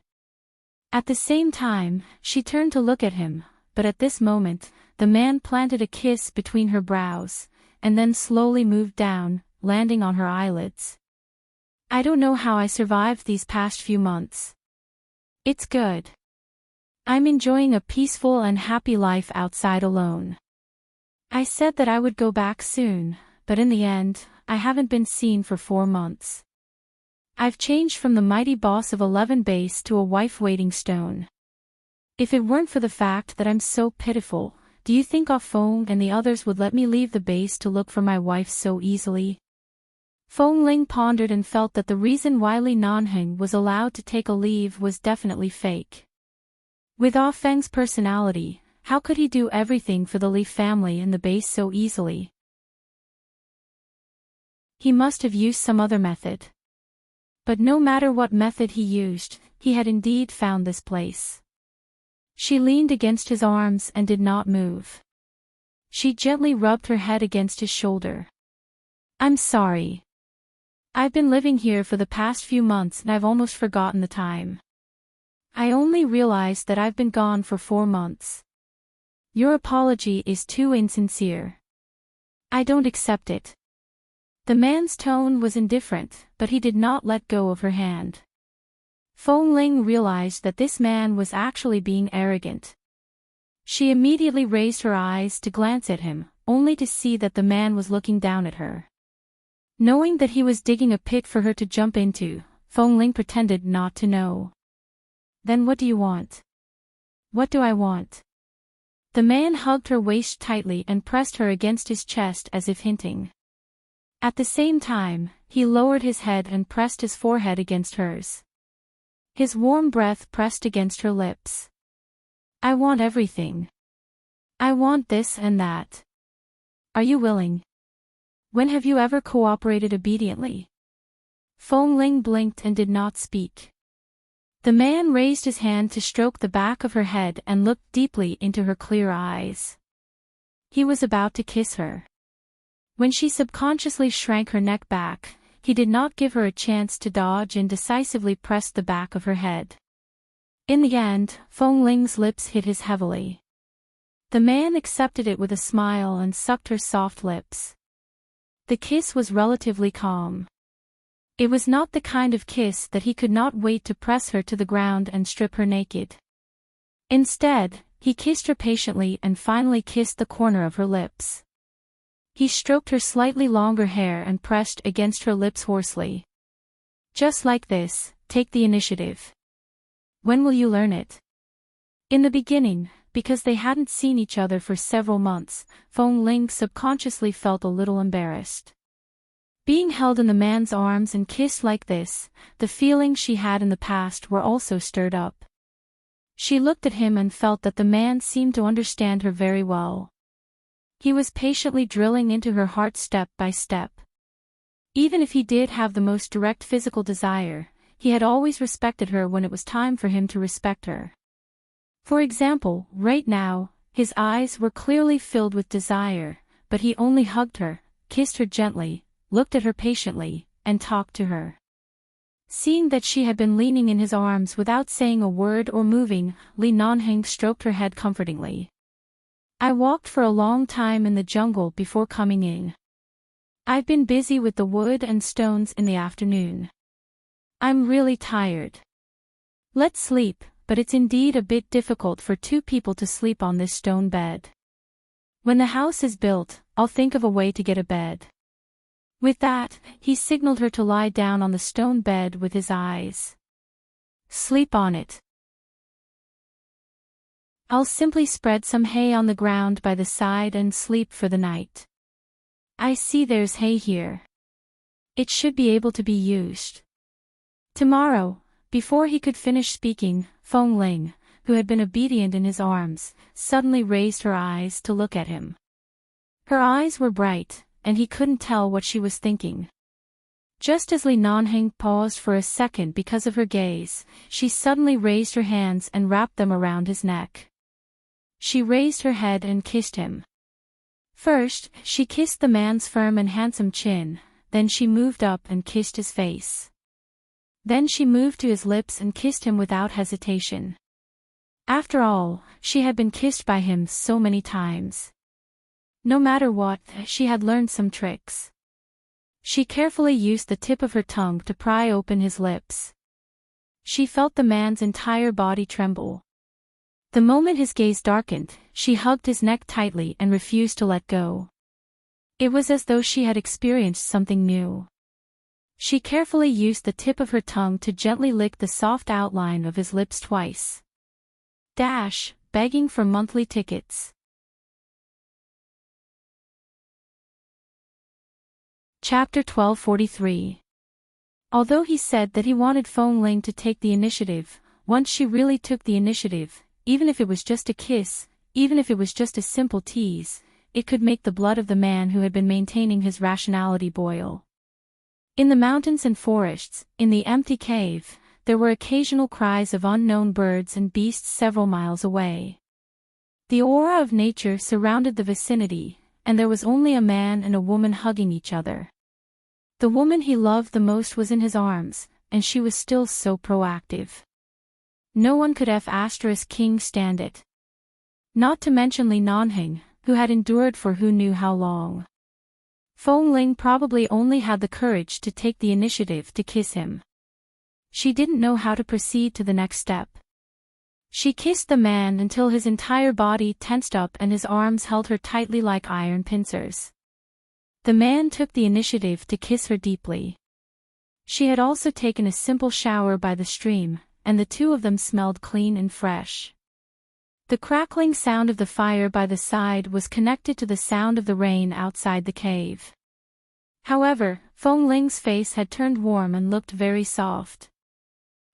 At the same time, she turned to look at him, but at this moment, the man planted a kiss between her brows, and then slowly moved down, landing on her eyelids. "I don't know how I survived these past few months. It's good. I'm enjoying a peaceful and happy life outside alone. I said that I would go back soon, but in the end, I haven't been seen for 4 months. I've changed from the mighty boss of 11 base to a wife waiting stone. If it weren't for the fact that I'm so pitiful, do you think Ah Feng and the others would let me leave the base to look for my wife so easily?" Feng Ling pondered and felt that the reason why Li Nanheng was allowed to take a leave was definitely fake. With Ah Feng's personality, how could he do everything for the Li family and the base so easily? He must have used some other method. But no matter what method he used, he had indeed found this place. She leaned against his arms and did not move. She gently rubbed her head against his shoulder. "I'm sorry. I've been living here for the past few months and I've almost forgotten the time. I only realized that I've been gone for 4 months. Your apology is too insincere. I don't accept it." The man's tone was indifferent, but he did not let go of her hand. Feng Ling realized that this man was actually being arrogant. She immediately raised her eyes to glance at him, only to see that the man was looking down at her. Knowing that he was digging a pit for her to jump into, Feng Ling pretended not to know. "Then what do you want?" "What do I want?" The man hugged her waist tightly and pressed her against his chest as if hinting. At the same time, he lowered his head and pressed his forehead against hers. His warm breath pressed against her lips. "I want everything. I want this and that. Are you willing?" When have you ever cooperated obediently? Feng Ling blinked and did not speak. The man raised his hand to stroke the back of her head and looked deeply into her clear eyes. He was about to kiss her. When she subconsciously shrank her neck back, he did not give her a chance to dodge and decisively pressed the back of her head. In the end, Feng Ling's lips hit his heavily. The man accepted it with a smile and sucked her soft lips. The kiss was relatively calm. It was not the kind of kiss that he could not wait to press her to the ground and strip her naked. Instead, he kissed her patiently and finally kissed the corner of her lips. He stroked her slightly longer hair and pressed against her lips hoarsely. Just like this, take the initiative. When will you learn it? In the beginning, because they hadn't seen each other for several months, Feng Ling subconsciously felt a little embarrassed. Being held in the man's arms and kissed like this, the feelings she had in the past were also stirred up. She looked at him and felt that the man seemed to understand her very well. He was patiently drilling into her heart step by step. Even if he did have the most direct physical desire, he had always respected her when it was time for him to respect her. For example, right now, his eyes were clearly filled with desire, but he only hugged her, kissed her gently, looked at her patiently, and talked to her. Seeing that she had been leaning in his arms without saying a word or moving, Li Nanheng stroked her head comfortingly. I walked for a long time in the jungle before coming in. I've been busy with the wood and stones in the afternoon. I'm really tired. Let's sleep, but it's indeed a bit difficult for two people to sleep on this stone bed. When the house is built, I'll think of a way to get a bed. With that, he signaled her to lie down on the stone bed with his eyes. Sleep on it. I'll simply spread some hay on the ground by the side and sleep for the night. I see there's hay here. It should be able to be used. Tomorrow, before he could finish speaking, Feng Ling, who had been obedient in his arms, suddenly raised her eyes to look at him. Her eyes were bright, and he couldn't tell what she was thinking. Just as Li Nanheng paused for a second because of her gaze, she suddenly raised her hands and wrapped them around his neck. She raised her head and kissed him. First, she kissed the man's firm and handsome chin, then she moved up and kissed his face. Then she moved to his lips and kissed him without hesitation. After all, she had been kissed by him so many times. No matter what, she had learned some tricks. She carefully used the tip of her tongue to pry open his lips. She felt the man's entire body tremble. The moment his gaze darkened, she hugged his neck tightly and refused to let go. It was as though she had experienced something new. She carefully used the tip of her tongue to gently lick the soft outline of his lips twice. Begging for monthly tickets. Chapter 1243. Although he said that he wanted Feng Ling to take the initiative, once she really took the initiative, even if it was just a kiss, even if it was just a simple tease, it could make the blood of the man who had been maintaining his rationality boil. In the mountains and forests, in the empty cave, there were occasional cries of unknown birds and beasts several miles away. The aura of nature surrounded the vicinity, and there was only a man and a woman hugging each other. The woman he loved the most was in his arms, and she was still so proactive. No one could King stand it. Not to mention Li Nanheng, who had endured for who knew how long. Feng Ling probably only had the courage to take the initiative to kiss him. She didn't know how to proceed to the next step. She kissed the man until his entire body tensed up and his arms held her tightly like iron pincers. The man took the initiative to kiss her deeply. She had also taken a simple shower by the stream, and the two of them smelled clean and fresh. The crackling sound of the fire by the side was connected to the sound of the rain outside the cave. However, Feng Ling's face had turned warm and looked very soft.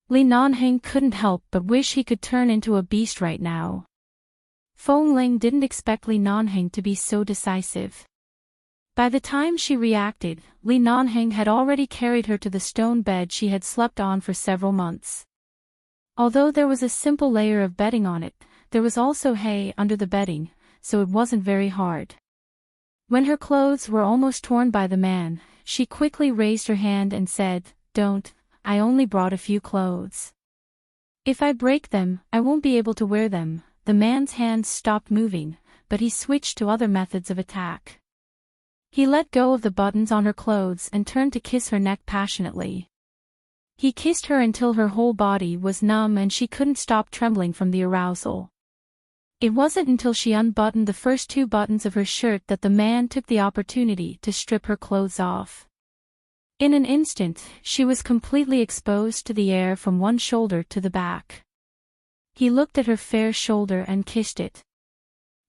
Li Nanheng couldn't help but wish he could turn into a beast right now. Feng Ling didn't expect Li Nanheng to be so decisive. By the time she reacted, Li Nanheng had already carried her to the stone bed she had slept on for several months. Although there was a simple layer of bedding on it, there was also hay under the bedding, so it wasn't very hard. When her clothes were almost torn by the man, she quickly raised her hand and said, "Don't, I only brought a few clothes. If I break them, I won't be able to wear them." The man's hands stopped moving, but he switched to other methods of attack. He let go of the buttons on her clothes and turned to kiss her neck passionately. He kissed her until her whole body was numb and she couldn't stop trembling from the arousal. It wasn't until she unbuttoned the first 2 buttons of her shirt that the man took the opportunity to strip her clothes off. In an instant, she was completely exposed to the air from one shoulder to the back. He looked at her fair shoulder and kissed it.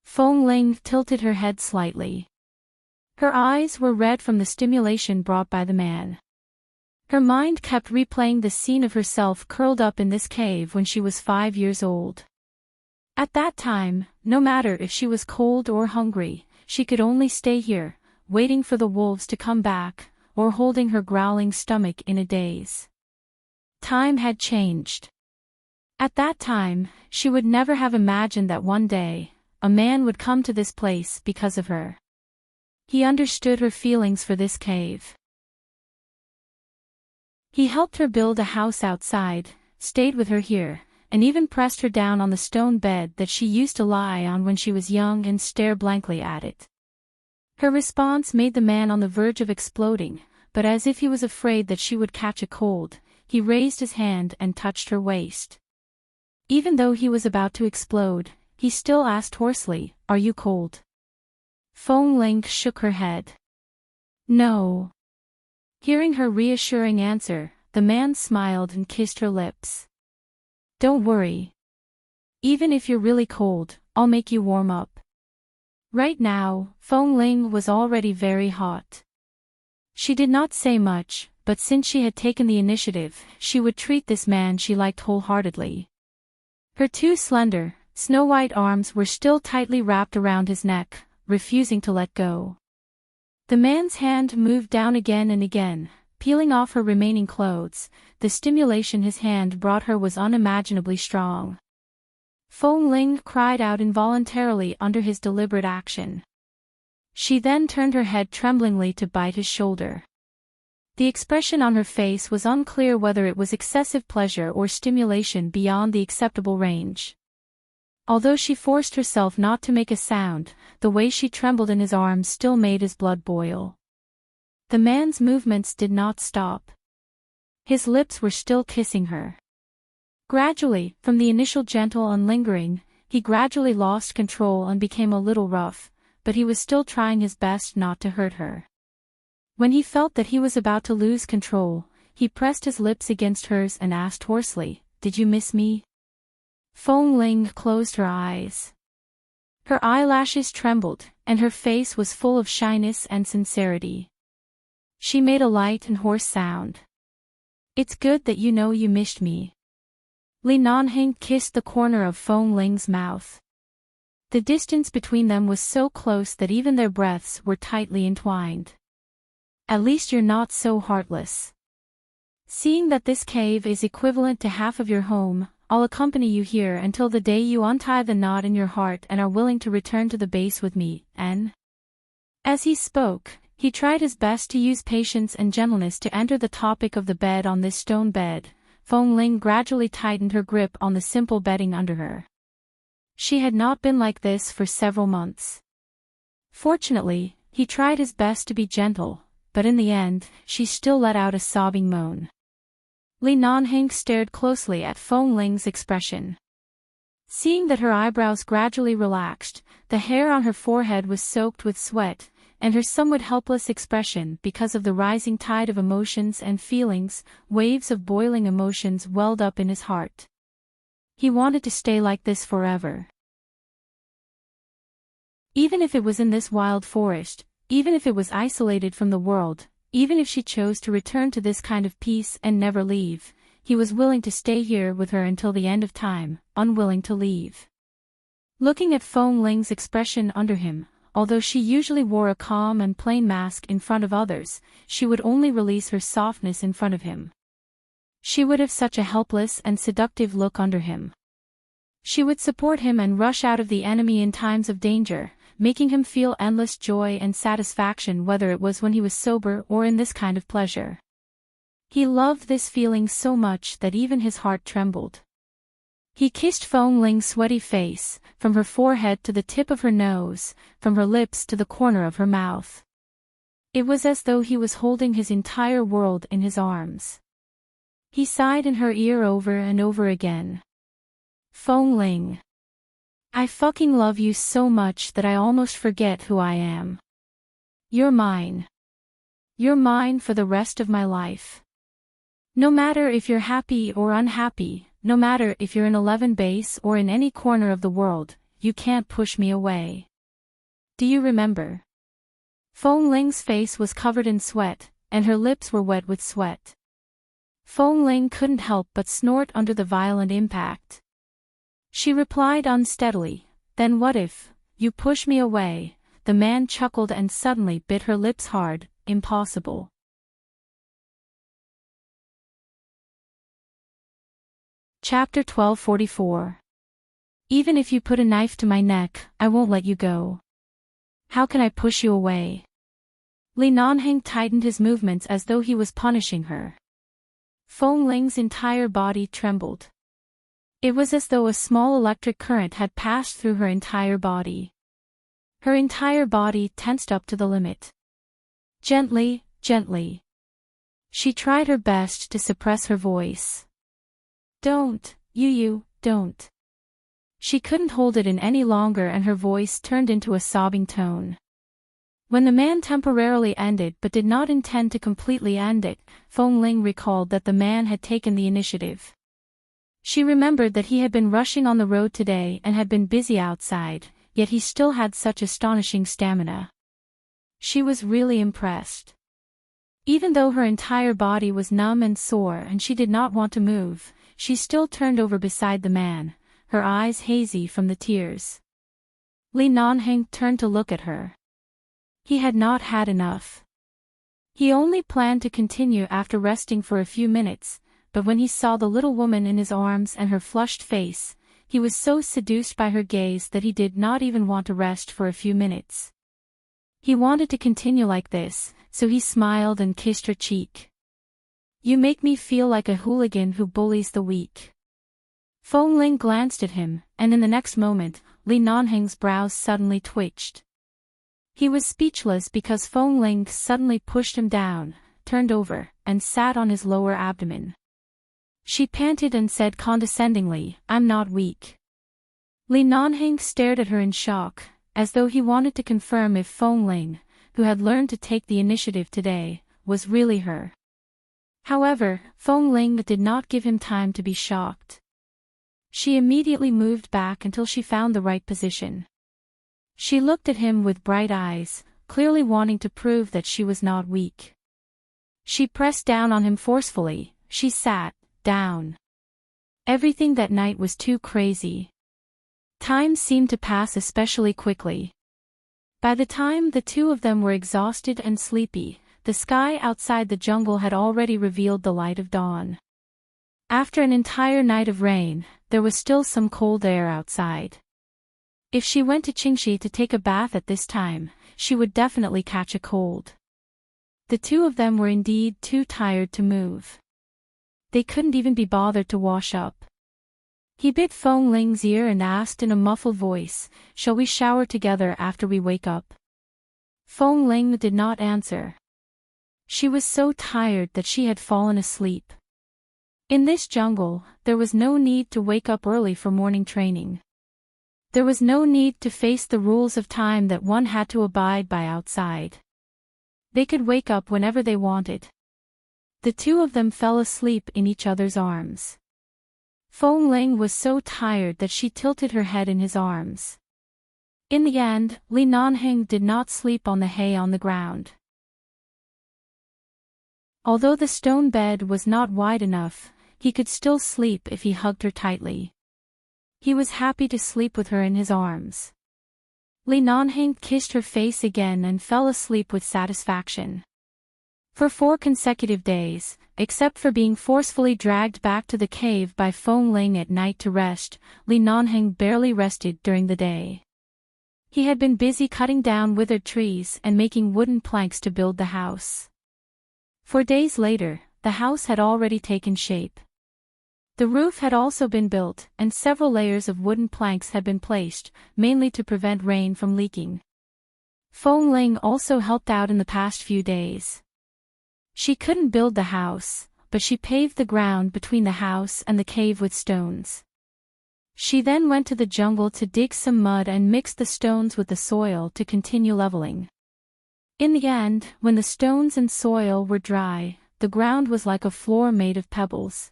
Feng Ling tilted her head slightly. Her eyes were red from the stimulation brought by the man. Her mind kept replaying the scene of herself curled up in this cave when she was 5 years old. At that time, no matter if she was cold or hungry, she could only stay here, waiting for the wolves to come back, or holding her growling stomach in a daze. Time had changed. At that time, she would never have imagined that one day, a man would come to this place because of her. He understood her feelings for this cave. He helped her build a house outside, stayed with her here, and even pressed her down on the stone bed that she used to lie on when she was young and stare blankly at it. Her response made the man on the verge of exploding, but as if he was afraid that she would catch a cold, he raised his hand and touched her waist. Even though he was about to explode, he still asked hoarsely, "Are you cold?" Feng Ling shook her head. "No." Hearing her reassuring answer, the man smiled and kissed her lips. "Don't worry. Even if you're really cold, I'll make you warm up." Right now, Feng Ling was already very hot. She did not say much, but since she had taken the initiative, she would treat this man she liked wholeheartedly. Her 2 slender, snow-white arms were still tightly wrapped around his neck, refusing to let go. The man's hand moved down again and again, peeling off her remaining clothes. The stimulation his hand brought her was unimaginably strong. Feng Ling cried out involuntarily under his deliberate action. She then turned her head tremblingly to bite his shoulder. The expression on her face was unclear whether it was excessive pleasure or stimulation beyond the acceptable range. Although she forced herself not to make a sound, the way she trembled in his arms still made his blood boil. The man's movements did not stop. His lips were still kissing her. Gradually, from the initial gentle and lingering, he gradually lost control and became a little rough, but he was still trying his best not to hurt her. When he felt that he was about to lose control, he pressed his lips against hers and asked hoarsely, "Did you miss me?" Feng Ling closed her eyes. Her eyelashes trembled, and her face was full of shyness and sincerity. She made a light and hoarse sound. "It's good that you know you missed me." Li Nanheng kissed the corner of Feng Ling's mouth. The distance between them was so close that even their breaths were tightly entwined. "At least you're not so heartless. Seeing that this cave is equivalent to half of your home, I'll accompany you here until the day you untie the knot in your heart and are willing to return to the base with me, En." As he spoke, he tried his best to use patience and gentleness to enter the topic of the bed. On this stone bed, Feng Ling gradually tightened her grip on the simple bedding under her. She had not been like this for several months. Fortunately, he tried his best to be gentle, but in the end, she still let out a sobbing moan. Li Nanheng stared closely at Feng Ling's expression. Seeing that her eyebrows gradually relaxed, the hair on her forehead was soaked with sweat, and her somewhat helpless expression because of the rising tide of emotions and feelings, waves of boiling emotions welled up in his heart. He wanted to stay like this forever. Even if it was in this wild forest, even if it was isolated from the world, even if she chose to return to this kind of peace and never leave, he was willing to stay here with her until the end of time, unwilling to leave. Looking at Feng Ling's expression under him, although she usually wore a calm and plain mask in front of others, she would only release her softness in front of him. She would have such a helpless and seductive look under him. She would support him and rush out of the enemy in times of danger, making him feel endless joy and satisfaction, whether it was when he was sober or in this kind of pleasure. He loved this feeling so much that even his heart trembled. He kissed Fong Ling's sweaty face, from her forehead to the tip of her nose, from her lips to the corner of her mouth. It was as though he was holding his entire world in his arms. He sighed in her ear over and over again. Fong Ling. I fucking love you so much that I almost forget who I am. You're mine. You're mine for the rest of my life. No matter if you're happy or unhappy, no matter if you're in 11 base or in any corner of the world, you can't push me away. Do you remember? Fong Ling's face was covered in sweat, and her lips were wet with sweat. Fong Ling couldn't help but snort under the violent impact. She replied unsteadily, then what if you push me away? The man chuckled and suddenly bit her lips hard. Impossible. Chapter 1244. Even if you put a knife to my neck, I won't let you go. How can I push you away? Li Nanheng tightened his movements as though he was punishing her. Fong Ling's entire body trembled. It was as though a small electric current had passed through her entire body. Her entire body tensed up to the limit. Gently, gently. She tried her best to suppress her voice. Don't, don't. She couldn't hold it in any longer and her voice turned into a sobbing tone. When the man temporarily ended but did not intend to completely end it, Fong Ling recalled that the man had taken the initiative. She remembered that he had been rushing on the road today and had been busy outside, yet he still had such astonishing stamina. She was really impressed. Even though her entire body was numb and sore and she did not want to move, she still turned over beside the man, her eyes hazy from the tears. Li Nanheng turned to look at her. He had not had enough. He only planned to continue after resting for a few minutes, but when he saw the little woman in his arms and her flushed face, he was so seduced by her gaze that he did not even want to rest for a few minutes. He wanted to continue like this, so he smiled and kissed her cheek. You make me feel like a hooligan who bullies the weak. Fong Ling glanced at him, and in the next moment, Li Nanheng's brows suddenly twitched. He was speechless because Fong Ling suddenly pushed him down, turned over, and sat on his lower abdomen. She panted and said condescendingly, I'm not weak. Li Nanheng stared at her in shock, as though he wanted to confirm if Fong Ling, who had learned to take the initiative today, was really her. However, Fong Ling did not give him time to be shocked. She immediately moved back until she found the right position. She looked at him with bright eyes, clearly wanting to prove that she was not weak. She pressed down on him forcefully. She sat down. Everything that night was too crazy. Time seemed to pass especially quickly. By the time the two of them were exhausted and sleepy, the sky outside the jungle had already revealed the light of dawn. After an entire night of rain, there was still some cold air outside. If she went to Qingxi to take a bath at this time, she would definitely catch a cold. The two of them were indeed too tired to move. They couldn't even be bothered to wash up. He bit Fong Ling's ear and asked in a muffled voice, shall we shower together after we wake up? Fong Ling did not answer. She was so tired that she had fallen asleep. In this jungle, there was no need to wake up early for morning training. There was no need to face the rules of time that one had to abide by outside. They could wake up whenever they wanted. The two of them fell asleep in each other's arms. Fong Ling was so tired that she tilted her head in his arms. In the end, Li Nanheng did not sleep on the hay on the ground. Although the stone bed was not wide enough, he could still sleep if he hugged her tightly. He was happy to sleep with her in his arms. Li Nanheng kissed her face again and fell asleep with satisfaction. For 4 consecutive days, except for being forcefully dragged back to the cave by Feng Ling at night to rest, Li Nanheng barely rested during the day. He had been busy cutting down withered trees and making wooden planks to build the house. 4 days later, the house had already taken shape. The roof had also been built, and several layers of wooden planks had been placed, mainly to prevent rain from leaking. Feng Ling also helped out in the past few days. She couldn't build the house, but she paved the ground between the house and the cave with stones. She then went to the jungle to dig some mud and mixed the stones with the soil to continue leveling. In the end, when the stones and soil were dry, the ground was like a floor made of pebbles.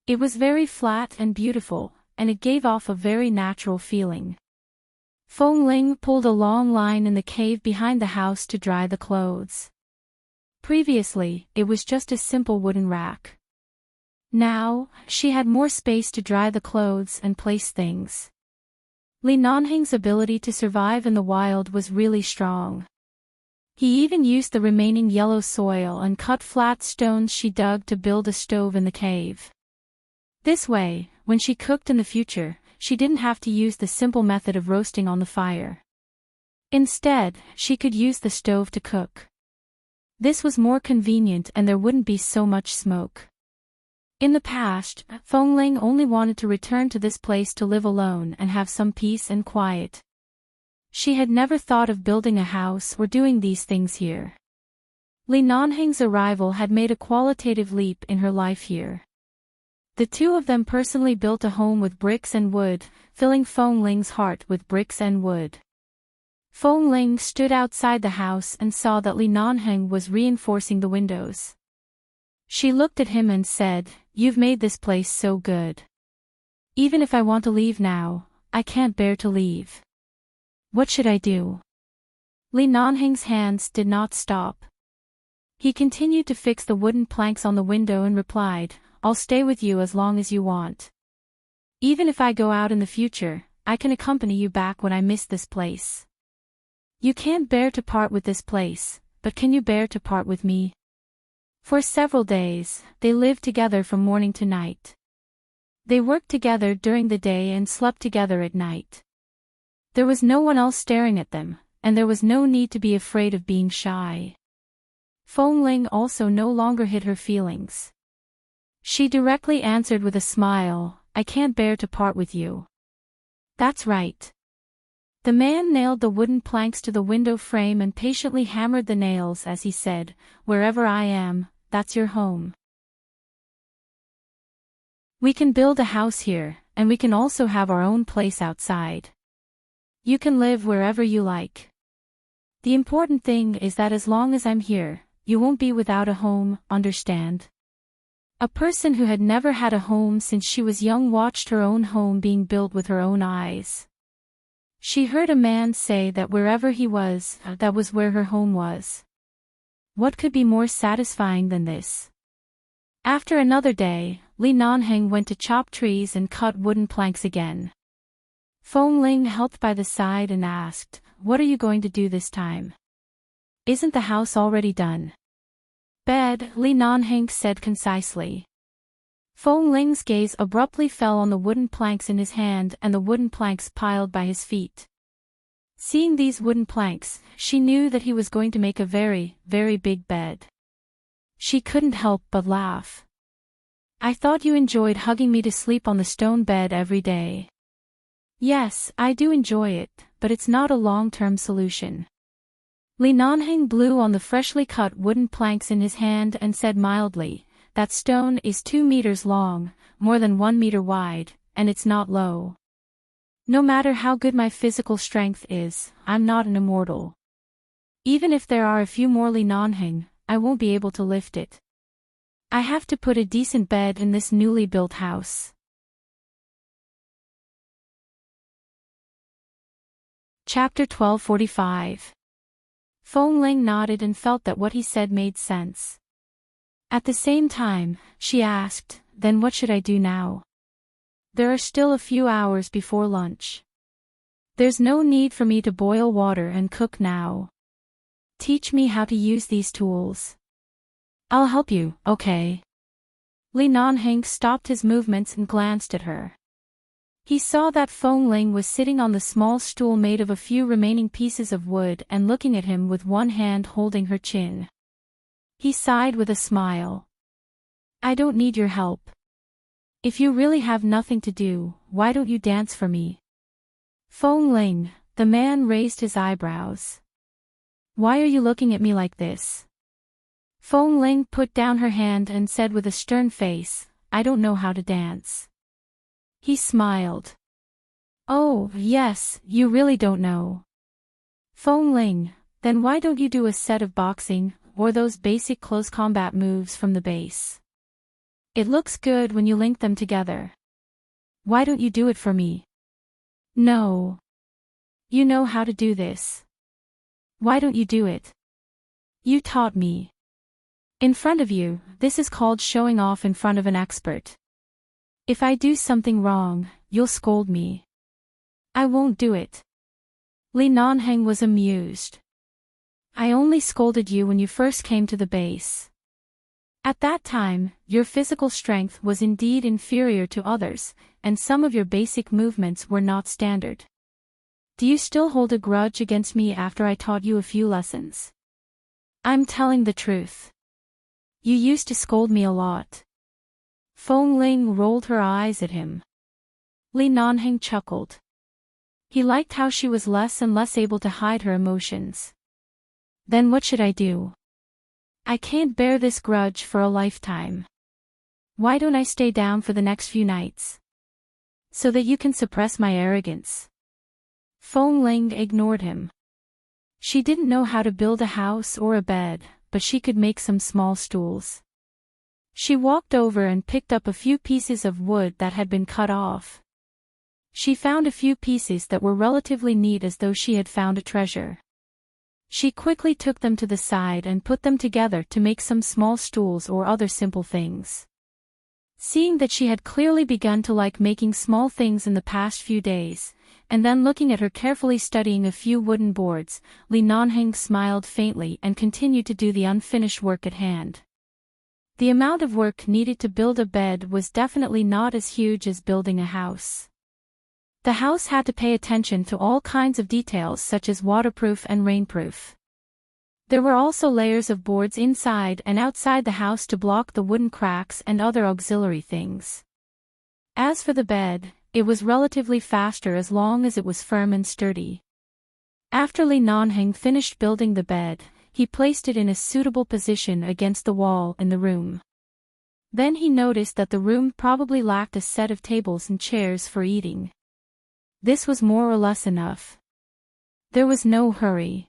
It was very flat and beautiful, and it gave off a very natural feeling. Feng Ling pulled a long line in the cave behind the house to dry the clothes. Previously, it was just a simple wooden rack. Now, she had more space to dry the clothes and place things. Li Nanheng's ability to survive in the wild was really strong. He even used the remaining yellow soil and cut flat stones she dug to build a stove in the cave. This way, when she cooked in the future, she didn't have to use the simple method of roasting on the fire. Instead, she could use the stove to cook. This was more convenient and there wouldn't be so much smoke. In the past, Feng Ling only wanted to return to this place to live alone and have some peace and quiet. She had never thought of building a house or doing these things here. Li Nanheng's arrival had made a qualitative leap in her life here. The two of them personally built a home with bricks and wood, filling Feng Ling's heart with bricks and wood. Feng Ling stood outside the house and saw that Li Nanheng was reinforcing the windows. She looked at him and said, "You've made this place so good. Even if I want to leave now, I can't bear to leave. What should I do?" Li Nanheng's hands did not stop. He continued to fix the wooden planks on the window and replied, "I'll stay with you as long as you want. Even if I go out in the future, I can accompany you back when I miss this place. You can't bear to part with this place, but can you bear to part with me?" For several days, they lived together from morning to night. They worked together during the day and slept together at night. There was no one else staring at them, and there was no need to be afraid of being shy. Feng Ling also no longer hid her feelings. She directly answered with a smile, "I can't bear to part with you." "That's right." The man nailed the wooden planks to the window frame and patiently hammered the nails as he said, "Wherever I am, that's your home. We can build a house here, and we can also have our own place outside. You can live wherever you like. The important thing is that as long as I'm here, you won't be without a home, understand?" A person who had never had a home since she was young watched her own home being built with her own eyes. She heard a man say that wherever he was, that was where her home was. What could be more satisfying than this? After another day, Li Nanheng went to chop trees and cut wooden planks again. Feng Ling helped by the side and asked, "What are you going to do this time? Isn't the house already done?" "Bed," Li Nanheng said concisely. Feng Ling's gaze abruptly fell on the wooden planks in his hand and the wooden planks piled by his feet. Seeing these wooden planks, she knew that he was going to make a very, very big bed. She couldn't help but laugh. "I thought you enjoyed hugging me to sleep on the stone bed every day." "Yes, I do enjoy it, but it's not a long-term solution." Li Nanheng blew on the freshly cut wooden planks in his hand and said mildly, "That stone is 2 meters long, more than 1 meter wide, and it's not low. No matter how good my physical strength is, I'm not an immortal. Even if there are a few more Li Nanheng, I won't be able to lift it. I have to put a decent bed in this newly built house." Chapter 1245. Feng Ling nodded and felt that what he said made sense. At the same time, she asked, "Then what should I do now? There are still a few hours before lunch." There's no need for me to boil water and cook now. Teach me how to use these tools. I'll help you, okay? Li Nanheng stopped his movements and glanced at her. He saw that Feng Ling was sitting on the small stool made of a few remaining pieces of wood and looking at him with one hand holding her chin. He sighed with a smile. I don't need your help. If you really have nothing to do, why don't you dance for me? Feng Ling, the man raised his eyebrows. Why are you looking at me like this? Feng Ling put down her hand and said with a stern face, I don't know how to dance. He smiled. Oh, yes, you really don't know. Feng Ling, then why don't you do a set of boxing, or those basic close combat moves from the base? It looks good when you link them together. Why don't you do it for me? No. You know how to do this. Why don't you do it? You taught me. In front of you, this is called showing off in front of an expert. If I do something wrong, you'll scold me. I won't do it. Li Nanheng was amused. I only scolded you when you first came to the base. At that time, your physical strength was indeed inferior to others, and some of your basic movements were not standard. Do you still hold a grudge against me after I taught you a few lessons? I'm telling the truth. You used to scold me a lot. Feng Ling rolled her eyes at him. Li Nanheng chuckled. He liked how she was less and less able to hide her emotions. Then what should I do? I can't bear this grudge for a lifetime. Why don't I stay down for the next few nights? So that you can suppress my arrogance. Feng Ling ignored him. She didn't know how to build a house or a bed, but she could make some small stools. She walked over and picked up a few pieces of wood that had been cut off. She found a few pieces that were relatively neat as though she had found a treasure. She quickly took them to the side and put them together to make some small stools or other simple things. Seeing that she had clearly begun to like making small things in the past few days, and then looking at her carefully studying a few wooden boards, Li Nanheng smiled faintly and continued to do the unfinished work at hand. The amount of work needed to build a bed was definitely not as huge as building a house. The house had to pay attention to all kinds of details such as waterproof and rainproof. There were also layers of boards inside and outside the house to block the wooden cracks and other auxiliary things. As for the bed, it was relatively faster as long as it was firm and sturdy. After Li Nanheng finished building the bed, he placed it in a suitable position against the wall in the room. Then he noticed that the room probably lacked a set of tables and chairs for eating. This was more or less enough. There was no hurry.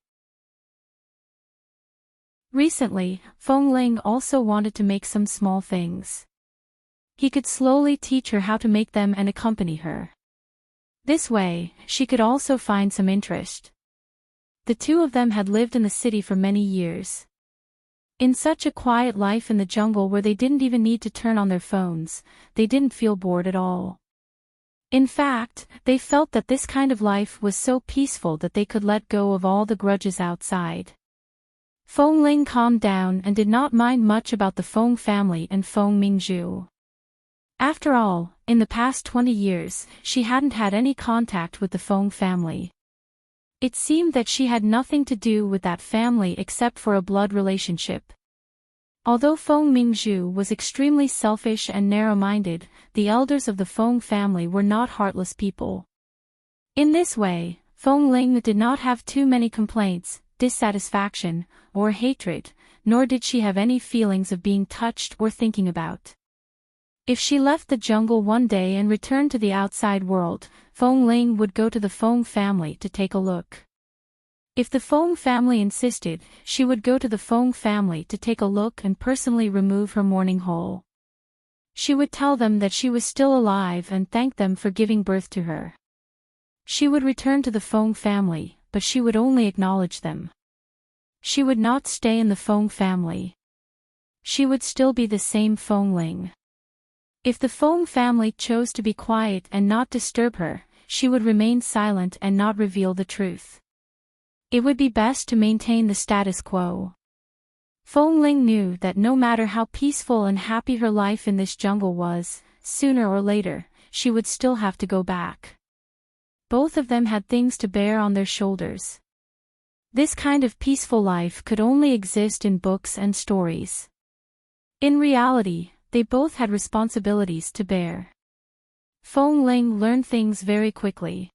Recently, Feng Ling also wanted to make some small things. He could slowly teach her how to make them and accompany her. This way, she could also find some interest. The two of them had lived in the city for many years. In such a quiet life in the jungle where they didn't even need to turn on their phones, they didn't feel bored at all. In fact, they felt that this kind of life was so peaceful that they could let go of all the grudges outside. Feng Ling calmed down and did not mind much about the Feng family and Feng Mingzhu. After all, in the past 20 years, she hadn't had any contact with the Feng family. It seemed that she had nothing to do with that family except for a blood relationship. Although Feng Mingzhu was extremely selfish and narrow-minded, the elders of the Feng family were not heartless people. In this way, Feng Ling did not have too many complaints, dissatisfaction, or hatred, nor did she have any feelings of being touched or thinking about. If she left the jungle one day and returned to the outside world, Feng Ling would go to the Feng family to take a look. If the Feng family insisted, she would go to the Feng family to take a look and personally remove her mourning hole. She would tell them that she was still alive and thank them for giving birth to her. She would return to the Feng family, but she would only acknowledge them. She would not stay in the Feng family. She would still be the same Feng Ling. If the Feng family chose to be quiet and not disturb her, she would remain silent and not reveal the truth. It would be best to maintain the status quo. Feng Ling knew that no matter how peaceful and happy her life in this jungle was, sooner or later, she would still have to go back. Both of them had things to bear on their shoulders. This kind of peaceful life could only exist in books and stories. In reality, they both had responsibilities to bear. Feng Ling learned things very quickly.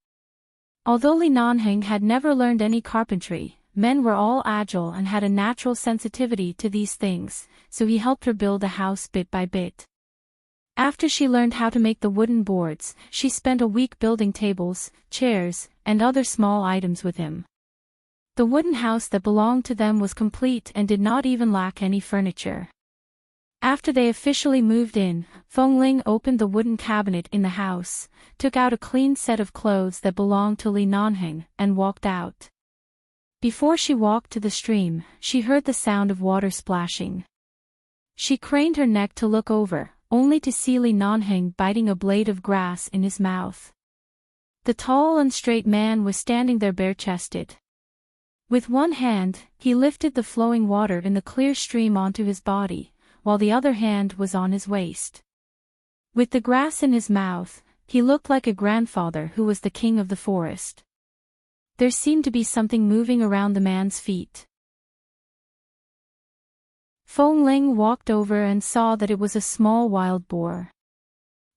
Although Li Nanheng had never learned any carpentry, men were all agile and had a natural sensitivity to these things, so he helped her build a house bit by bit. After she learned how to make the wooden boards, she spent a week building tables, chairs, and other small items with him. The wooden house that belonged to them was complete and did not even lack any furniture. After they officially moved in, Feng Ling opened the wooden cabinet in the house, took out a clean set of clothes that belonged to Li Nanheng, and walked out. Before she walked to the stream, she heard the sound of water splashing. She craned her neck to look over, only to see Li Nanheng biting a blade of grass in his mouth. The tall and straight man was standing there bare-chested. With one hand, he lifted the flowing water in the clear stream onto his body, while the other hand was on his waist. With the grass in his mouth, he looked like a grandfather who was the king of the forest. There seemed to be something moving around the man's feet. Feng Ling walked over and saw that it was a small wild boar.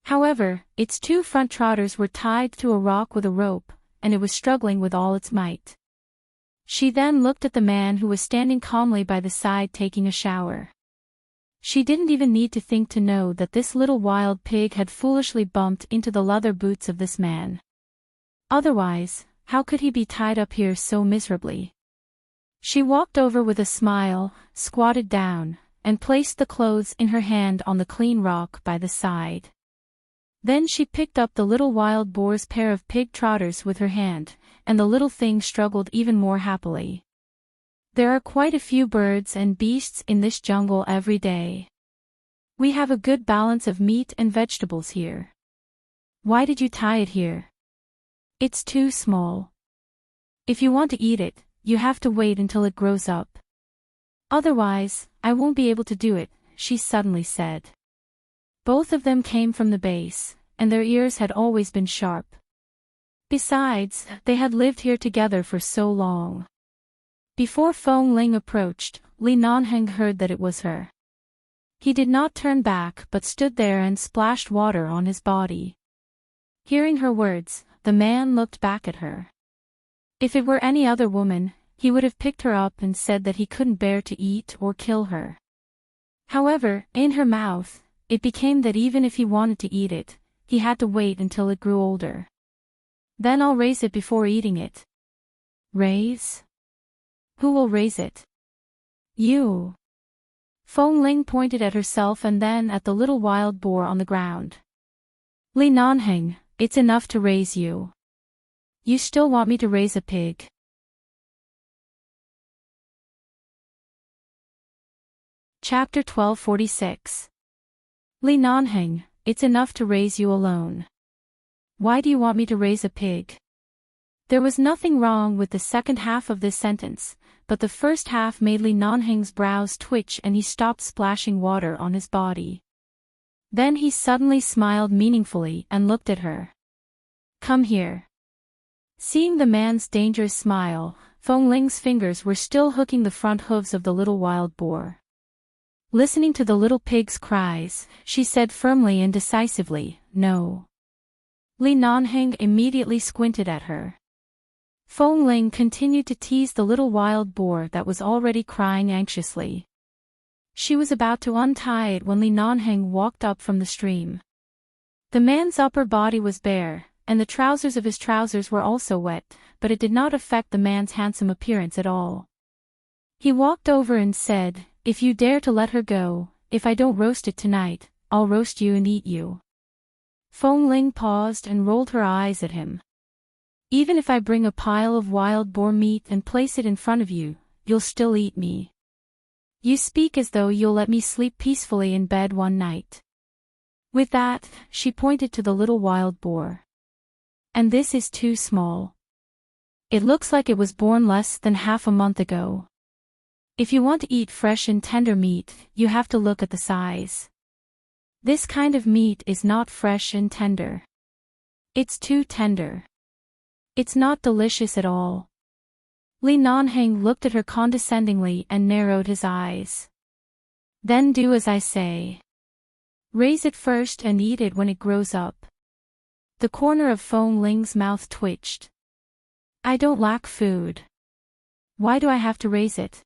However, its two front trotters were tied to a rock with a rope, and it was struggling with all its might. She then looked at the man who was standing calmly by the side taking a shower. She didn't even need to think to know that this little wild pig had foolishly bumped into the leather boots of this man. Otherwise, how could he be tied up here so miserably? She walked over with a smile, squatted down, and placed the clothes in her hand on the clean rock by the side. Then she picked up the little wild boar's pair of pig trotters with her hand, and the little thing struggled even more happily. There are quite a few birds and beasts in this jungle every day. We have a good balance of meat and vegetables here. Why did you tie it here? It's too small. If you want to eat it, you have to wait until it grows up. Otherwise, I won't be able to do it, she suddenly said. Both of them came from the base, and their ears had always been sharp. Besides, they had lived here together for so long. Before Feng Ling approached, Li Nanheng heard that it was her. He did not turn back but stood there and splashed water on his body. Hearing her words, the man looked back at her. If it were any other woman, he would have picked her up and said that he couldn't bear to eat or kill her. However, in her mouth, it became that even if he wanted to eat it, he had to wait until it grew older. Then I'll raise it before eating it. Raise? Who will raise it? You. Feng Ling pointed at herself and then at the little wild boar on the ground. Li Nanheng, it's enough to raise you. You still want me to raise a pig? Chapter 1246. Li Nanheng, it's enough to raise you alone. Why do you want me to raise a pig? There was nothing wrong with the second half of this sentence, but the first half made Li Nanheng's brows twitch and he stopped splashing water on his body. Then he suddenly smiled meaningfully and looked at her. Come here. Seeing the man's dangerous smile, Feng Ling's fingers were still hooking the front hooves of the little wild boar. Listening to the little pig's cries, she said firmly and decisively, no. Li Nanheng immediately squinted at her. Feng Ling continued to tease the little wild boar that was already crying anxiously. She was about to untie it when Li Nanheng walked up from the stream. The man's upper body was bare, and the trousers of his trousers were also wet, but it did not affect the man's handsome appearance at all. He walked over and said, if you dare to let her go, if I don't roast it tonight, I'll roast you and eat you. Feng Ling paused and rolled her eyes at him. Even if I bring a pile of wild boar meat and place it in front of you, you'll still eat me. You speak as though you'll let me sleep peacefully in bed one night. With that, she pointed to the little wild boar. And this is too small. It looks like it was born less than half a month ago. If you want to eat fresh and tender meat, you have to look at the size. This kind of meat is not fresh and tender. It's too tender. It's not delicious at all. Li Nanheng looked at her condescendingly and narrowed his eyes. Then do as I say. Raise it first and eat it when it grows up. The corner of Feng Ling's mouth twitched. I don't lack food. Why do I have to raise it?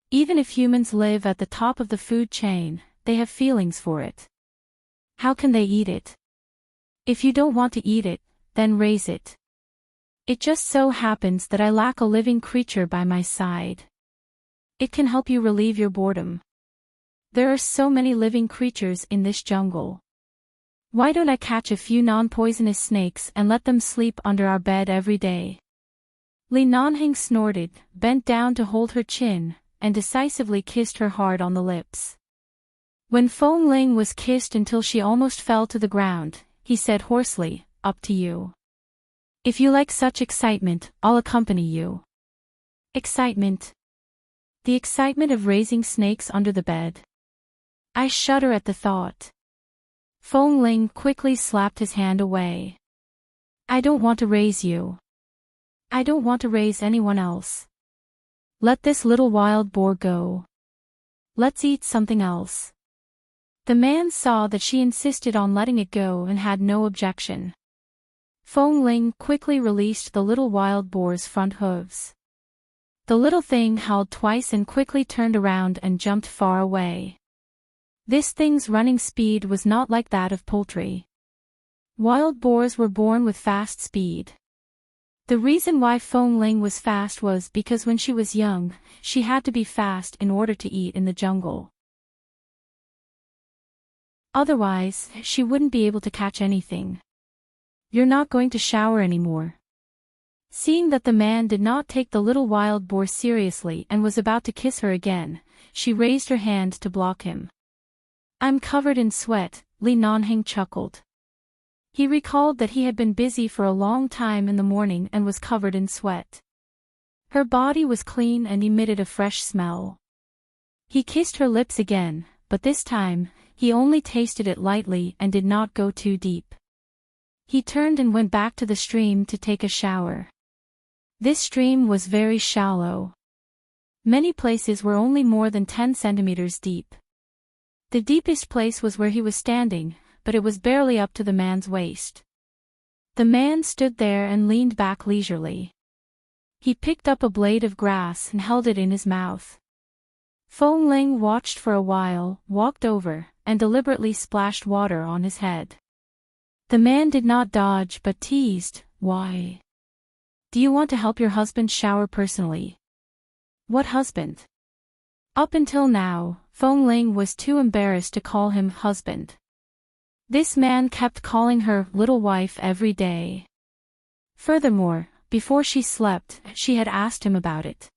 Even if humans live at the top of the food chain, they have feelings for it. How can they eat it? If you don't want to eat it, then raise it. It just so happens that I lack a living creature by my side. It can help you relieve your boredom. There are so many living creatures in this jungle. Why don't I catch a few non-poisonous snakes and let them sleep under our bed every day? Li Nanheng snorted, bent down to hold her chin, and decisively kissed her hard on the lips. When Feng Ling was kissed until she almost fell to the ground, he said hoarsely, "Up to you. If you like such excitement, I'll accompany you." Excitement? The excitement of raising snakes under the bed. I shudder at the thought. Feng Ling quickly slapped his hand away. I don't want to raise you. I don't want to raise anyone else. Let this little wild boar go. Let's eat something else. The man saw that she insisted on letting it go and had no objection. Feng Ling quickly released the little wild boar's front hooves. The little thing howled twice and quickly turned around and jumped far away. This thing's running speed was not like that of poultry. Wild boars were born with fast speed. The reason why Feng Ling was fast was because when she was young, she had to be fast in order to eat in the jungle. Otherwise, she wouldn't be able to catch anything. You're not going to shower anymore. Seeing that the man did not take the little wild boar seriously and was about to kiss her again, she raised her hand to block him. I'm covered in sweat, Li Nanheng chuckled. He recalled that he had been busy for a long time in the morning and was covered in sweat. Her body was clean and emitted a fresh smell. He kissed her lips again, but this time, he only tasted it lightly and did not go too deep. He turned and went back to the stream to take a shower. This stream was very shallow. Many places were only more than 10 centimeters deep. The deepest place was where he was standing, but it was barely up to the man's waist. The man stood there and leaned back leisurely. He picked up a blade of grass and held it in his mouth. Feng Ling watched for a while, walked over, and deliberately splashed water on his head. The man did not dodge but teased, Why? Do you want to help your husband shower personally? What husband? Up until now, Feng Ling was too embarrassed to call him husband. This man kept calling her little wife every day. Furthermore, before she slept, she had asked him about it.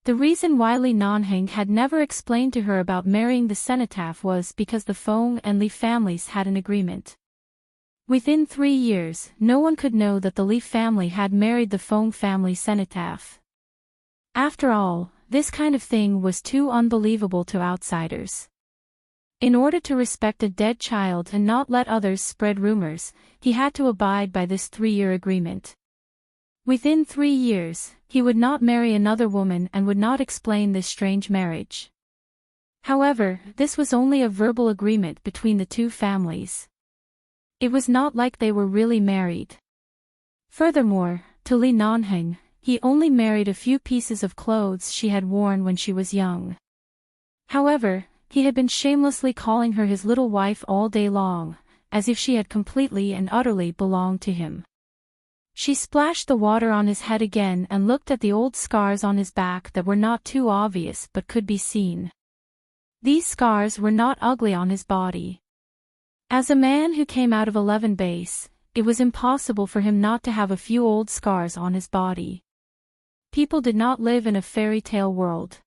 The reason why Li Nanheng had never explained to her about marrying the cenotaph was because the Feng and Li families had an agreement. Within 3 years, no one could know that the Li family had married the Feng family cenotaph. After all, this kind of thing was too unbelievable to outsiders. In order to respect a dead child and not let others spread rumors, he had to abide by this 3-year agreement. Within 3 years, he would not marry another woman and would not explain this strange marriage. However, this was only a verbal agreement between the two families. It was not like they were really married. Furthermore, to Li Nanheng, he only married a few pieces of clothes she had worn when she was young. However, he had been shamelessly calling her his little wife all day long, as if she had completely and utterly belonged to him. She splashed the water on his head again and looked at the old scars on his back that were not too obvious but could be seen. These scars were not ugly on his body. As a man who came out of 11 base, it was impossible for him not to have a few old scars on his body. People did not live in a fairy tale world.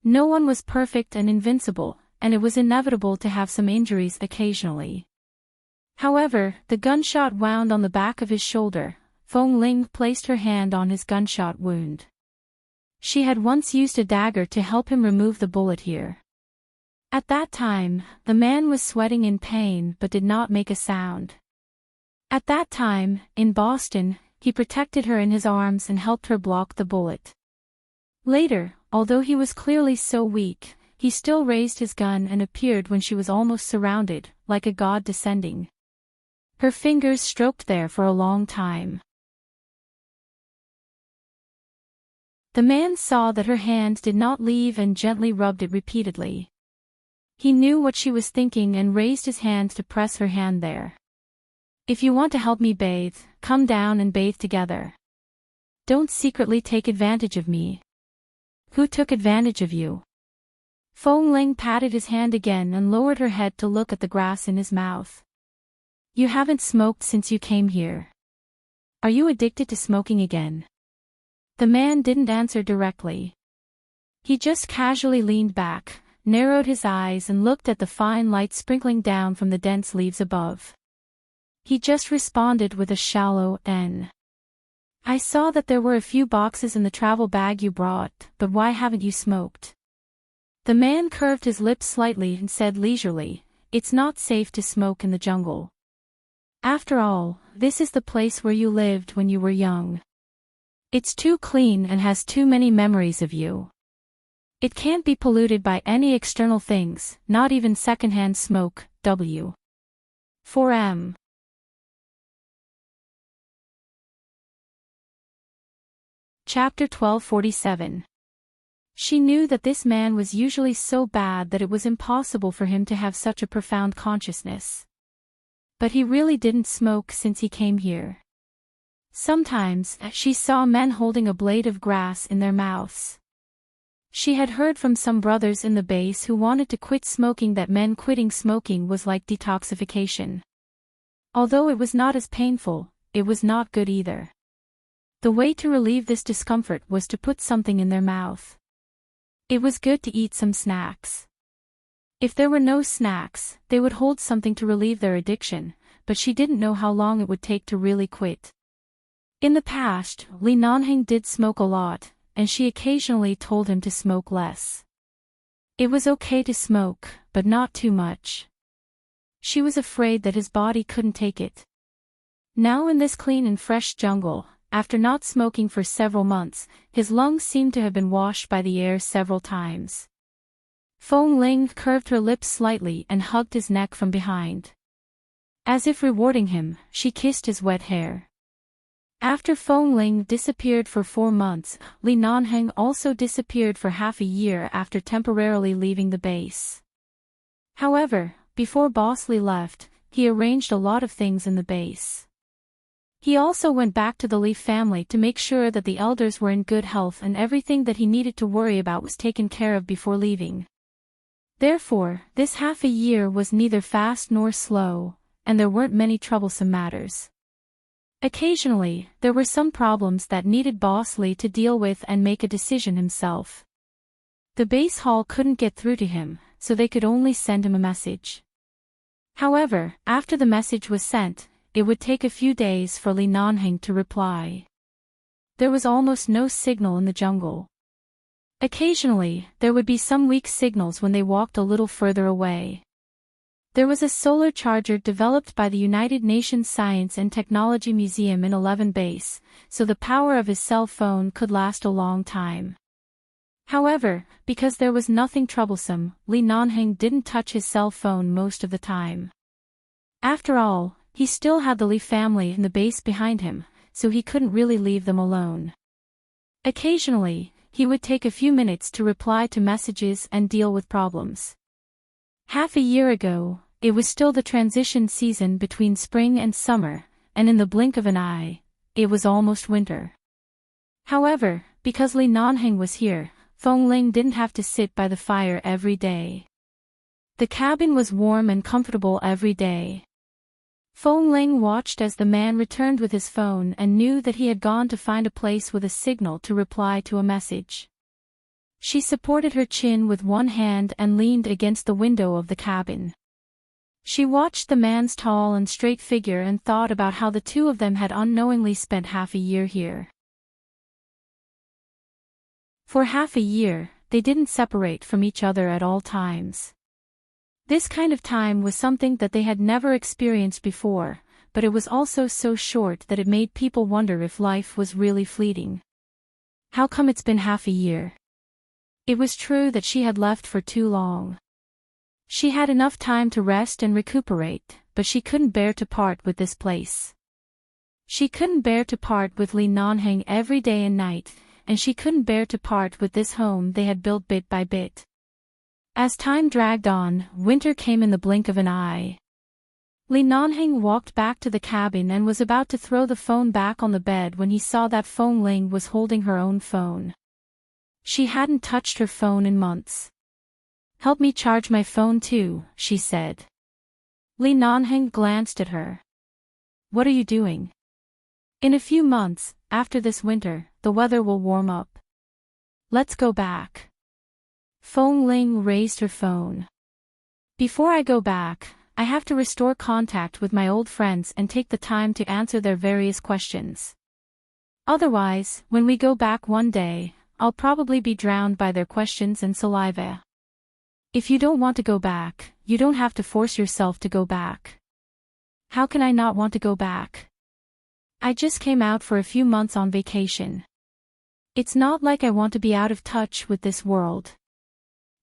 No one was perfect and invincible, and it was inevitable to have some injuries occasionally. However, the gunshot wound on the back of his shoulder. Feng Ling placed her hand on his gunshot wound. She had once used a dagger to help him remove the bullet here. At that time, the man was sweating in pain but did not make a sound. At that time, in Boston, he protected her in his arms and helped her block the bullet. Later, although he was clearly so weak, he still raised his gun and appeared when she was almost surrounded, like a god descending. Her fingers stroked there for a long time. The man saw that her hand did not leave and gently rubbed it repeatedly. He knew what she was thinking and raised his hand to press her hand there. If you want to help me bathe, come down and bathe together. Don't secretly take advantage of me. Who took advantage of you? Feng Ling patted his hand again and lowered her head to look at the grass in his mouth. You haven't smoked since you came here. Are you addicted to smoking again? The man didn't answer directly. He just casually leaned back, narrowed his eyes and looked at the fine light sprinkling down from the dense leaves above. He just responded with a shallow "N." I saw that there were a few boxes in the travel bag you brought, but why haven't you smoked? The man curved his lips slightly and said leisurely, it's not safe to smoke in the jungle. After all, this is the place where you lived when you were young. It's too clean and has too many memories of you. It can't be polluted by any external things, not even secondhand smoke. W. 4M. Chapter 1247. She knew that this man was usually so bad that it was impossible for him to have such a profound consciousness. But he really didn't smoke since he came here. Sometimes, she saw men holding a blade of grass in their mouths. She had heard from some brothers in the base who wanted to quit smoking that men quitting smoking was like detoxification. Although it was not as painful, it was not good either. The way to relieve this discomfort was to put something in their mouth. It was good to eat some snacks. If there were no snacks, they would hold something to relieve their addiction, but she didn't know how long it would take to really quit. In the past, Li Nanheng did smoke a lot, and she occasionally told him to smoke less. It was okay to smoke, but not too much. She was afraid that his body couldn't take it. Now in this clean and fresh jungle, after not smoking for several months, his lungs seemed to have been washed by the air several times. Feng Ling curved her lips slightly and hugged his neck from behind. As if rewarding him, she kissed his wet hair. After Feng Ling disappeared for 4 months, Li Nanheng also disappeared for half a year after temporarily leaving the base. However, before Boss Li left, he arranged a lot of things in the base. He also went back to the Li family to make sure that the elders were in good health and everything that he needed to worry about was taken care of before leaving. Therefore, this half a year was neither fast nor slow, and there weren't many troublesome matters. Occasionally, there were some problems that needed Boss Li to deal with and make a decision himself. The base hall couldn't get through to him, so they could only send him a message. However, after the message was sent, it would take a few days for Li Nanheng to reply. There was almost no signal in the jungle. Occasionally, there would be some weak signals when they walked a little further away. There was a solar charger developed by the United Nations Science and Technology Museum in 11 Base, so the power of his cell phone could last a long time. However, because there was nothing troublesome, Li Nanheng didn't touch his cell phone most of the time. After all, he still had the Li family in the base behind him, so he couldn't really leave them alone. Occasionally, he would take a few minutes to reply to messages and deal with problems. Half a year ago, it was still the transition season between spring and summer, and in the blink of an eye, it was almost winter. However, because Li Nanheng was here, Feng Ling didn't have to sit by the fire every day. The cabin was warm and comfortable every day. Feng Ling watched as the man returned with his phone and knew that he had gone to find a place with a signal to reply to a message. She supported her chin with one hand and leaned against the window of the cabin. She watched the man's tall and straight figure and thought about how the two of them had unknowingly spent half a year here. For half a year, they didn't separate from each other at all times. This kind of time was something that they had never experienced before, but it was also so short that it made people wonder if life was really fleeting. How come it's been half a year? It was true that she had left for too long. She had enough time to rest and recuperate, but she couldn't bear to part with this place. She couldn't bear to part with Li Nanheng every day and night, and she couldn't bear to part with this home they had built bit by bit. As time dragged on, winter came in the blink of an eye. Li Nanheng walked back to the cabin and was about to throw the phone back on the bed when he saw that Feng Ling was holding her own phone. She hadn't touched her phone in months. "Help me charge my phone too," she said. Li Nanheng glanced at her. "What are you doing?" "In a few months, after this winter, the weather will warm up. Let's go back." Feng Ling raised her phone. "Before I go back, I have to restore contact with my old friends and take the time to answer their various questions. Otherwise, when we go back one day, I'll probably be drowned by their questions and saliva. If you don't want to go back, you don't have to force yourself to go back." "How can I not want to go back? I just came out for a few months on vacation. It's not like I want to be out of touch with this world."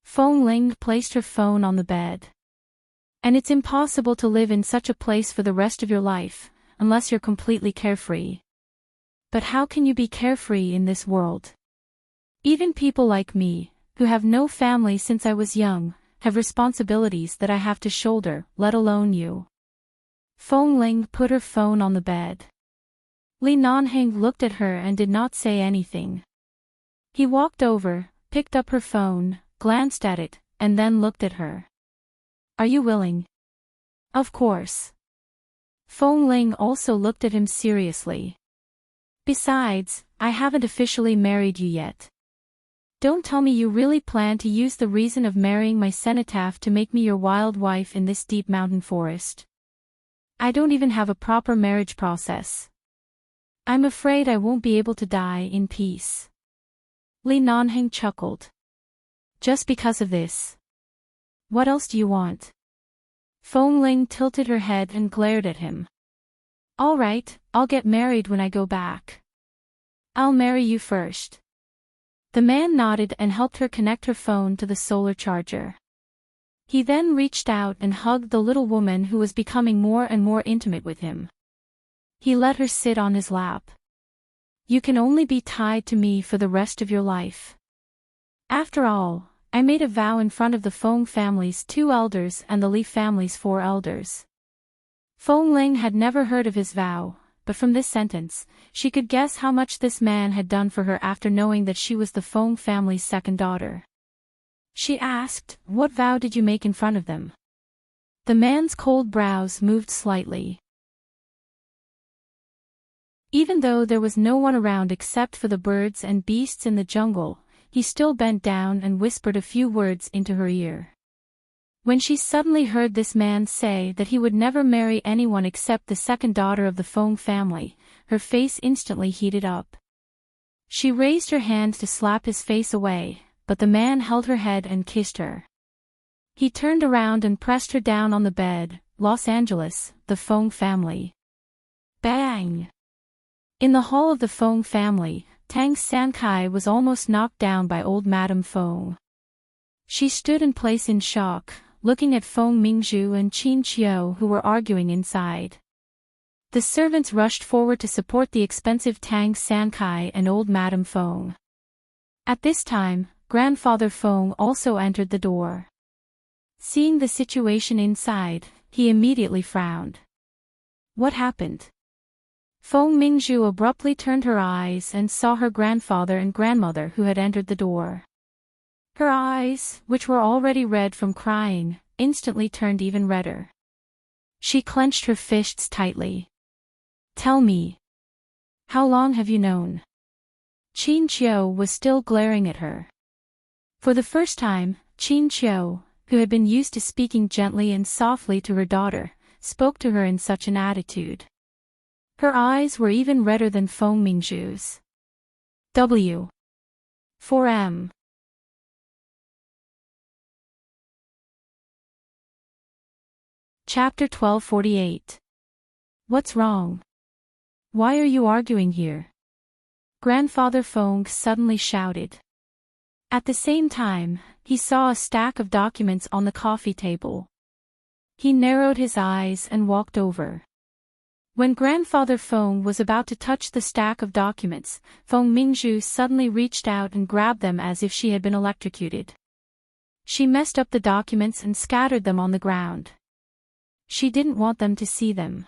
Feng Ling placed her phone on the bed. "And it's impossible to live in such a place for the rest of your life, unless you're completely carefree. But how can you be carefree in this world? Even people like me, who have no family since I was young, have responsibilities that I have to shoulder, let alone you." Feng Ling put her phone on the bed. Li Nanheng looked at her and did not say anything. He walked over, picked up her phone, glanced at it, and then looked at her. "Are you willing?" "Of course." Feng Ling also looked at him seriously. "Besides, I haven't officially married you yet. Don't tell me you really plan to use the reason of marrying my cenotaph to make me your wild wife in this deep mountain forest. I don't even have a proper marriage process. I'm afraid I won't be able to die in peace." Li Nanheng chuckled. "Just because of this? What else do you want?" Feng Ling tilted her head and glared at him. "All right, I'll get married when I go back. I'll marry you first." The man nodded and helped her connect her phone to the solar charger. He then reached out and hugged the little woman who was becoming more and more intimate with him. He let her sit on his lap. "You can only be tied to me for the rest of your life. After all, I made a vow in front of the Feng family's 2 elders and the Li family's 4 elders." Feng Ling had never heard of his vow, but from this sentence, she could guess how much this man had done for her after knowing that she was the Feng family's second daughter. She asked, "What vow did you make in front of them?" The man's cold brows moved slightly. Even though there was no one around except for the birds and beasts in the jungle, he still bent down and whispered a few words into her ear. When she suddenly heard this man say that he would never marry anyone except the second daughter of the Feng family, her face instantly heated up. She raised her hand to slap his face away, but the man held her head and kissed her. He turned around and pressed her down on the bed. Los Angeles, the Feng family. Bang! In the hall of the Feng family, Tang Sankai was almost knocked down by old Madame Feng. She stood in place in shock, looking at Feng Mingzhu and Qin Qiu who were arguing inside. The servants rushed forward to support the expensive Tang Sankai and old Madame Feng. At this time, Grandfather Feng also entered the door. Seeing the situation inside, he immediately frowned. What happened? Feng Mingzhu abruptly turned her eyes and saw her grandfather and grandmother who had entered the door. Her eyes, which were already red from crying, instantly turned even redder. She clenched her fists tightly. Tell me. How long have you known? Qin Qiu was still glaring at her. For the first time, Qin Qiu, who had been used to speaking gently and softly to her daughter, spoke to her in such an attitude. Her eyes were even redder than Feng Mingzhu's. W. 4M. Chapter 1248. What's wrong? Why are you arguing here? Grandfather Feng suddenly shouted. At the same time, he saw a stack of documents on the coffee table. He narrowed his eyes and walked over. When Grandfather Feng was about to touch the stack of documents, Feng Mingzhu suddenly reached out and grabbed them as if she had been electrocuted. She messed up the documents and scattered them on the ground. She didn't want them to see them.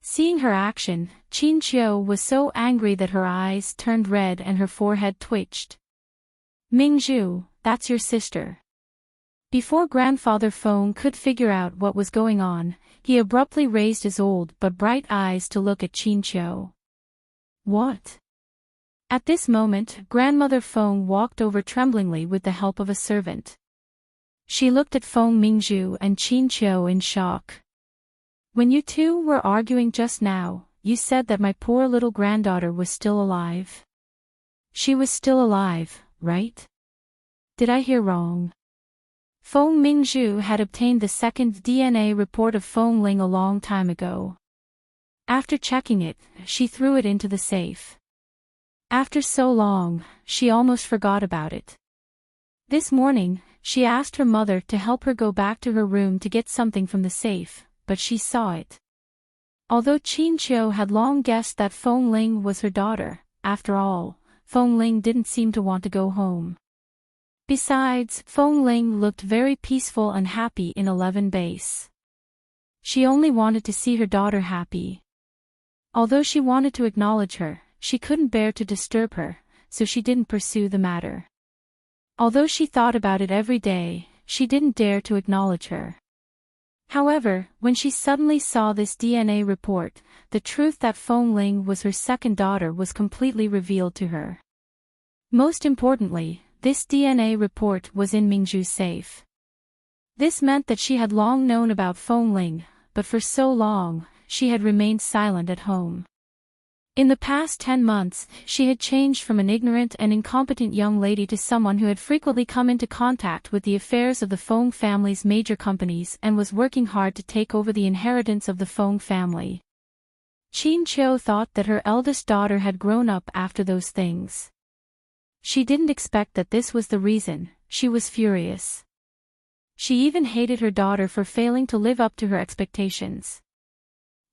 Seeing her action, Qin Qiu was so angry that her eyes turned red and her forehead twitched. Mingzhu, that's your sister. Before Grandfather Feng could figure out what was going on, he abruptly raised his old but bright eyes to look at Qin Qiu. What? At this moment, Grandmother Feng walked over tremblingly with the help of a servant. She looked at Feng Mingzhu and Qin Qiu in shock. When you two were arguing just now, you said that my poor little granddaughter was still alive. She was still alive, right? Did I hear wrong? Feng Mingzhu had obtained the second DNA report of Feng Ling a long time ago. After checking it, she threw it into the safe. After so long, she almost forgot about it. This morning, she asked her mother to help her go back to her room to get something from the safe, but she saw it. Although Qin Qiu had long guessed that Feng Ling was her daughter, after all, Feng Ling didn't seem to want to go home. Besides, Feng Ling looked very peaceful and happy in 11 base. She only wanted to see her daughter happy. Although she wanted to acknowledge her, she couldn't bear to disturb her, so she didn't pursue the matter. Although she thought about it every day, she didn't dare to acknowledge her. However, when she suddenly saw this DNA report, the truth that Feng Ling was her second daughter was completely revealed to her. Most importantly, this DNA report was in Mingzhu's safe. This meant that she had long known about Feng Ling, but for so long, she had remained silent at home. In the past 10 months, she had changed from an ignorant and incompetent young lady to someone who had frequently come into contact with the affairs of the Feng family's major companies and was working hard to take over the inheritance of the Feng family. Qin Qiu thought that her eldest daughter had grown up after those things. She didn't expect that this was the reason. She was furious. She even hated her daughter for failing to live up to her expectations.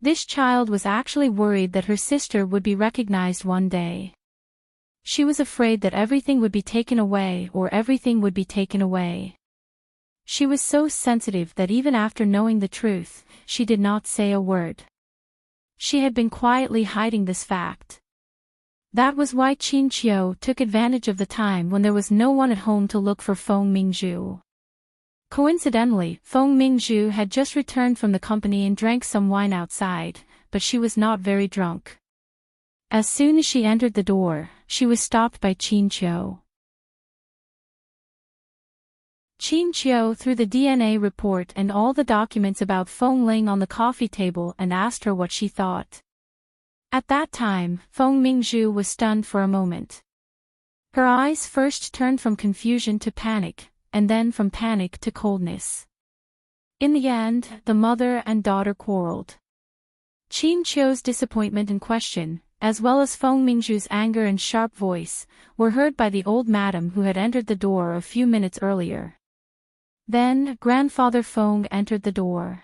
This child was actually worried that her sister would be recognized one day. She was afraid that everything would be taken away or everything would be taken away. She was so sensitive that even after knowing the truth, she did not say a word. She had been quietly hiding this fact. That was why Qin Qiu took advantage of the time when there was no one at home to look for Feng Mingzhu. Coincidentally, Feng Mingzhu had just returned from the company and drank some wine outside, but she was not very drunk. As soon as she entered the door, she was stopped by Qin Qiu. Qin Qiu threw the DNA report and all the documents about Feng Ling on the coffee table and asked her what she thought. At that time, Feng Mingzhu was stunned for a moment. Her eyes first turned from confusion to panic, and then from panic to coldness. In the end, the mother and daughter quarreled. Qin Qiu's disappointment and question, as well as Feng Mingzhu's anger and sharp voice, were heard by the old madam who had entered the door a few minutes earlier. Then, Grandfather Feng entered the door.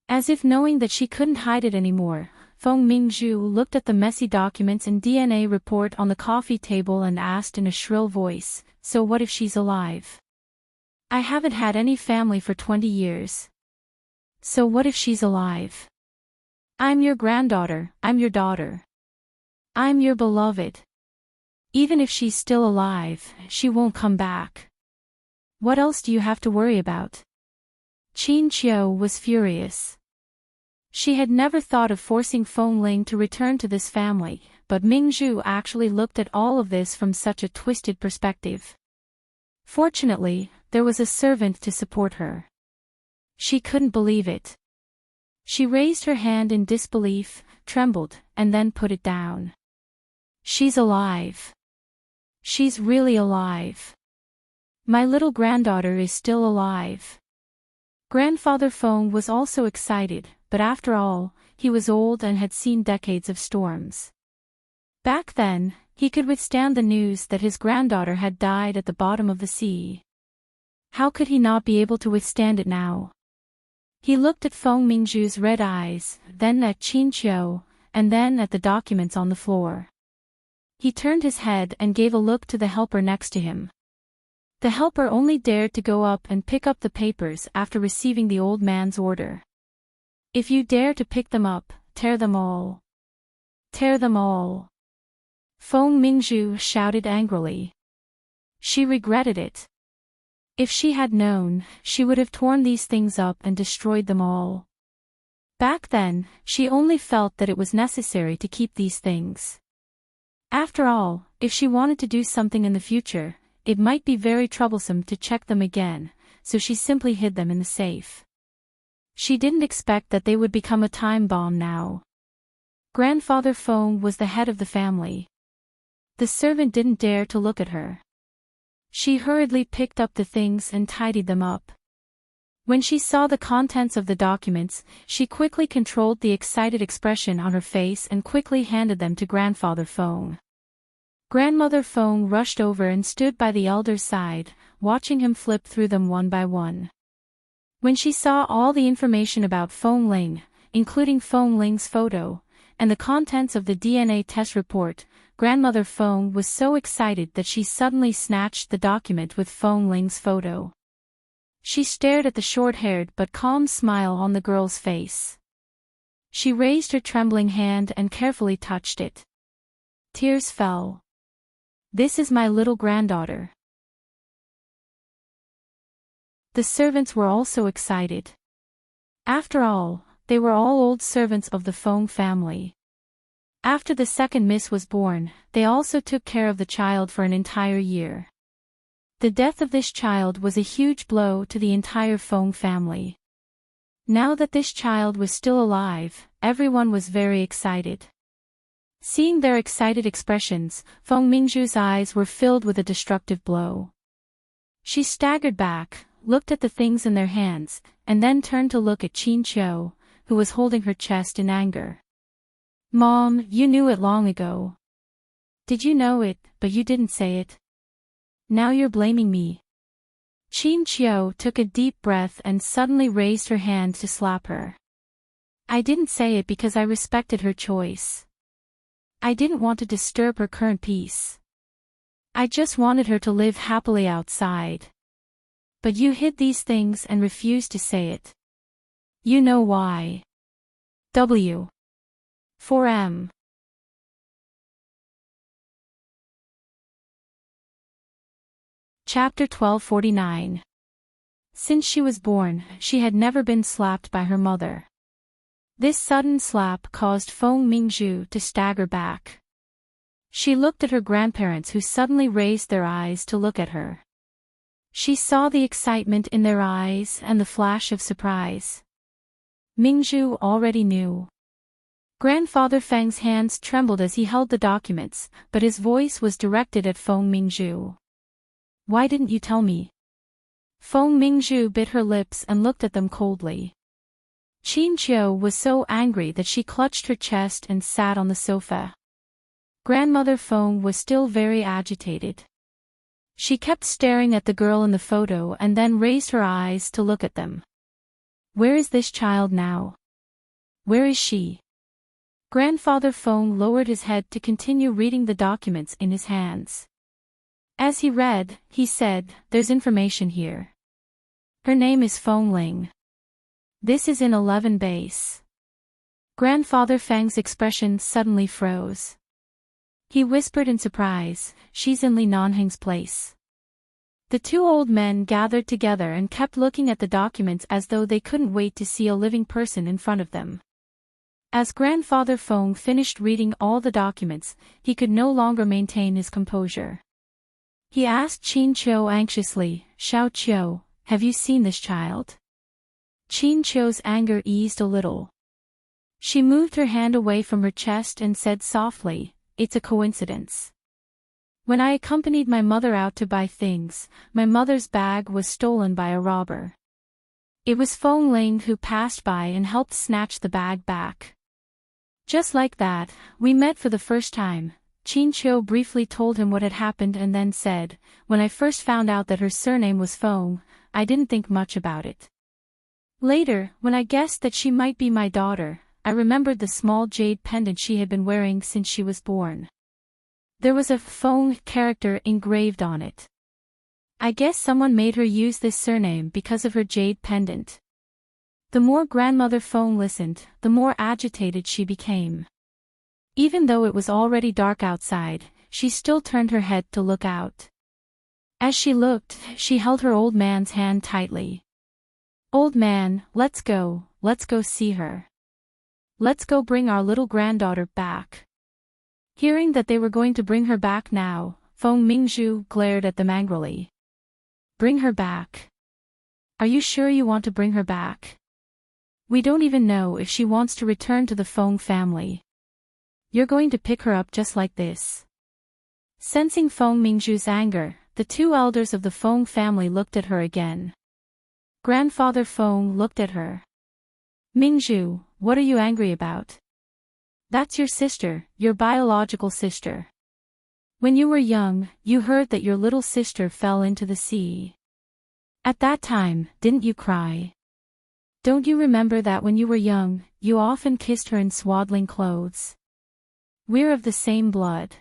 As if knowing that she couldn't hide it anymore, Feng Mingzhu looked at the messy documents and DNA report on the coffee table and asked in a shrill voice, "So what if she's alive? I haven't had any family for 20 years. So what if she's alive? I'm your granddaughter, I'm your daughter. I'm your beloved. Even if she's still alive, she won't come back. What else do you have to worry about?" Qin Qiu was furious. She had never thought of forcing Feng Ling to return to this family, but Mingzhu actually looked at all of this from such a twisted perspective. Fortunately, there was a servant to support her. She couldn't believe it. She raised her hand in disbelief, trembled, and then put it down. She's alive. She's really alive. My little granddaughter is still alive. Grandfather Feng was also excited, but after all, he was old and had seen decades of storms. Back then, he could withstand the news that his granddaughter had died at the bottom of the sea. How could he not be able to withstand it now? He looked at Feng Mingzhu's red eyes, then at Qin Qiu, and then at the documents on the floor. He turned his head and gave a look to the helper next to him. The helper only dared to go up and pick up the papers after receiving the old man's order. If you dare to pick them up, tear them all. Tear them all. Feng Mingzhu shouted angrily. She regretted it. If she had known, she would have torn these things up and destroyed them all. Back then, she only felt that it was necessary to keep these things. After all, if she wanted to do something in the future, it might be very troublesome to check them again, so she simply hid them in the safe. She didn't expect that they would become a time bomb now. Grandfather Feng was the head of the family. The servant didn't dare to look at her. She hurriedly picked up the things and tidied them up. When she saw the contents of the documents, she quickly controlled the excited expression on her face and quickly handed them to Grandfather Feng. Grandmother Feng rushed over and stood by the elder's side, watching him flip through them one by one. When she saw all the information about Feng Ling, including Feng Ling's photo, and the contents of the DNA test report, Grandmother Feng was so excited that she suddenly snatched the document with Feng Ling's photo. She stared at the short-haired but calm smile on the girl's face. She raised her trembling hand and carefully touched it. Tears fell. This is my little granddaughter. The servants were also excited. After all, they were all old servants of the Feng family. After the second miss was born, they also took care of the child for an entire year. The death of this child was a huge blow to the entire Feng family. Now that this child was still alive, everyone was very excited. Seeing their excited expressions, Feng Mingzhu's eyes were filled with a destructive blow. She staggered back, looked at the things in their hands, and then turned to look at Qin Qiu, who was holding her chest in anger. Mom, you knew it long ago. Did you know it, but you didn't say it? Now you're blaming me. Qin Qiu took a deep breath and suddenly raised her hand to slap her. I didn't say it because I respected her choice. I didn't want to disturb her current peace. I just wanted her to live happily outside. But you hid these things and refused to say it. You know why. W. 4M. Chapter 1249. Since she was born, she had never been slapped by her mother. This sudden slap caused Feng Mingzhu to stagger back. She looked at her grandparents, who suddenly raised their eyes to look at her. She saw the excitement in their eyes and the flash of surprise. Mingzhu already knew. Grandfather Feng's hands trembled as he held the documents, but his voice was directed at Feng Mingzhu. Why didn't you tell me? Feng Mingzhu bit her lips and looked at them coldly. Qin Qiu was so angry that she clutched her chest and sat on the sofa. Grandmother Feng was still very agitated. She kept staring at the girl in the photo and then raised her eyes to look at them. Where is this child now? Where is she? Grandfather Feng lowered his head to continue reading the documents in his hands. As he read, he said, "There's information here. Her name is Feng Ling. This is in 11 base." Grandfather Feng's expression suddenly froze. He whispered in surprise, "She's in Li Nanheng's place." The two old men gathered together and kept looking at the documents as though they couldn't wait to see a living person in front of them. As Grandfather Feng finished reading all the documents, he could no longer maintain his composure. He asked Qin Qiu anxiously, Xiao Qiu, have you seen this child? Qin Qiu's anger eased a little. She moved her hand away from her chest and said softly, it's a coincidence. When I accompanied my mother out to buy things, my mother's bag was stolen by a robber. It was Feng Ling who passed by and helped snatch the bag back. Just like that, we met for the first time. Qin Qiu briefly told him what had happened and then said, when I first found out that her surname was Feng, I didn't think much about it. Later, when I guessed that she might be my daughter, I remembered the small jade pendant she had been wearing since she was born. There was a Feng character engraved on it. I guess someone made her use this surname because of her jade pendant. The more grandmother Feng listened, the more agitated she became. Even though it was already dark outside, she still turned her head to look out. As she looked, she held her old man's hand tightly. Old man, let's go see her. Let's go bring our little granddaughter back. Hearing that they were going to bring her back now, Feng Mingzhu glared at them angrily. Bring her back? Are you sure you want to bring her back? We don't even know if she wants to return to the Feng family. You're going to pick her up just like this. Sensing Feng Mingzhu's anger, the two elders of the Feng family looked at her again. Grandfather Feng looked at her. Mingzhu, what are you angry about? That's your sister, your biological sister. When you were young, you heard that your little sister fell into the sea. At that time, didn't you cry? Don't you remember that when you were young, you often kissed her in swaddling clothes? We're of the same blood.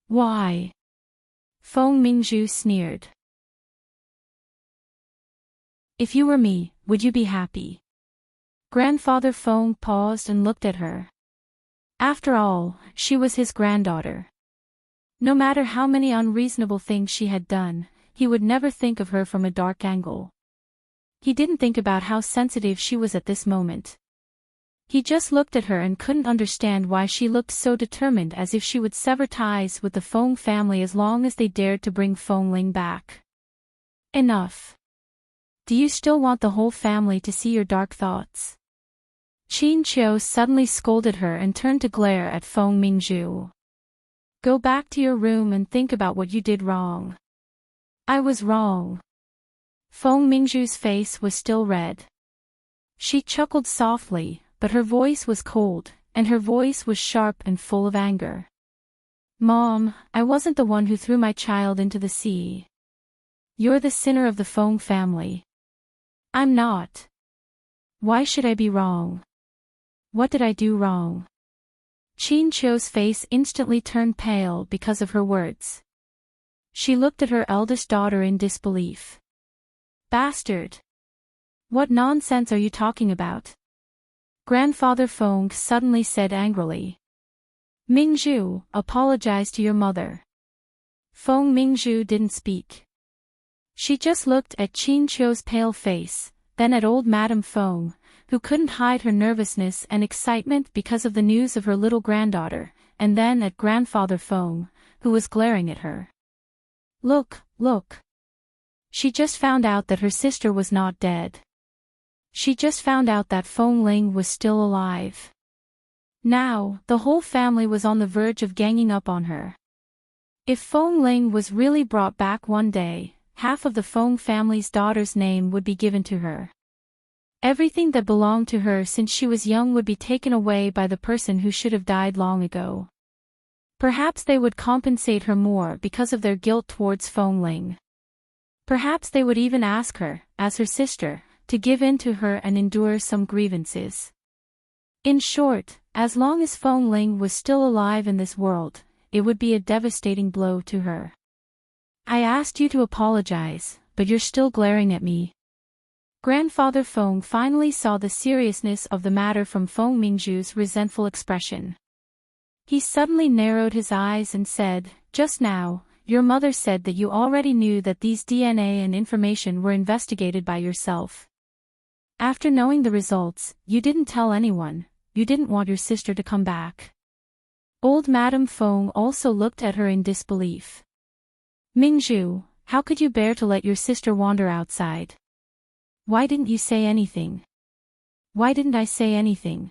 Why? Feng Mingzhu sneered. If you were me, would you be happy? Grandfather Feng paused and looked at her. After all, she was his granddaughter. No matter how many unreasonable things she had done, he would never think of her from a dark angle. He didn't think about how sensitive she was at this moment. He just looked at her and couldn't understand why she looked so determined, as if she would sever ties with the Feng family as long as they dared to bring Feng Ling back. Enough. Do you still want the whole family to see your dark thoughts? Qin Qiu suddenly scolded her and turned to glare at Feng Mingzhu. Go back to your room and think about what you did wrong. I was wrong. Feng Mingzhu's face was still red. She chuckled softly, but her voice was cold, and her voice was sharp and full of anger. Mom, I wasn't the one who threw my child into the sea. You're the sinner of the Feng family. I'm not. Why should I be wrong? What did I do wrong? Qin Qiu's face instantly turned pale because of her words. She looked at her eldest daughter in disbelief. Bastard! What nonsense are you talking about? Grandfather Feng suddenly said angrily. Mingzhu, apologize to your mother. Feng Mingzhu didn't speak. She just looked at Qin Qiu's pale face, then at old Madame Feng, who couldn't hide her nervousness and excitement because of the news of her little granddaughter, and then at Grandfather Feng, who was glaring at her. Look. She just found out that her sister was not dead. She just found out that Feng Ling was still alive. Now, the whole family was on the verge of ganging up on her. If Feng Ling was really brought back one day, half of the Feng family's daughter's name would be given to her. Everything that belonged to her since she was young would be taken away by the person who should have died long ago. Perhaps they would compensate her more because of their guilt towards Feng Ling. Perhaps they would even ask her, as her sister, to give in to her and endure some grievances. In short, as long as Feng Ling was still alive in this world, it would be a devastating blow to her. I asked you to apologize, but you're still glaring at me. Grandfather Feng finally saw the seriousness of the matter from Feng Mingzhu's resentful expression. He suddenly narrowed his eyes and said, just now, your mother said that you already knew that these DNA and information were investigated by yourself. After knowing the results, you didn't tell anyone. You didn't want your sister to come back. Old Madame Feng also looked at her in disbelief. Mingzhu, how could you bear to let your sister wander outside? Why didn't you say anything? Why didn't I say anything?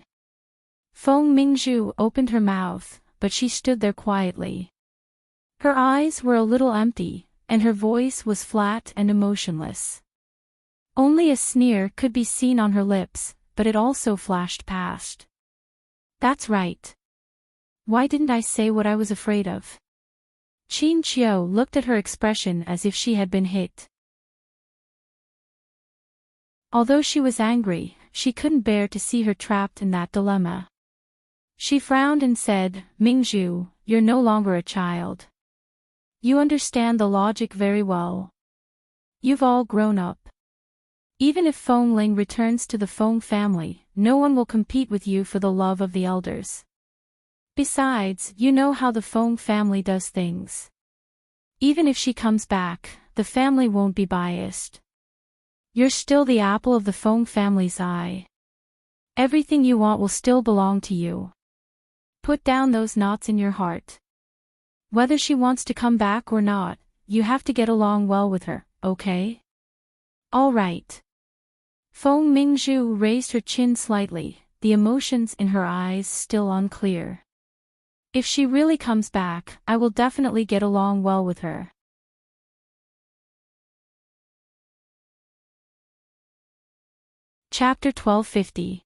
Feng Mingzhu opened her mouth, but she stood there quietly. Her eyes were a little empty, and her voice was flat and emotionless. Only a sneer could be seen on her lips, but it also flashed past. That's right. Why didn't I say what I was afraid of? Qin Qiu looked at her expression as if she had been hit. Although she was angry, she couldn't bear to see her trapped in that dilemma. She frowned and said, Mingzhu, you're no longer a child. You understand the logic very well. You've all grown up. Even if Feng Ling returns to the Feng family, no one will compete with you for the love of the elders. Besides, you know how the Feng family does things. Even if she comes back, the family won't be biased. You're still the apple of the Feng family's eye. Everything you want will still belong to you. Put down those knots in your heart. Whether she wants to come back or not, you have to get along well with her, okay? All right. Feng Mingzhu raised her chin slightly, the emotions in her eyes still unclear. If she really comes back, I will definitely get along well with her. Chapter 1250.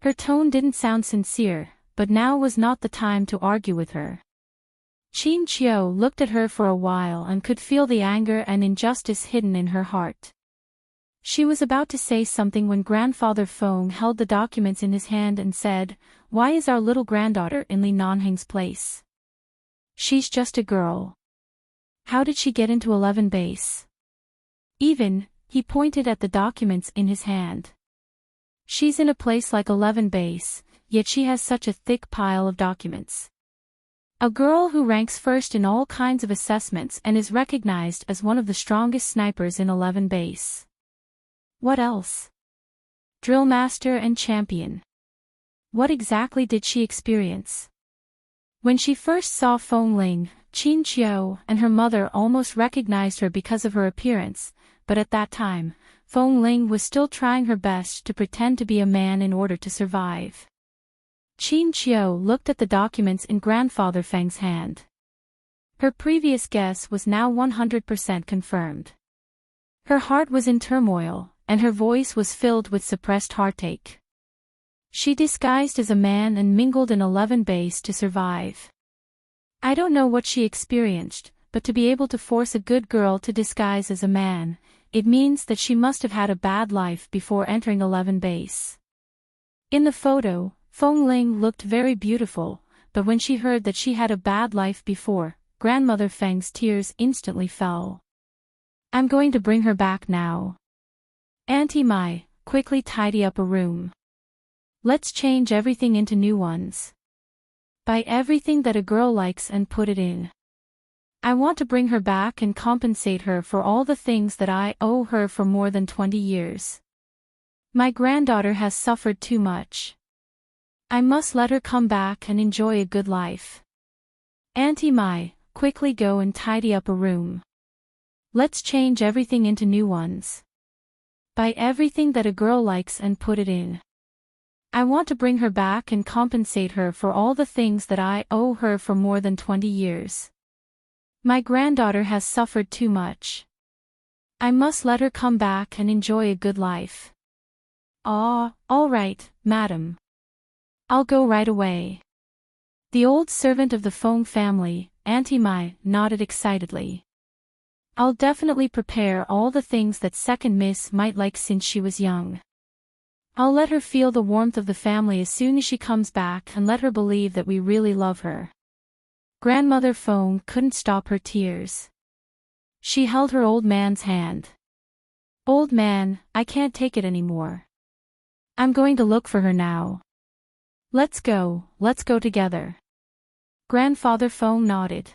Her tone didn't sound sincere, but now was not the time to argue with her. Qin Qiu looked at her for a while and could feel the anger and injustice hidden in her heart. She was about to say something when Grandfather Feng held the documents in his hand and said, Why is our little granddaughter in Li Nanheng's place? She's just a girl. How did she get into 11 base? Even, he pointed at the documents in his hand. She's in a place like 11 base, yet she has such a thick pile of documents. A girl who ranks first in all kinds of assessments and is recognized as one of the strongest snipers in 11 base. What else? Drill master and champion. What exactly did she experience? When she first saw Feng Ling, Qin Qiu and her mother almost recognized her because of her appearance, but at that time, Feng Ling was still trying her best to pretend to be a man in order to survive. Qin Qiu looked at the documents in Grandfather Feng's hand. Her previous guess was now 100% confirmed. Her heart was in turmoil, and her voice was filled with suppressed heartache. She disguised as a man and mingled in 11 base to survive. I don't know what she experienced, but to be able to force a good girl to disguise as a man, it means that she must have had a bad life before entering 11 base. In the photo, Feng Ling looked very beautiful, but when she heard that she had a bad life before, Grandmother Feng's tears instantly fell. I'm going to bring her back now. Auntie Mai, quickly tidy up a room. Let's change everything into new ones. Buy everything that a girl likes and put it in. I want to bring her back and compensate her for all the things that I owe her for more than 20 years. My granddaughter has suffered too much. I must let her come back and enjoy a good life. Auntie Mai, quickly go and tidy up a room. Let's change everything into new ones. Buy everything that a girl likes and put it in. I want to bring her back and compensate her for all the things that I owe her for more than 20 years. My granddaughter has suffered too much. I must let her come back and enjoy a good life. Ah, all right, madam. I'll go right away. The old servant of the Feng family, Auntie Mai, nodded excitedly. I'll definitely prepare all the things that second miss might like since she was young. I'll let her feel the warmth of the family as soon as she comes back and let her believe that we really love her. Grandmother Feng couldn't stop her tears. She held her old man's hand. Old man, I can't take it anymore. I'm going to look for her now. Let's go together. Grandfather Feng nodded.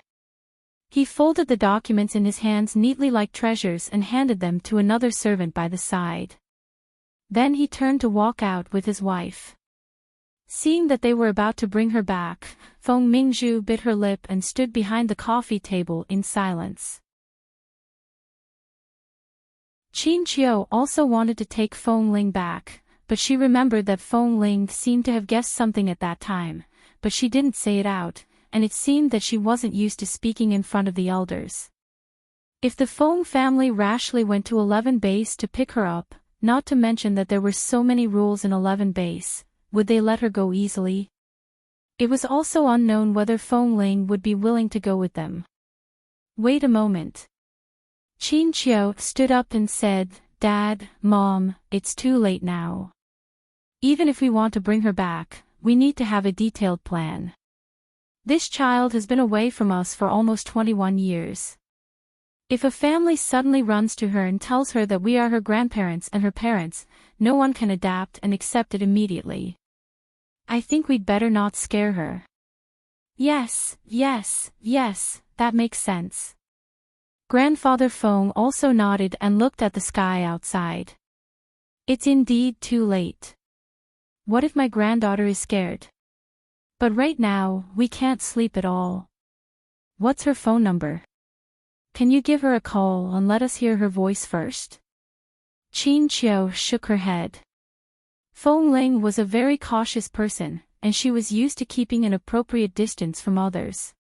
He folded the documents in his hands neatly like treasures and handed them to another servant by the side. Then he turned to walk out with his wife. Seeing that they were about to bring her back, Feng Mingzhu bit her lip and stood behind the coffee table in silence. Qin Qiu also wanted to take Feng Ling back, but she remembered that Feng Ling seemed to have guessed something at that time, but she didn't say it out, and it seemed that she wasn't used to speaking in front of the elders. If the Feng family rashly went to 11 base to pick her up, not to mention that there were so many rules in 11 base, would they let her go easily? It was also unknown whether Feng Ling would be willing to go with them. Wait a moment. Qin Qiu stood up and said, Dad, Mom, it's too late now. Even if we want to bring her back, we need to have a detailed plan. This child has been away from us for almost 21 years. If a family suddenly runs to her and tells her that we are her grandparents and her parents, no one can adapt and accept it immediately. I think we'd better not scare her. Yes, that makes sense. Grandfather Feng also nodded and looked at the sky outside. It's indeed too late. What if my granddaughter is scared? But right now, we can't sleep at all. What's her phone number? Can you give her a call and let us hear her voice first? Qin Qiu shook her head. Feng Ling was a very cautious person, and she was used to keeping an appropriate distance from others.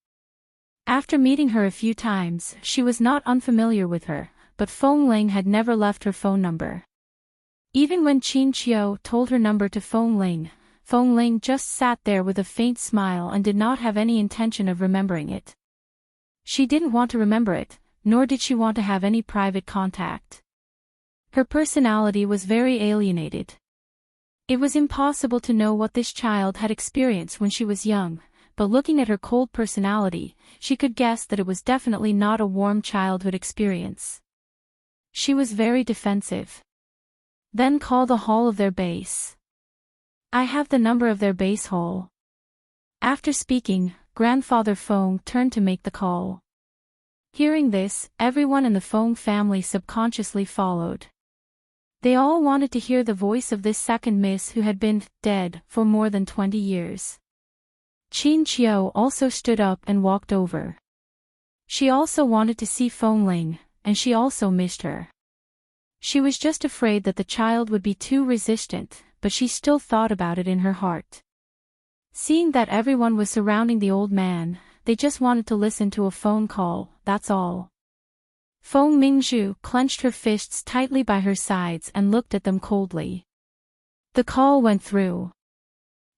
After meeting her a few times, she was not unfamiliar with her, but Feng Ling had never left her phone number. Even when Qin Qiu told her number to Feng Ling just sat there with a faint smile and did not have any intention of remembering it. She didn't want to remember it, nor did she want to have any private contact. Her personality was very alienated. It was impossible to know what this child had experienced when she was young, but looking at her cold personality, she could guess that it was definitely not a warm childhood experience. She was very defensive. Then call the hall of their base. I have the number of their base hall. After speaking, Grandfather Feng turned to make the call. Hearing this, everyone in the Feng family subconsciously followed. They all wanted to hear the voice of this second miss who had been dead for more than 20 years. Qin Qiu also stood up and walked over. She also wanted to see Feng Ling, and she also missed her. She was just afraid that the child would be too resistant, but she still thought about it in her heart. Seeing that everyone was surrounding the old man, they just wanted to listen to a phone call, that's all. Feng Mingzhu clenched her fists tightly by her sides and looked at them coldly. The call went through.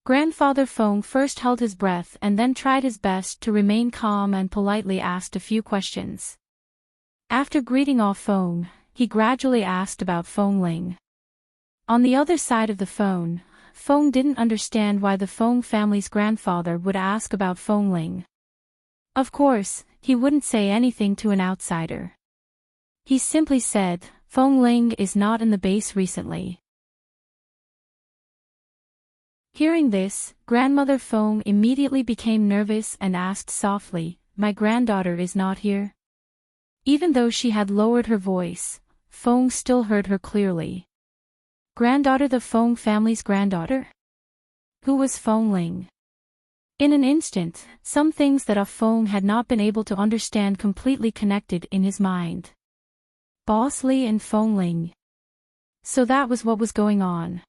Grandfather Feng first held his breath and then tried his best to remain calm and politely asked a few questions. After greeting off Feng, he gradually asked about Feng Ling. On the other side of the phone, Feng didn't understand why the Feng family's grandfather would ask about Feng Ling. Of course, he wouldn't say anything to an outsider. He simply said, Feng Ling is not in the base recently. Hearing this, Grandmother Feng immediately became nervous and asked softly, My granddaughter is not here? Even though she had lowered her voice, Feng still heard her clearly. Granddaughter, the Feng family's granddaughter? Who was Feng Ling? In an instant, some things that Feng had not been able to understand completely connected in his mind. Boss Li and Feng Ling. So that was what was going on.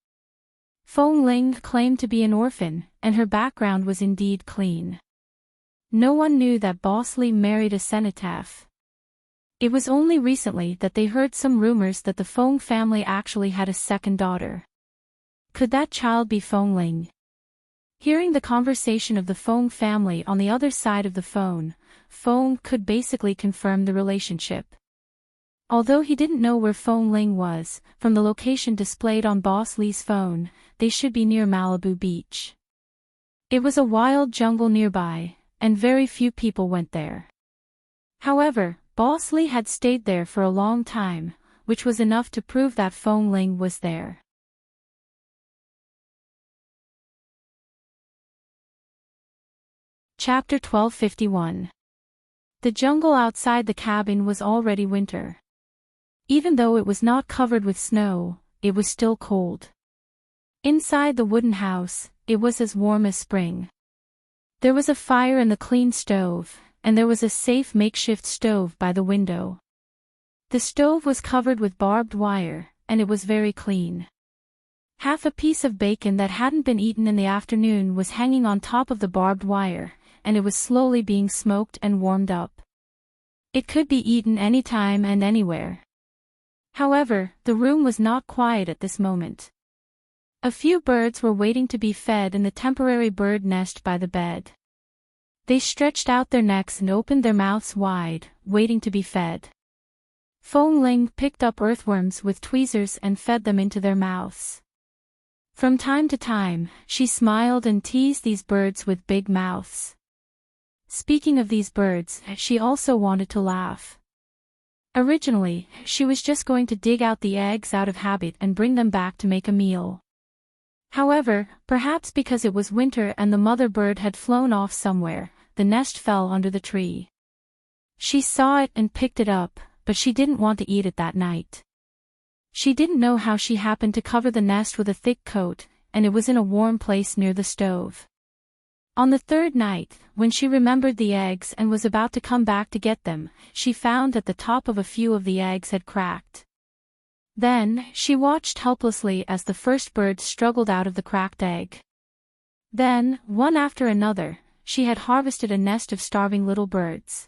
Feng Ling claimed to be an orphan, and her background was indeed clean. No one knew that Boss Li married a cenotaph. It was only recently that they heard some rumors that the Feng family actually had a second daughter. Could that child be Feng Ling? Hearing the conversation of the Feng family on the other side of the phone, Feng could basically confirm the relationship. Although he didn't know where Feng Ling was, from the location displayed on Boss Li's phone, they should be near Malibu Beach. It was a wild jungle nearby, and very few people went there. However, Boss Li had stayed there for a long time, which was enough to prove that Feng Ling was there. Chapter 1251. The jungle outside the cabin was already winter. Even though it was not covered with snow, it was still cold. Inside the wooden house, it was as warm as spring. There was a fire in the clean stove, and there was a safe makeshift stove by the window. The stove was covered with barbed wire, and it was very clean. Half a piece of bacon that hadn't been eaten in the afternoon was hanging on top of the barbed wire, and it was slowly being smoked and warmed up. It could be eaten any time and anywhere. However, the room was not quiet at this moment. A few birds were waiting to be fed in the temporary bird nest by the bed. They stretched out their necks and opened their mouths wide, waiting to be fed. Fong Ling picked up earthworms with tweezers and fed them into their mouths. From time to time, she smiled and teased these birds with big mouths. Speaking of these birds, she also wanted to laugh. Originally, she was just going to dig out the eggs out of habit and bring them back to make a meal. However, perhaps because it was winter and the mother bird had flown off somewhere, the nest fell under the tree. She saw it and picked it up, but she didn't want to eat it that night. She didn't know how she happened to cover the nest with a thick coat, and it was in a warm place near the stove. On the third night, when she remembered the eggs and was about to come back to get them, she found that the top of a few of the eggs had cracked. Then, she watched helplessly as the first bird struggled out of the cracked egg. Then, one after another, she had harvested a nest of starving little birds.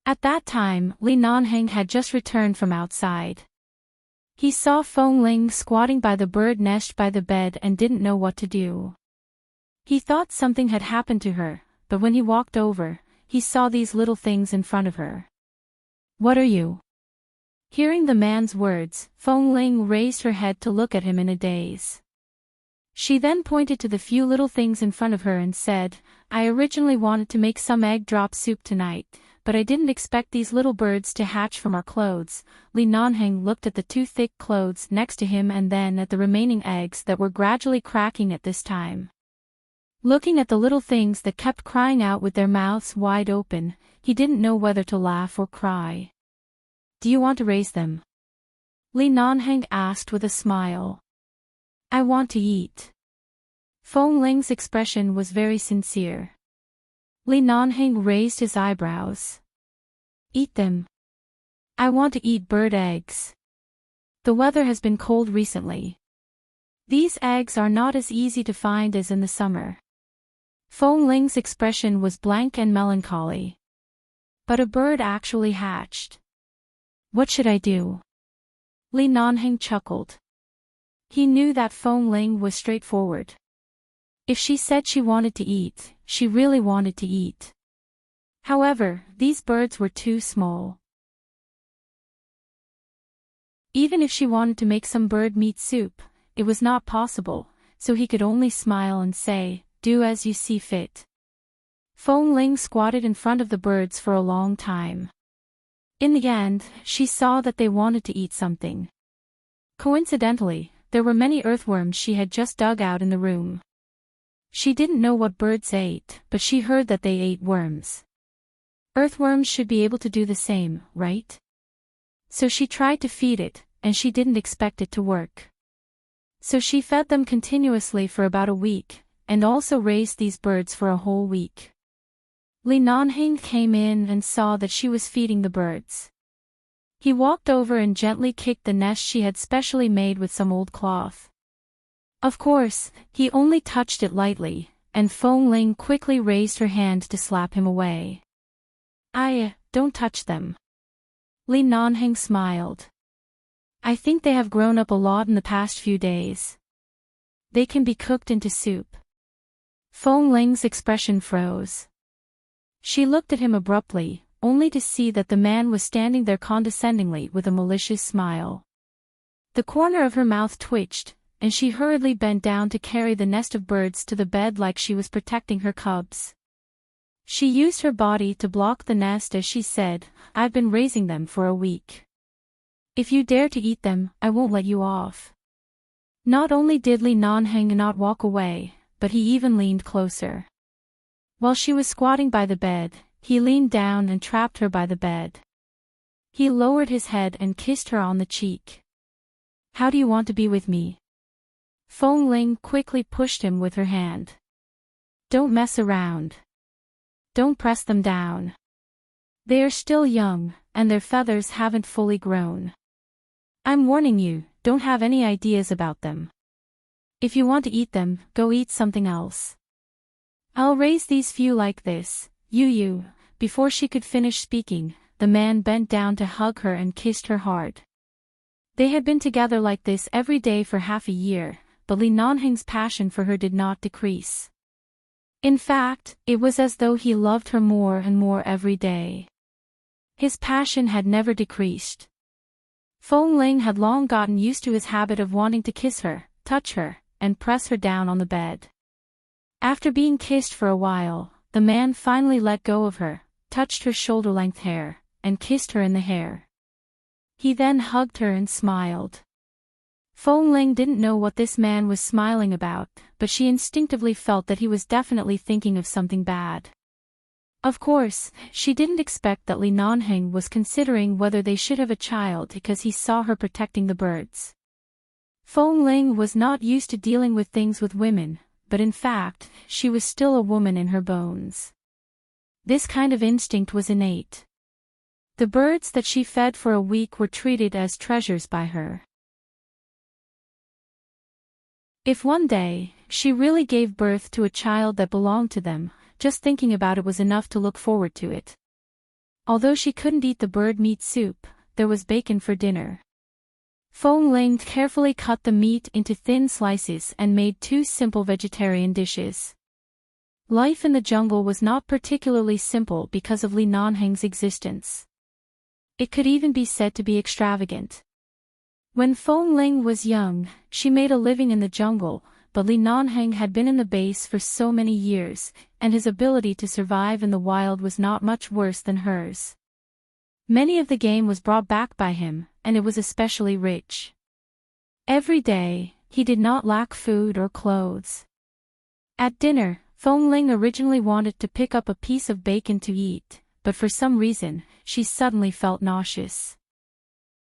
At that time, Li Nanheng had just returned from outside. He saw Fong Ling squatting by the bird nest by the bed and didn't know what to do. He thought something had happened to her, but when he walked over, he saw these little things in front of her. "What are you?" Hearing the man's words, Fong Ling raised her head to look at him in a daze. She then pointed to the few little things in front of her and said, "I originally wanted to make some egg drop soup tonight, but I didn't expect these little birds to hatch from our clothes." Li Nanheng looked at the two thick clothes next to him and then at the remaining eggs that were gradually cracking at this time. Looking at the little things that kept crying out with their mouths wide open, he didn't know whether to laugh or cry. "Do you want to raise them?" Li Nanheng asked with a smile. "I want to eat." Fong Ling's expression was very sincere. Li Nanheng raised his eyebrows. "Eat them." "I want to eat bird eggs. The weather has been cold recently. These eggs are not as easy to find as in the summer." Fong Ling's expression was blank and melancholy. But a bird actually hatched. "What should I do?" Li Nanheng chuckled. He knew that Fong Ling was straightforward. If she said she wanted to eat, she really wanted to eat. However, these birds were too small. Even if she wanted to make some bird meat soup, it was not possible, so he could only smile and say, "Do as you see fit." Fong Ling squatted in front of the birds for a long time. In the end, she saw that they wanted to eat something. Coincidentally, there were many earthworms she had just dug out in the room. She didn't know what birds ate, but she heard that they ate worms. Earthworms should be able to do the same, right? So she tried to feed it, and she didn't expect it to work. So she fed them continuously for about a week, and also raised these birds for a whole week. Li Nanheng came in and saw that she was feeding the birds. He walked over and gently kicked the nest she had specially made with some old cloth. Of course, he only touched it lightly, and Fong Ling quickly raised her hand to slap him away. Don't touch them." Li Nanheng smiled. "I think they have grown up a lot in the past few days. They can be cooked into soup." Fong Ling's expression froze. She looked at him abruptly, only to see that the man was standing there condescendingly with a malicious smile. The corner of her mouth twitched, and she hurriedly bent down to carry the nest of birds to the bed like she was protecting her cubs. She used her body to block the nest as she said, "I've been raising them for a week. If you dare to eat them, I won't let you off." Not only did Li Nanheng not walk away, but he even leaned closer. While she was squatting by the bed, he leaned down and trapped her by the bed. He lowered his head and kissed her on the cheek. "How do you want to be with me?" Fong Ling quickly pushed him with her hand. "Don't mess around. Don't press them down. They are still young, and their feathers haven't fully grown. I'm warning you, don't have any ideas about them. If you want to eat them, go eat something else. I'll raise these few like this, you. Before she could finish speaking, the man bent down to hug her and kissed her hard. They had been together like this every day for half a year, but Li Nanheng's passion for her did not decrease. In fact, it was as though he loved her more and more every day. His passion had never decreased. Feng Ling had long gotten used to his habit of wanting to kiss her, touch her, and press her down on the bed. After being kissed for a while, the man finally let go of her, touched her shoulder-length hair, and kissed her in the hair. He then hugged her and smiled. Feng Ling didn't know what this man was smiling about, but she instinctively felt that he was definitely thinking of something bad. Of course, she didn't expect that Li Nanheng was considering whether they should have a child because he saw her protecting the birds. Feng Ling was not used to dealing with things with women, but in fact, she was still a woman in her bones. This kind of instinct was innate. The birds that she fed for a week were treated as treasures by her. If one day, she really gave birth to a child that belonged to them, just thinking about it was enough to look forward to it. Although she couldn't eat the bird meat soup, there was bacon for dinner. Feng Ling carefully cut the meat into thin slices and made 2 simple vegetarian dishes. Life in the jungle was not particularly simple because of Li Nanheng's existence. It could even be said to be extravagant. When Feng Ling was young, she made a living in the jungle, but Li Nanheng had been in the base for so many years, and his ability to survive in the wild was not much worse than hers. Many of the game was brought back by him, and it was especially rich. Every day, he did not lack food or clothes. At dinner, Feng Ling originally wanted to pick up a piece of bacon to eat, but for some reason, she suddenly felt nauseous.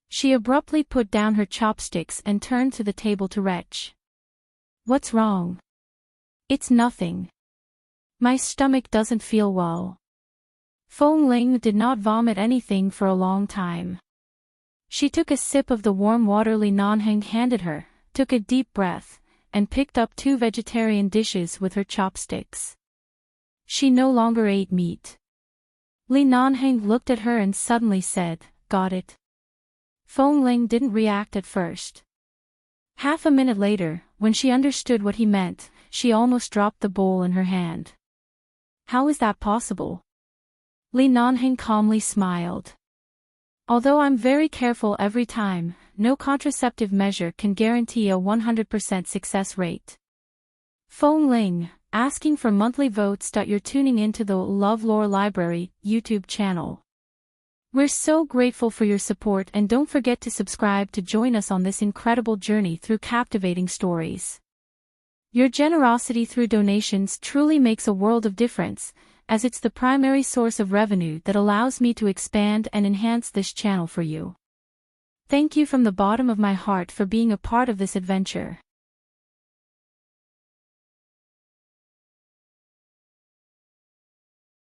She abruptly put down her chopsticks and turned to the table to retch. What's wrong? It's nothing. My stomach doesn't feel well. Feng Ling did not vomit anything for a long time. She took a sip of the warm water Li Nanheng handed her, took a deep breath, and picked up 2 vegetarian dishes with her chopsticks. She no longer ate meat. Li Nanheng looked at her and suddenly said, "Got it." Feng Ling didn't react at first. Half a minute later, when she understood what he meant, she almost dropped the bowl in her hand. How is that possible? Li Nanheng calmly smiled. Although I'm very careful every time, no contraceptive measure can guarantee a 100% success rate. Feng Ling, asking for monthly votes. You're tuning into the LoveLore Library YouTube channel. We're so grateful for your support, and don't forget to subscribe to join us on this incredible journey through captivating stories. Your generosity through donations truly makes a world of difference, as it's the primary source of revenue that allows me to expand and enhance this channel for you. Thank you from the bottom of my heart for being a part of this adventure.